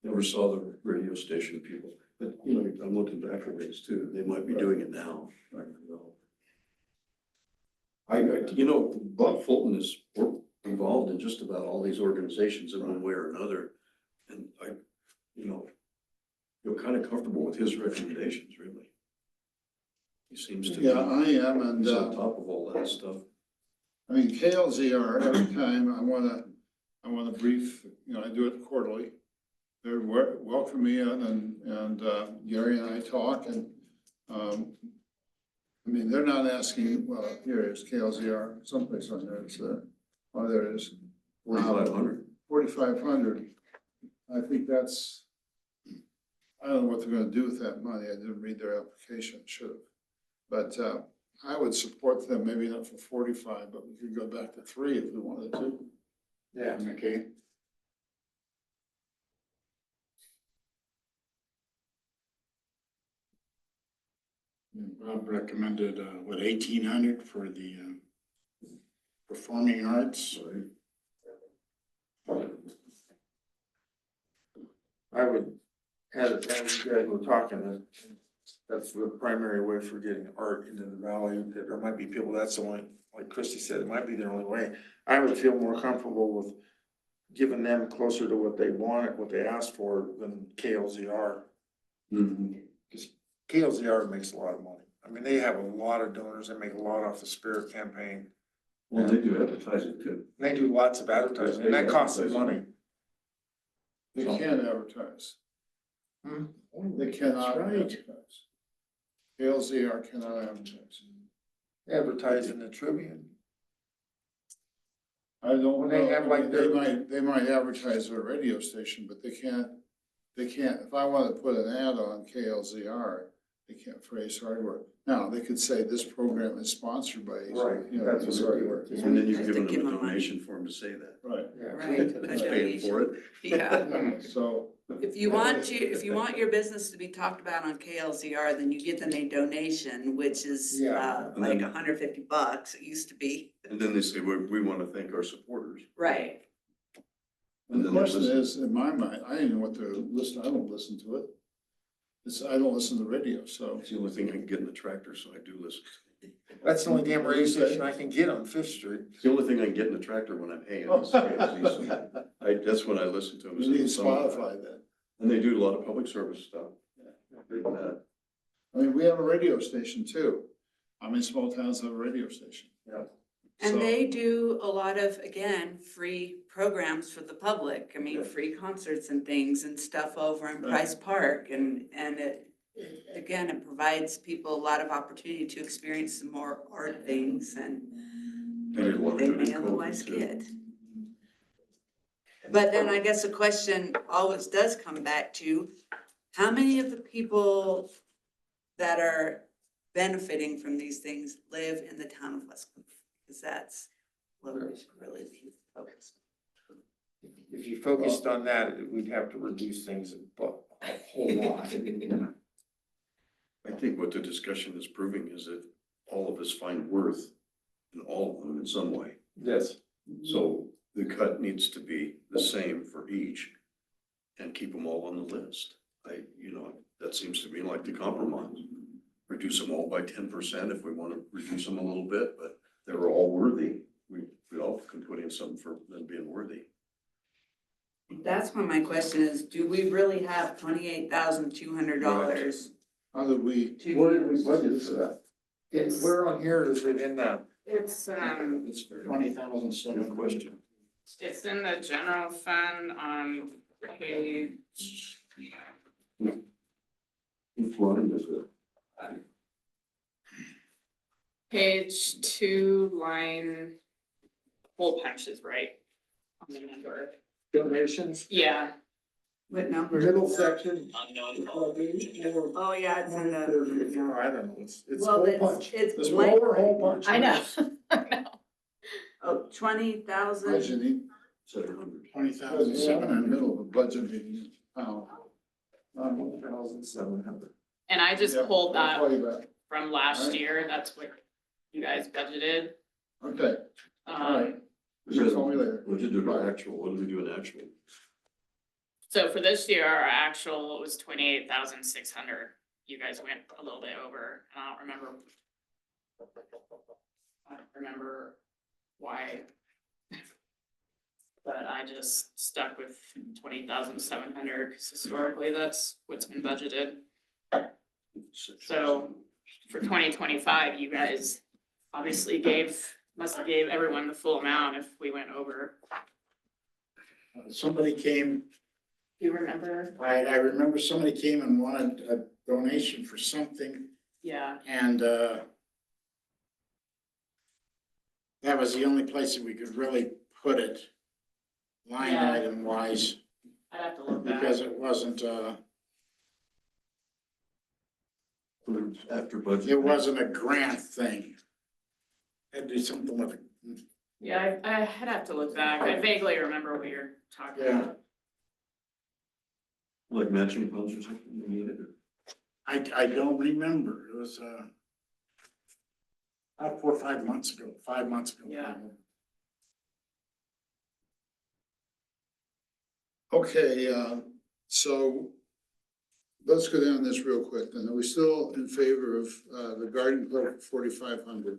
Never saw the radio station people, but, you know, I'm looking back at this too, they might be doing it now. I don't know. You know, Bob Fulton is involved in just about all these organizations in one way or another. And I, you know, feel kind of comfortable with his recommendations, really. He seems to be, Yeah, I am, and he's on top of all that stuff. I mean, KLZR, every time I wanna brief, you know, I do it quarterly. they're welcome me in and Gary and I talk and, I mean, they're not asking, well, here is KLZR, someplace on there, it's, oh, there it is. 4,500. 4,500. I think that's, I don't know what they're gonna do with that money. I didn't read their application, should have. But, I would support them, maybe not for 45, but we could go back to 3 if we wanted to. Yeah. Okay. Bob recommended, 1,800 for the, performing arts. I would, as you guys were talking, that's the primary way for getting art into the valley. There might be people, that's the only, like Christie said, it might be their only way. I would feel more comfortable with giving them closer to what they wanted, what they asked for than KLZR. Because KLZR makes a lot of money. I mean, they have a lot of donors. They make a lot off the Spirit campaign. Well, they do advertising too. They do lots of advertising, and that costs them money. They can't advertise. They cannot That's right. advertise. KLZR cannot advertise. Advertise in the Tribune. I don't When know, they have, like, they might advertise their radio station, but they can't, if I wanted to put an ad on KLZR, they can't phrase hardware. Now, they could say this program is sponsored by, Right, you know, that's Ace what it Hardware. is. And then you've Just to given give them a them money. donation for them to say that. Right, Right. That's paying for it. Yeah. so, If you want your business to be talked about on KLZR, then you give them a donation, which is, Yeah. like $150, it used to be. And then they say, we want to thank our supporters. Right. and the then they question listen. is, in my mind, I didn't know what to listen, I don't listen to it. I don't listen to radio, so. It's the only thing I can get in the tractor, so I do listen. That's the only damn radio station I can get on Fifth Street. It's the only thing I can get in the tractor when I'm haying. is KFC, so that's when I listen to them. We need Spotify then. And they do a lot of public service stuff. I mean, we have a radio station too. How many small towns have a radio station? Yeah. And So- they do a lot of, again, free programs for the public. I mean, Yeah. free concerts and things and stuff over in Right. Price Park. And again, it provides people a lot of opportunity to experience some more art things and They did a lot of they good may in COVID, otherwise too. get. But then I guess the question always does come back to, how many of the people that are benefiting from these things live in the town of West Cliff? Because that's what we should really be focused. If you focused on that, we'd have to reduce things a whole lot. I think what the discussion is proving is that all of us find worth in all of them in some way. Yes. So the cut needs to be the same for each and keep them all on the list. That seems to me like the compromise. Reduce them all by 10% if we want to reduce them a little bit, but they're all worthy. We all can put in something for them being worthy. That's why my question is, do we really have $28,200 How did we, to Where did we use? budget for that? Where on here is it in that? It's, it's fair. 20,007. Good question. it's in the general fund on page, Which line is it? page 2, line, whole punch is right. On the number. Donations? Yeah, What number? Middle section. Oh, yeah, it's in the, I don't know, it's well, whole it's, punch. it's This blank. Lower whole punch. I know, I know. Oh, 20,000. budgeting? 700. 20,700. In the middle of a budget meeting. Oh. 1,700. And I just Yep, pulled I'll that call you back. from last Alright. year, that's what you guys budgeted. Okay, all right. Just call me later. What did you do in actual? What did we do in actual? So for this year, our actual was 28,600. You guys went a little bit over, and I don't remember why. But I just stuck with 20,700, because historically, that's what's been budgeted. So for 2025, you guys obviously must have gave everyone the full amount if we went over. Somebody came Do you remember? I remember somebody came and wanted a donation for something Yeah, and, that was the only place that we could really put it, line Yeah. item wise, I'd have to look back. because it wasn't, After budget. it wasn't a grant thing. Had to do something with it. Yeah, I'd have to look back. I vaguely remember what you're talking Yeah. about. Like matching funds or something you needed? I don't remember. It was, about 4 or 5 months ago, 5 months ago. Yeah. Okay, so let's go down this real quick. And are we still in favor of, the garden club for 4,500?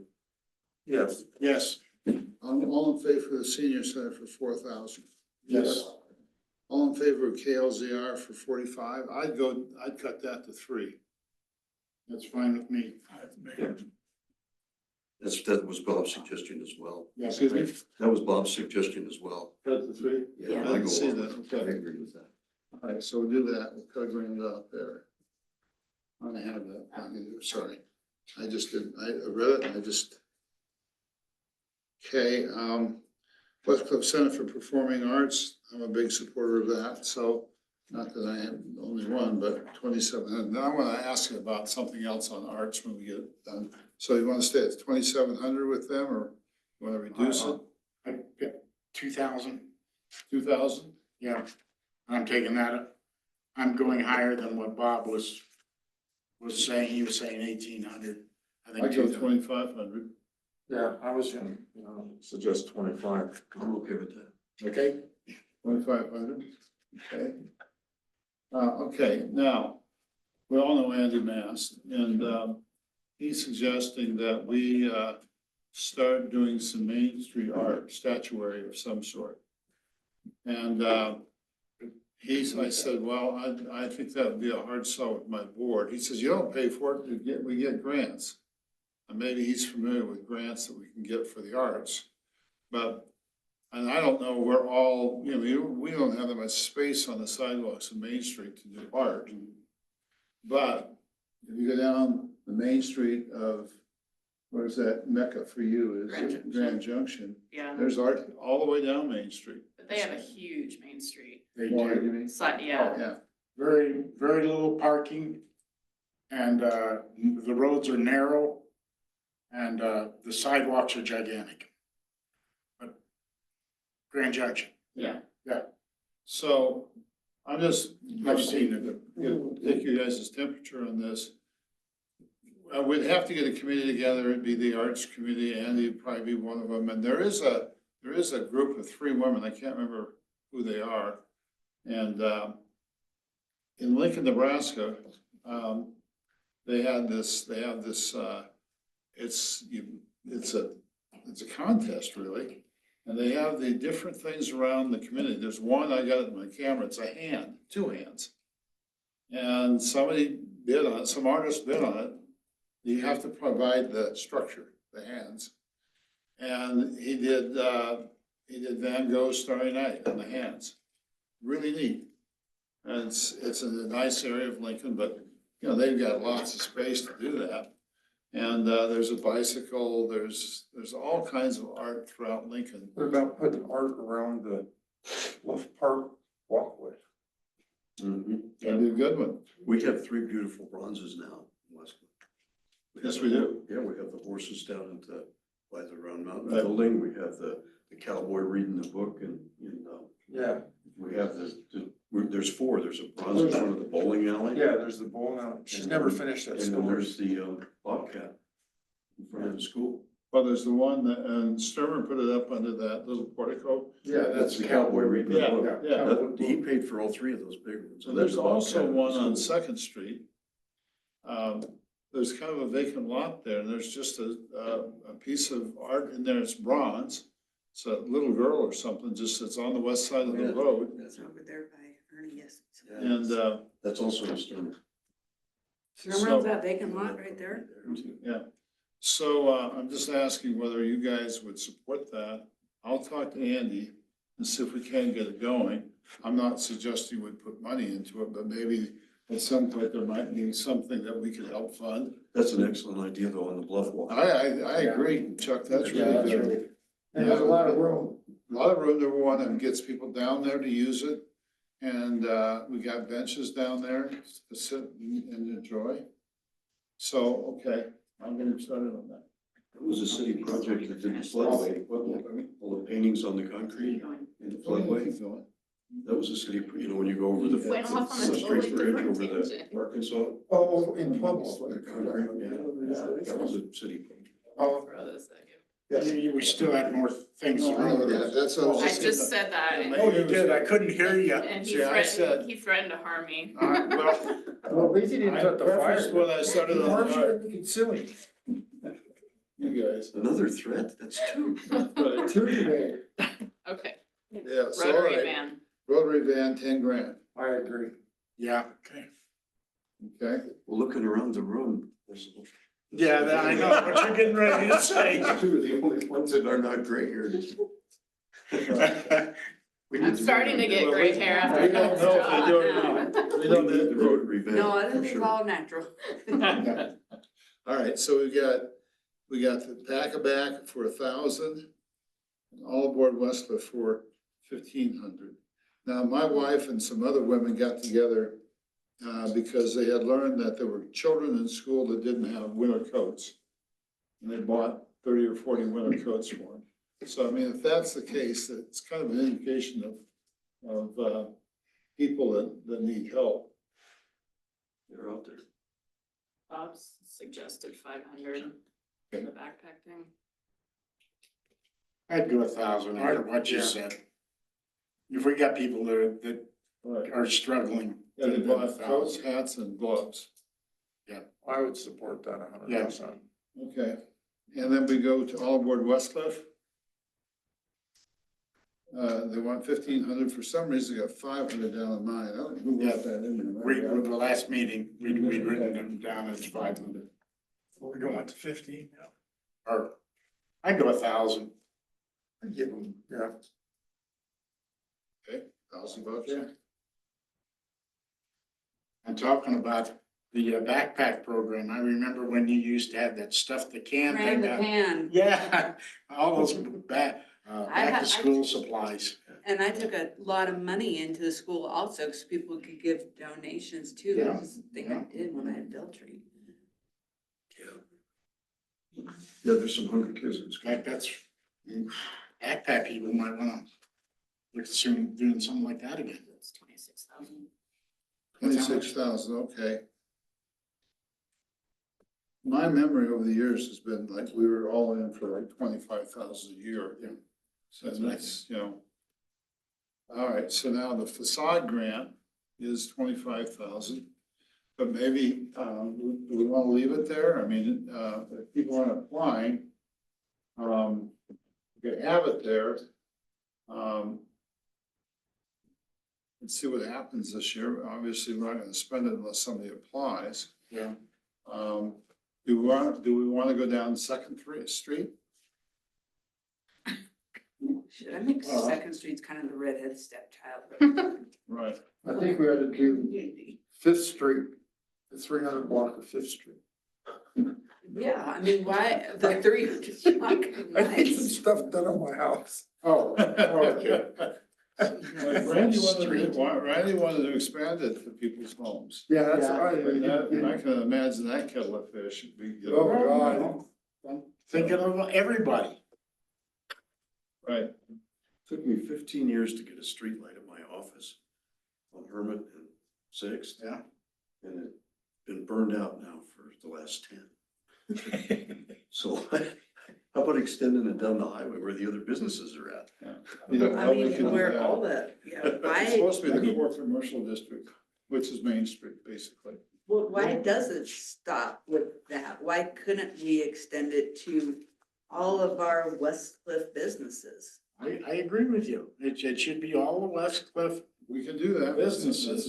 Yes. Yes, I'm all in favor of the senior center for 4,000. yes. All in favor of KLZR for 45? I'd cut that to 3. That's fine with me. That was Bob's suggestion as well. Yes. Excuse me? That was Bob's suggestion as well. Cut to 3? Yeah. I I didn't go see along that, with I okay. agree with that. All right, so we'll do that. We'll cut a grand out there. I don't have that, sorry. I just didn't, I read it and I just. Okay, West Cliff Center for Performing Arts, I'm a big supporter of that, so not that I am the only one, but 2,700. Now I want to ask you about something else on arts when we get it done. So you want to stay at 2,700 with them or you want to reduce it? I got 2,000, 2,000? yeah. I'm taking that. I'm going higher than what Bob was saying. He was saying 1,800. I think I go 2,000. 2,500. Yeah, I was gonna, suggest 25. I'm okay with that. Okay, 2,500, okay. Okay, now, we all know Andy Mast, and, he's suggesting that we, start doing some Main Street art, statuary of some sort. And, I said, well, I think that would be a hard sell with my board. He says, you don't pay for it, we get grants. And maybe he's familiar with grants that we can get for the arts. But, and I don't know, we're all, we don't have that much space on the sidewalks of Main Street to do art. But if you go down the Main Street of, where's that mecca for you, is Grand Junction. Grand Junction, Yeah, there's art all the way down Main Street. but they have a huge Main Street. they Why, you do. mean? Side, Oh, yeah, yeah, Very, very little parking. And, the roads are narrow. And, the sidewalks are gigantic. But Grand Junction, yeah. so I'm just. I've seen it. Take you guys' temperature on this. We'd have to get a committee together, it'd be the arts committee, Andy would probably be one of them, and there is a group of 3 women, I can't remember who they are. And, in Lincoln, Nebraska, they have this, it's a contest really. And they have the different things around the community. There's one, I got it in my camera, it's a hand, 2 hands. And somebody bid on it, some artist bid on it. You have to provide the structure, the hands. And he did Van Gogh's Starry Night on the hands. Really neat. And it's in a nice area of Lincoln, but, they've got lots of space to do that. And, there's a bicycle, there's all kinds of art throughout Lincoln. What about putting art around the Bluff Park walkway? Mhm. That'd be a good one. We have 3 beautiful bronzes now in Westwood. Yes, we do. Yeah, we have the horses down at by the Round Mountain Right. Building. We have the cowboy reading the book and, Yeah, we have there's 4. There's a bronze in front of the bowling alley. yeah, there's the bowling alley. She's never finished that And then story. there's the Bobcat in front of the school. Well, there's the one that, and Sturmer put it up under that little portico. Yeah, That's the cowboy reading the Yeah, book. yeah. He paid for all 3 of those big ones. So there's also Bobcat one at the on school. Second Street. There's kind of a vacant lot there, and there's just a piece of art in there, it's bronze. It's a little girl or something, just it's on the west side of the Yeah. road, It's over there by Ernie, yes. Yeah, and, That's also a Sturmer. Remember that vacant lot right there? yeah. So, I'm just asking whether you guys would support that. I'll talk to Andy, and see if we can get it going. I'm not suggesting we put money into it, but maybe at some point there might be something that we could help fund. That's an excellent idea though on the bluff wall. I agree, Chuck, that's Yeah, really that's good. right. And there's a lot of room. A lot of room, number one, and gets people down there to use it. And, we got benches down there to sit and enjoy. So, okay, I'm gonna start on that. It was a city project that did the floodway, all the paintings on the concrete in the floodway. That was a city, you know, when you go over the Went off on a the totally straight bridge different over the tangent. Arkansas. Oh, in Pueblo. The concrete, yeah, that was a city project. Oh, Throw this thing. We still had more things. No, I know that, that's what I was I just. just said that, and- Oh, you did, I couldn't hear you. and he See, I said- threatened, he threatened to harm me. Well, well, at least he didn't set the fire. prefaced when I started on Aren't the, you concealing? you guys. Another threat, that's two. Right. Two today. Okay, Yeah, so, all Rotary right, van. Rotary van, 10 grand, I agree. Yeah, okay. okay? Well, looking around the room, there's. Yeah, I know what you're getting ready to say. Two of the only ones that are not gray hairs. I'm starting to get gray hair after We don't this know if job they're doing now. We We don't need the need rotary van. No, for this is sure. all natural. All right, so we got the pack-a-back for 1,000, and all aboard Westcliff for 1,500. Now, my wife and some other women got together because they had learned that there were children in school that didn't have winter coats. And they bought 30 or 40 winter coats for them. So, I mean, if that's the case, it's kind of an indication of people that need help. They're out there. Bob's suggested 500 for the backpack thing. I'd go 1,000, after what you said. If we got people that Right. are struggling. Yeah, they then bought 1,000. coats, hats, and gloves. I would support that 100%. Okay, and then we go to all aboard Westcliff. They want 1,500, for some reason they got 500 down in mine, I don't know who got that in there. We, with the last meeting, we'd written them down as 500. We're going to 15 now. Or, I'd go 1,000. I'd give them, yeah. Okay, $1,000. Yeah. I'm talking about the backpack program. I remember when you used to have that stuff, the can Ran thing. the can, Yeah, all those back I to school supplies. and I took a lot of money into the school also, because people could give donations too. Yeah, That was the thing I did when I had Beltree. Yeah, there's some hungry kids in In school. fact, that's, backpack people might wanna look soon doing something like that again. It's 26,000. 26,000, okay. My memory over the years has been like, we were all in for like 25,000 a year. Yeah. So that's, you know. All right, so now the facade grant is 25,000. But maybe, do we want to leave it there? I mean, if people aren't applying, we could have it there. And see what happens this year. Obviously, we're not gonna spend it unless somebody applies. Yeah. Do we want to go down Second Street? Should I make Second Street's kind of the redhead stepchild? Right. I think we ought to do Fifth Street, the 300 block of Fifth Street. Yeah, I mean, why, the three, I need some stuff done on my house. Oh, okay. Randy wanted to expand it to people's homes. Yeah, that's Yeah. right. And I can imagine that kettle of fish would be. Oh, God. I'm thinking of everybody. Right. Took me 15 years to get a street light at my office on Hermit and Sixth. Yeah. And it's been burned out now for the last 10. So how about extending it down the highway where the other businesses are at? You know, I how we mean, can, where all the, yeah, It's why, supposed to be the core commercial district, which is Main Street, basically. well, why does it stop with that? Why couldn't we extend it to all of our Westcliff businesses? I agree with you. It should be all the Westcliff. We can do that. Businesses.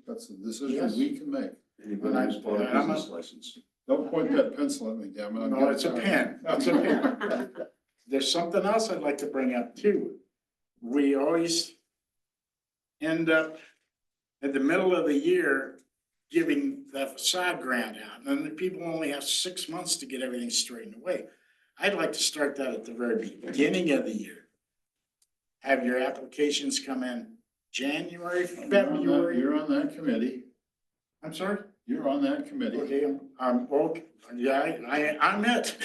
That's a decision Yes. we can make. Anybody who's bought a And I'm business license. Don't point that pencil at me, damn it. I'm No, it's a getting pen. tired. It's a pen. There's something else I'd like to bring up too. we always end up at the middle of the year giving the facade grant out, and then the people only have 6 months to get everything straightened away. I'd like to start that at the very beginning of the year. Have your applications come in January, February. You're on that committee. I'm sorry? You're on that committee. Okay, okay, yeah, I'm it.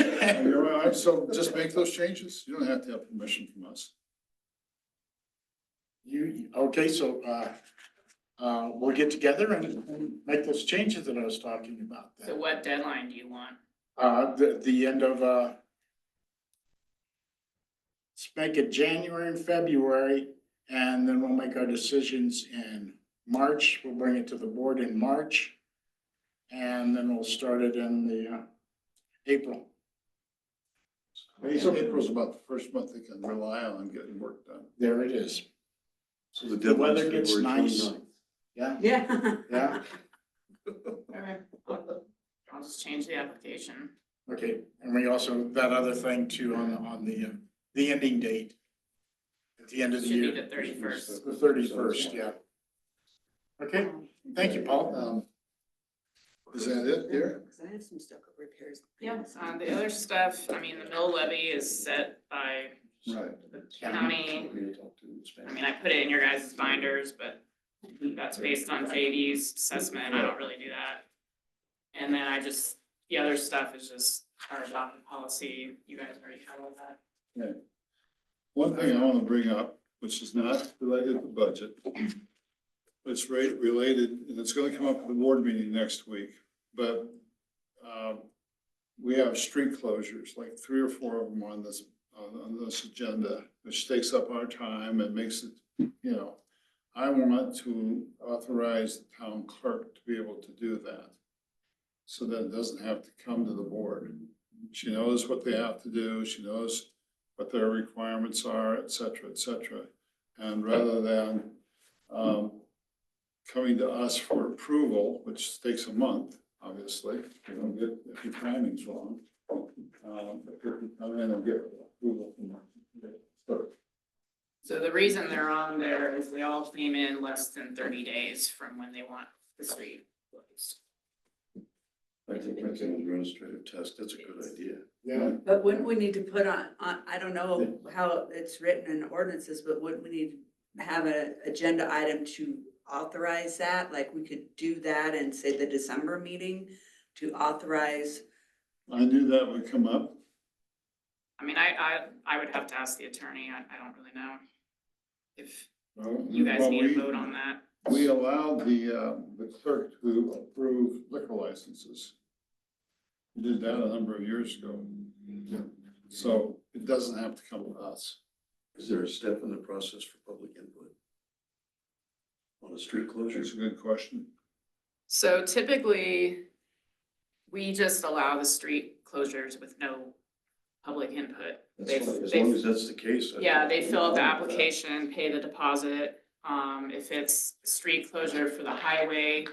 You're all right, so just make those changes. You don't have to have permission from us. Okay, so, we'll get together and make those changes that I was talking about. So what deadline do you want? The end of, let's make it January and February, and then we'll make our decisions in March. We'll bring it to the board in March. And then we'll start it in the, April. April's about the first month they can rely on getting work done. There it is. So the The deadline's weather gets February nice. 29th. Yeah, Yeah. yeah, Okay. I'll just change the application. okay. And we also, that other thing too, on the ending date. At the end of the Should be year. the 31st. The 31st, yeah. Okay, thank you, Paul. Is that it, dear? Cause I have some stucco repairs. Yeah, the other stuff, I mean, the mill levy is set by Right. the county. I mean, I put it in your guys' binders, but that's based on JD's assessment. I don't really do that. And then the other stuff is just our adopted policy. You guys already covered that. One thing I want to bring up, which is not related to budget, but it's related, and it's going to come up at the board meeting next week, but we have street closures, like 3 or 4 of them on this agenda, which takes up our time and makes it, I want to authorize the town clerk to be able to do that. So that it doesn't have to come to the board. She knows what they have to do. She knows what their requirements are, et cetera, et cetera. And rather than coming to us for approval, which takes a month, obviously, you don't get, if your timing's wrong. But if you come in and get approval from the clerk. So the reason they're on there is they all came in less than 30 days from when they want the street closed. I think that's an administrative test. That's a good idea. Yeah. But wouldn't we need to put on, I don't know how it's written in ordinances, but wouldn't we need to have an agenda item to authorize that? Like we could do that and say the December meeting to authorize. I knew that would come up. I mean, I would have to ask the attorney. I don't really know if Well, you guys need we- a vote on that. We allowed the clerk to approve liquor licenses. We did that a number of years ago. So it doesn't have to come to us. Is there a step in the process for public input on a street closure? That's a good question. So typically, we just allow the street closures with no public input. That's fine. As long as that's the case. Yeah, they fill out the application, pay the deposit. If it's street closure for the highway,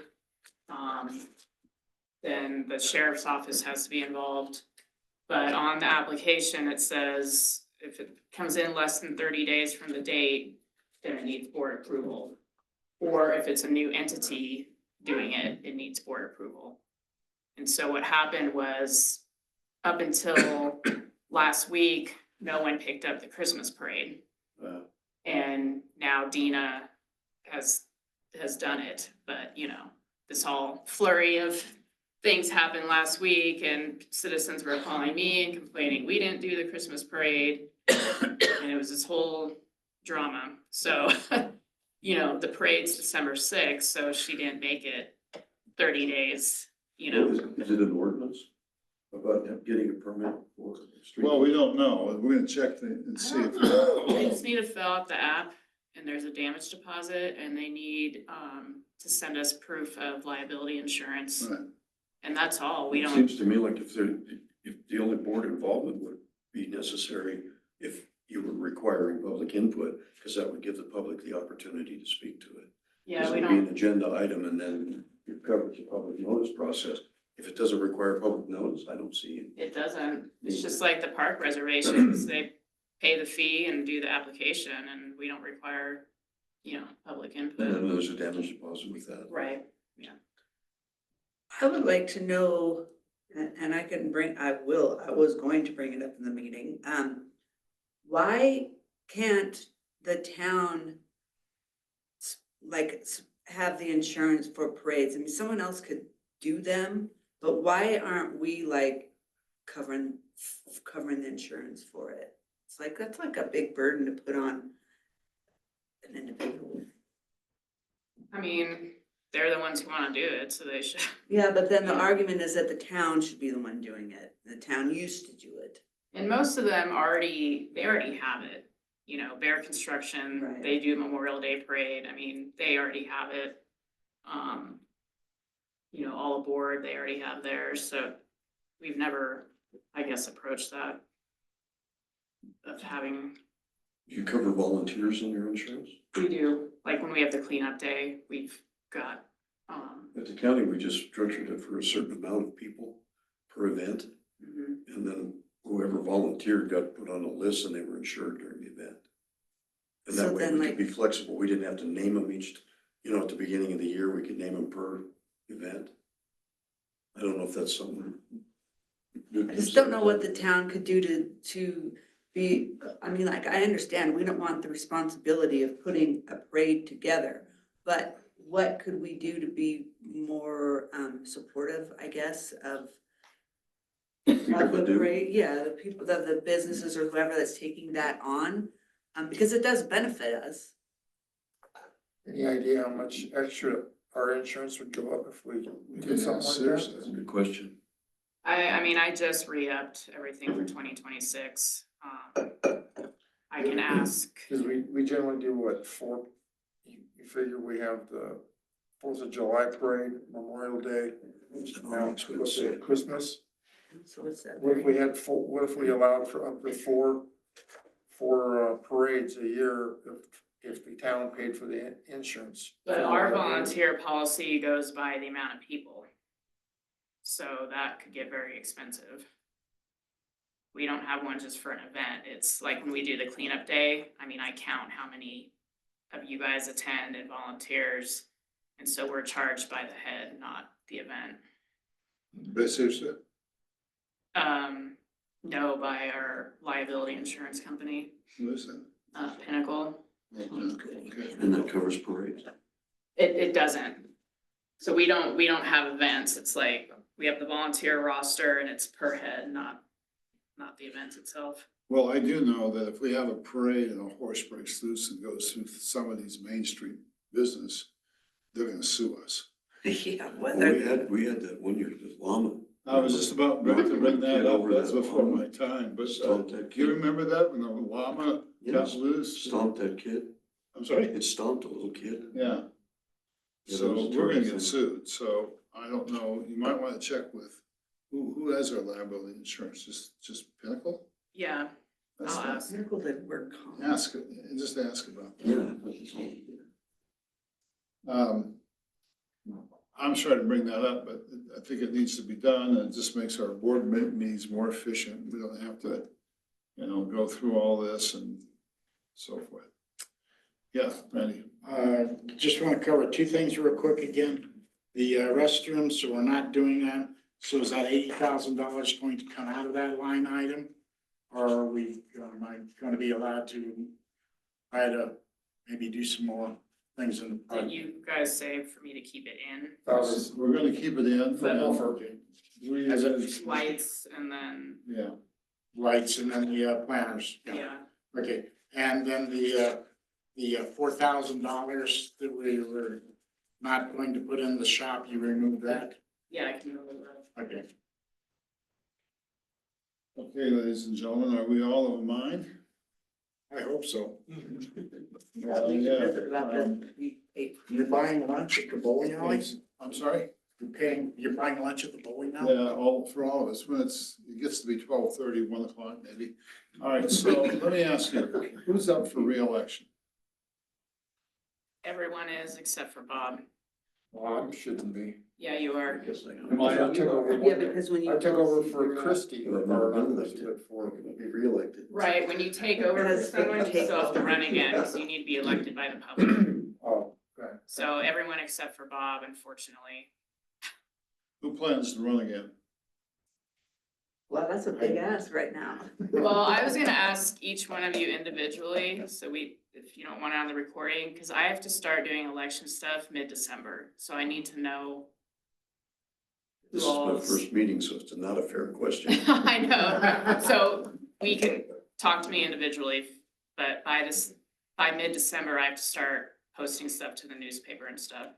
then the sheriff's office has to be involved. But on the application, it says if it comes in less than 30 days from the date, then it needs board approval. Or if it's a new entity doing it, it needs board approval. And so what happened was, up until last week, no one picked up the Christmas parade. And now Dina has done it, but this whole flurry of things happened last week and citizens were calling me and complaining we didn't do the Christmas parade. And it was this whole drama. So, the parade's December 6th, so she didn't make it 30 days, Is it an ordinance about getting a permit for a street? Well, we don't know. We're gonna check and see if. They just need to fill out the app and there's a damage deposit and they need to send us proof of liability insurance. Right. And that's all. We It don't, seems to me like if the only board involvement would be necessary if you were requiring public input, because that would give the public the opportunity to speak to it. yeah, This we would be don't, an agenda item and then it covers the public notice process. If it doesn't require public notice, I don't see it. it doesn't. It's just like the park reservations. pay the fee and do the application, and we don't require, public And input. then there's a damage deposit with that. Right. I would like to know, and I was going to bring it up in the meeting, why can't the town have the insurance for parades? I mean, someone else could do them, but why aren't we covering the insurance for it? That's like a big burden to put on an individual. I mean, they're the ones who wanna do it, so they should. Yeah, but then the argument is that the town should be the one doing it. The town used to do it. And most of them they already have it. Bear Construction, Right. they do Memorial Day Parade. I mean, they already have it. All Aboard, they already have theirs, so we've never, I guess, approached that of having, You cover volunteers in your insurance? we do, like when we have the cleanup day, we've got, At the county, we just structured it for a certain amount of people per event. Mhm. And then whoever volunteered got put on a list and they were insured during the event. And So that way then, we could be flexible. We didn't have to name them each, at the beginning of the year, we could name them per event. I don't know if that's something. I just don't know what the town could do to be, I mean, I understand, we don't want the responsibility of putting a parade together, but what could we do to be more supportive, I guess, of People the that do. parade? Yeah, the people, the businesses or whoever that's taking that on, because it does benefit us. Any idea how much extra our insurance would go up if we did something like Seriously. That's a good question. I mean, I just re-upped everything for 2026. I can ask. Cause we generally do what, you figure we have the 4th of July parade, Memorial Day, now it's Christmas. So what's that? What if we allowed for up to four parades a year if the town paid for the insurance? But our volunteer policy goes by the amount of people. So that could get very expensive. We don't have one just for an event. It's like when we do the cleanup day, I mean, I count how many of you guys attend and volunteers. And so we're charged by the head, not the event. But seriously, No, by our liability insurance company, who is that? Pinnacle. Okay. And that covers parades. It doesn't. So we don't have events. It's like, we have the volunteer roster and it's per head, not the event itself. Well, I do know that if we have a parade and a horse breaks loose and goes through some of these Main Street business, they're gonna sue us. Yeah, Well, whether, we had that one year, the llama. I was just about ready to bring that up, Over that's that before llama. my time, but Stomped that do you kid. remember that when the llama got Yes. loose? Stomped that kid. I'm sorry? It stomped a little kid. Yeah. Yeah, So that was a we're gonna terrible get thing. sued, so I don't know, you might wanna check with, who has our liability insurance, just Pinnacle? Yeah, That's I'll not- ask. Miracle didn't work. Ask it, just ask about that. Yeah. I'm sorry to bring that up, but I think it needs to be done, and it just makes our board meetings more efficient. We don't have to, go through all this and so forth. Yeah, Randy, Just want to cover two things real quick again. The restrooms, so we're not doing that. So is that $80,000 going to come out of that line item? Or are we, am I going to be allowed to try to maybe do some more things in the Did project? you guys say for me to keep it in? we're gonna keep it in for But now. Okay. We- As in Lights and then, Yeah, lights and then the planners. yeah, Okay, and then the $4,000 that we were not going to put in the shop, you removed that? yeah, I can remove that. Okay. okay, ladies and gentlemen, are we all of a mind? I hope so. Yeah, You're buying lunch at the bowling alley? I'm sorry? You're buying lunch at the bowling alley? Yeah, for all of us, when it gets to be 12:30, 1 o'clock maybe. All right, so let me ask you, who's up for reelection? Everyone is except for Bob. Well, I shouldn't be. Yeah, you are. Guess I Am I took over Yeah, because when you. I took over for Christie, I've or never not been Christie, elected. but for. Be reelected. Right, when you take over for Because they someone, you take still have to over. run again, because you need to be elected by the public. Oh, okay. So everyone except for Bob, unfortunately. Who plans to run again? Well, that's a big ask right now. Well, I was gonna ask each one of you individually, so if you don't want it on the recording, because I have to start doing election stuff mid-December, so I need to know. This is my first meeting, so it's not a fair question. I know, so we can talk to me individually, but by mid-December, I have to start posting stuff to the newspaper and stuff.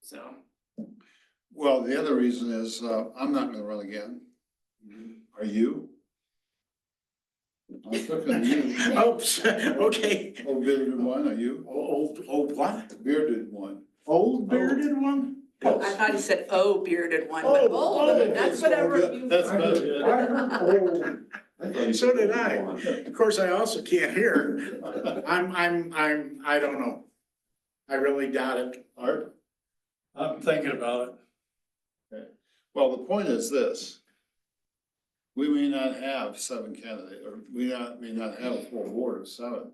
So, Well, the other reason is, I'm not gonna run again. Are you? I'm looking at you. Oops, okay. Old bearded one, are you? Old what? Bearded one. Old bearded one? I thought he said, oh, bearded one, Oh, but oh, that's whatever you. That's better. So did I. Of course, I also can't hear. I don't know. I really doubt it. Art? I'm thinking about it. Well, the point is this. We may not have 7 candidates, or we may not have a full board of 7.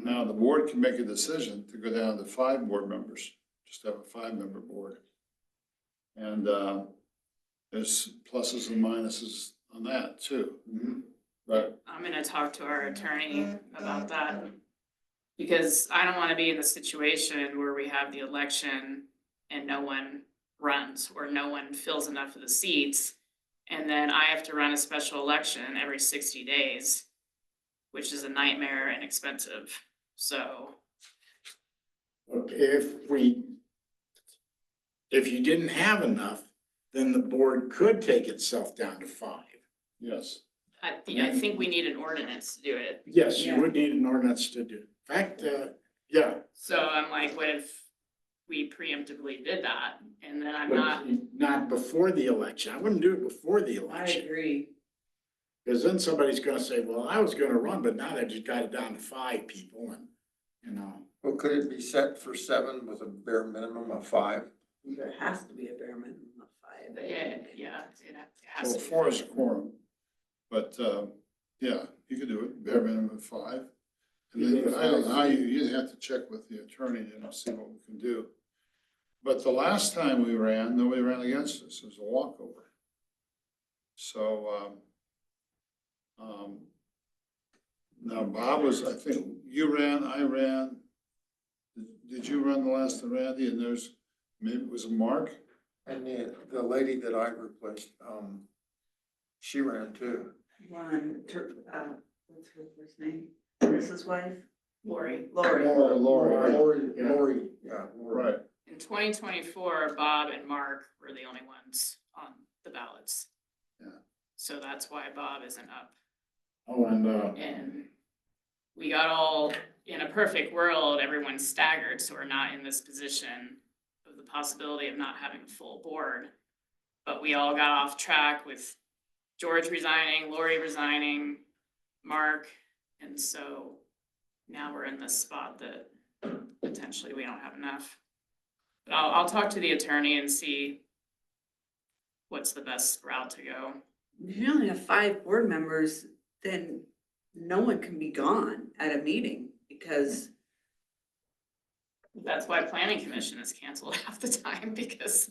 Now, the board can make a decision to go down to 5 board members, just have a 5-member board. And, there's pluses and minuses on that too. But I'm gonna talk to our attorney about that. Because I don't wanna be in the situation where we have the election and no one runs, or no one fills enough of the seats. And then I have to run a special election every 60 days, which is a nightmare and expensive, so. Okay, if you didn't have enough, then the board could take itself down to 5. yes, I think we need an ordinance to do it. Yes, you would need an ordinance to do. In fact, yeah. So I'm like, what if we preemptively did that, and then I'm But not, not before the election. I wouldn't do it before the I election. agree. Because then somebody's gonna say, well, I was gonna run, but now they just got it down to 5 people and, you know. Well, could it be set for 7 with a bare minimum of 5? There has to be a bare minimum of 5. yeah, it has well, to be. 4 is a quorum. But, yeah, you could do it, bare minimum of 5. And then, I don't know how you'd have to check with the attorney and see what we can do. But the last time we ran, nobody ran against us, it was a walkover. So, now Bob was, I think, you ran, I ran. Did you run the last time, Randy? And there's, maybe it was a Mark? And the lady that I replaced, she ran too. What's her first name? Mrs. wife? Lori. Lori. Lori. Lori, yeah. Right. In 2024, Bob and Mark were the only ones on the ballots. Yeah. So that's why Bob isn't up. Oh, and, And we got all, in a perfect world, everyone's staggered, so we're not in this position of the possibility of not having a full board. But we all got off track with George resigning, Lori resigning, Mark, and so now we're in this spot that potentially we don't have enough. But I'll talk to the attorney and see what's the best route to go. If you only have 5 board members, then no one can be gone at a meeting because That's why planning commission is canceled half the time, because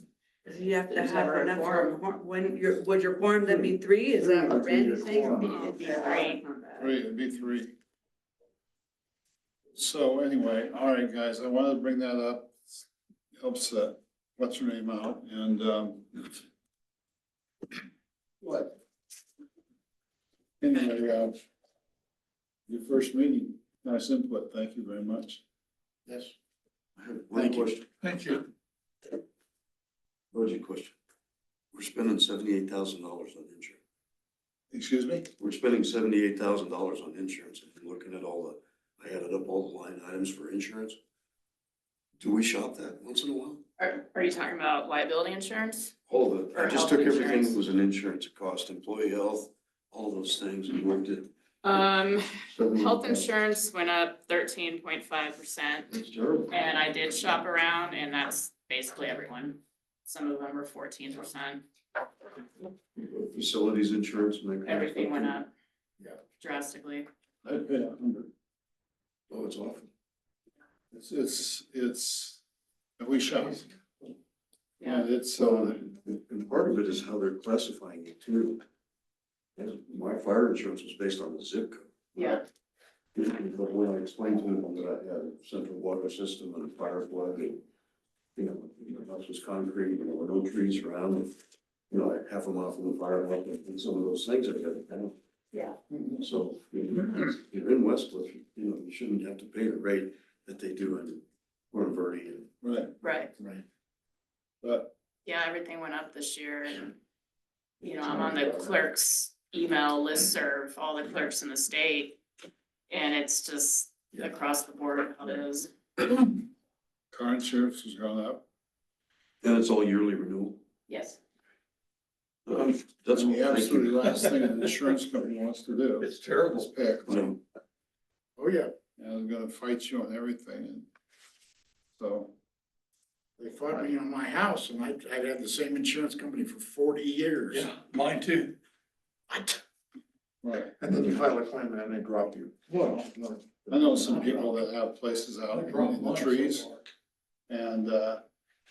you have to There's have never a enough quorum. for, would your quorum then be 3? Is that what Randy's saying? It'd be 3. It'd be 3. So anyway, all right, guys, I wanted to bring that up. Helps, what's her name out, and, what? Anyway, your first meeting, nice input, thank you very much. yes. I have one question. Thank you. Budget question. We're spending $78,000 on insurance. Excuse me? We're spending $78,000 on insurance. If you're looking at I added up all the line items for insurance. Do we shop that once in a while? Are you talking about liability insurance? All of it. I Or just health took everything insurance. that was an insurance cost, employee health, all those things and worked it. Health insurance went up 13.5%, It's terrible. and I did shop around, and that's basically everyone. Some of them are 14%, Facilities insurance and that kind of everything stuff, went too. up. Yeah. Drastically. I pay 100. Oh, it's awful. It's, and we shop. Yeah. And it's, And part of it is how they're classifying it too. And my fire insurance was based on the zip code. Yeah. But when I explained to them that I had a central water system and a fire flood, and, the house was concrete, and there were no trees around, and, like half a mile from the fire hydrant, and some of those things I got to count. Yeah. So, if you're in Westcliff, you shouldn't have to pay the rate that they do in Port Verde and. right, Right. right. But Yeah, everything went up this year, and, I'm on the clerk's email listserv, all the clerks in the state. And it's just across the board how it is. car insurance has gone up. And it's all yearly renewal. Yes. That's And the what, thank absolutely you. last thing an insurance company wants to do It's is terrible. pay a claim. Oh, yeah, And they're gonna fight you on everything, and so, they fought me on my house and I'd had the same insurance company for 40 years. Yeah, mine too. What? right. And then you file a claim and they drop you. Well, no. I know some people that have places out in the trees, and,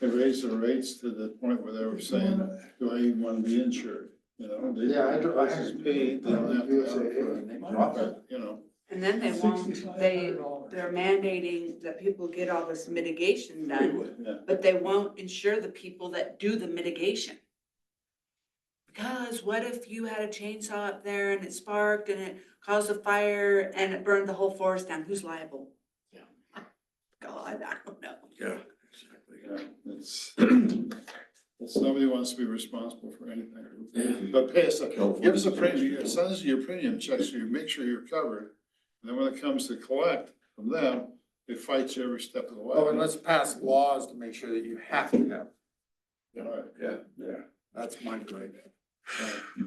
they raised their rates to the point where they were saying, do I even wanna be insured? They Yeah, I do- I This is had- paid, they don't have to have it and they for, drop it. but, And then they won't, they're mandating that people get all this mitigation done, yeah. but they won't insure the people that do the mitigation. Because what if you had a chainsaw up there and it sparked and it caused a fire and it burned the whole forest down? Who's liable? Yeah. God, I don't know. Yeah, exactly. Yeah, it's nobody wants to be responsible for anything. But pay us, give us a premium, send us your premium check, so you make sure you're covered. And then when it comes to collect from them, they fight you every step of the way. Oh, and let's pass laws to make sure that you have to have. All right, Yeah, That's my grade.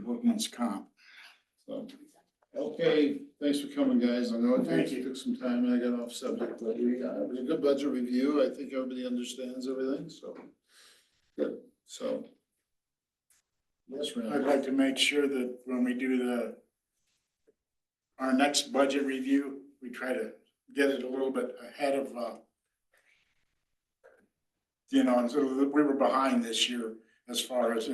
workman's comp. so, okay, thanks for coming, guys. I know it Thank you. took some time and I got off subject, but it was a good budget review. I think everybody understands everything, so. Good, so. Yes, I'd Randy. like to make sure that when we do our next budget review, we try to get it a little bit ahead of, and so we were behind this year as far as,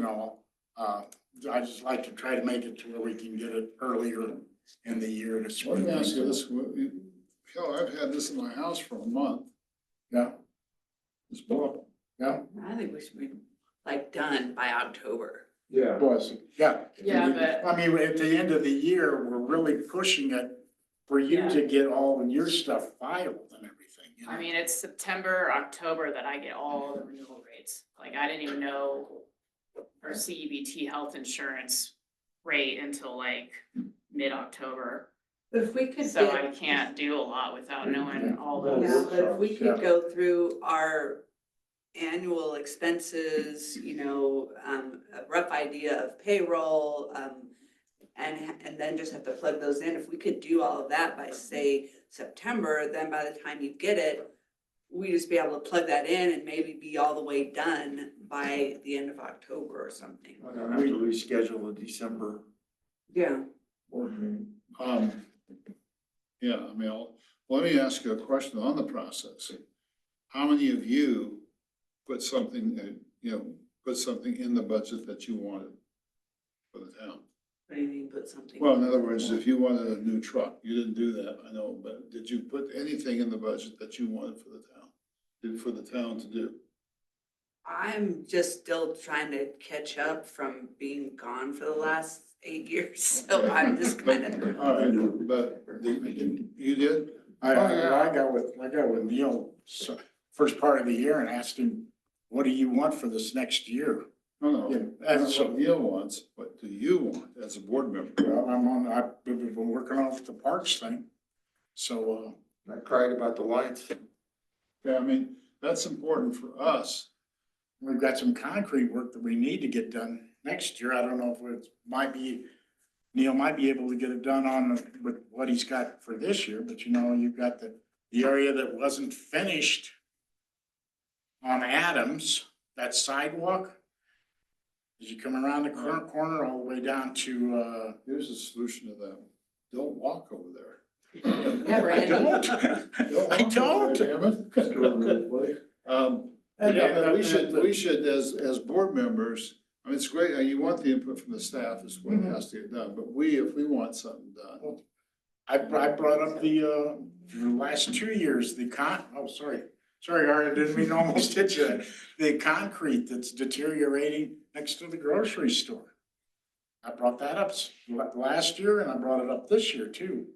I just like to try to make it to where we can get it earlier in the year to Let spring. me ask you this, Kel, I've had this in my house for a month, Yeah, this book. yeah, I think we should be like done by October. Yeah. was, yeah. Yeah, but I mean, at the end of the year, we're really pushing it for you to get all of your stuff filed and everything. I mean, it's September, October that I get all the renewal rates. Like, I didn't even know our CEBT health insurance rate until like mid-October. But if we could So get, I can't do a lot without knowing all yeah, those. but if we could go through our annual expenses, a rough idea of payroll, and then just have to plug those in. If we could do all of that by, say, September, then by the time you get it, we just be able to plug that in and maybe be all the way done by the end of October or something. I don't have to reschedule the December Yeah. board meeting. Yeah, I mean, let me ask you a question on the process. How many of you put something, put something in the budget that you wanted for the town? What do you mean, put something? Well, in other words, if you wanted a new truck, you didn't do that, I know, but did you put anything in the budget that you wanted for the town to do? I'm just still trying to catch up from being gone for the last 8 years, so I'm just kind of. All right, but you did? I got with Neil first part of the year and asked him, what do you want for this next year? No, Yeah, no, and that's so- what Neil wants, what do you want as a board member? Well, I've been working on the parks thing. So, I cried about the lights. Yeah, I mean, that's important for us. we've got some concrete work that we need to get done next year. I don't know if it might be Neil might be able to get it done with what he's got for this year, but you've got the area that wasn't finished on Adams, that sidewalk. As you come around the current corner all the way down to, Here's the solution to that. Don't walk over there. Yeah, I right. don't. I don't. Yeah, we should, as board members, I mean, it's great, you want the input from the staff is what has to get done, but if we want something done. I brought up the last 2 years, sorry, Art, I didn't mean to almost hit you. The concrete that's deteriorating next to the grocery store. I brought that up last year and I brought it up this year too.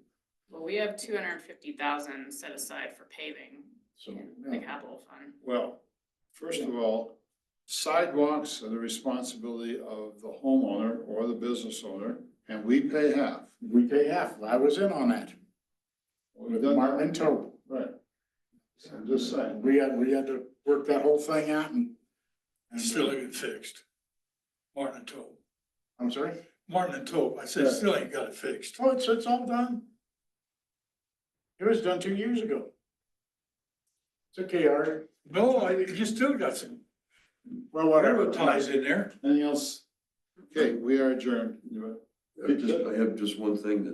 Well, we have 250,000 set aside for paving So, in the capital fund. Well, first of all, sidewalks are the responsibility of the homeowner or the business owner, and we pay half. we pay half. I was in on that. We've done Martin that. and Toby. Right. So I'm just saying. We had to work that whole thing out and. Still ain't fixed. Martin and Tope. I'm sorry? Martin and Tope, I said, Yeah. still ain't got it fixed. Oh, it's all done. It was done 2 years ago. It's okay, Art. No, you still got some Well, whatever. railroad ties in there. Anything else? Okay, we are adjourned. I have just one thing that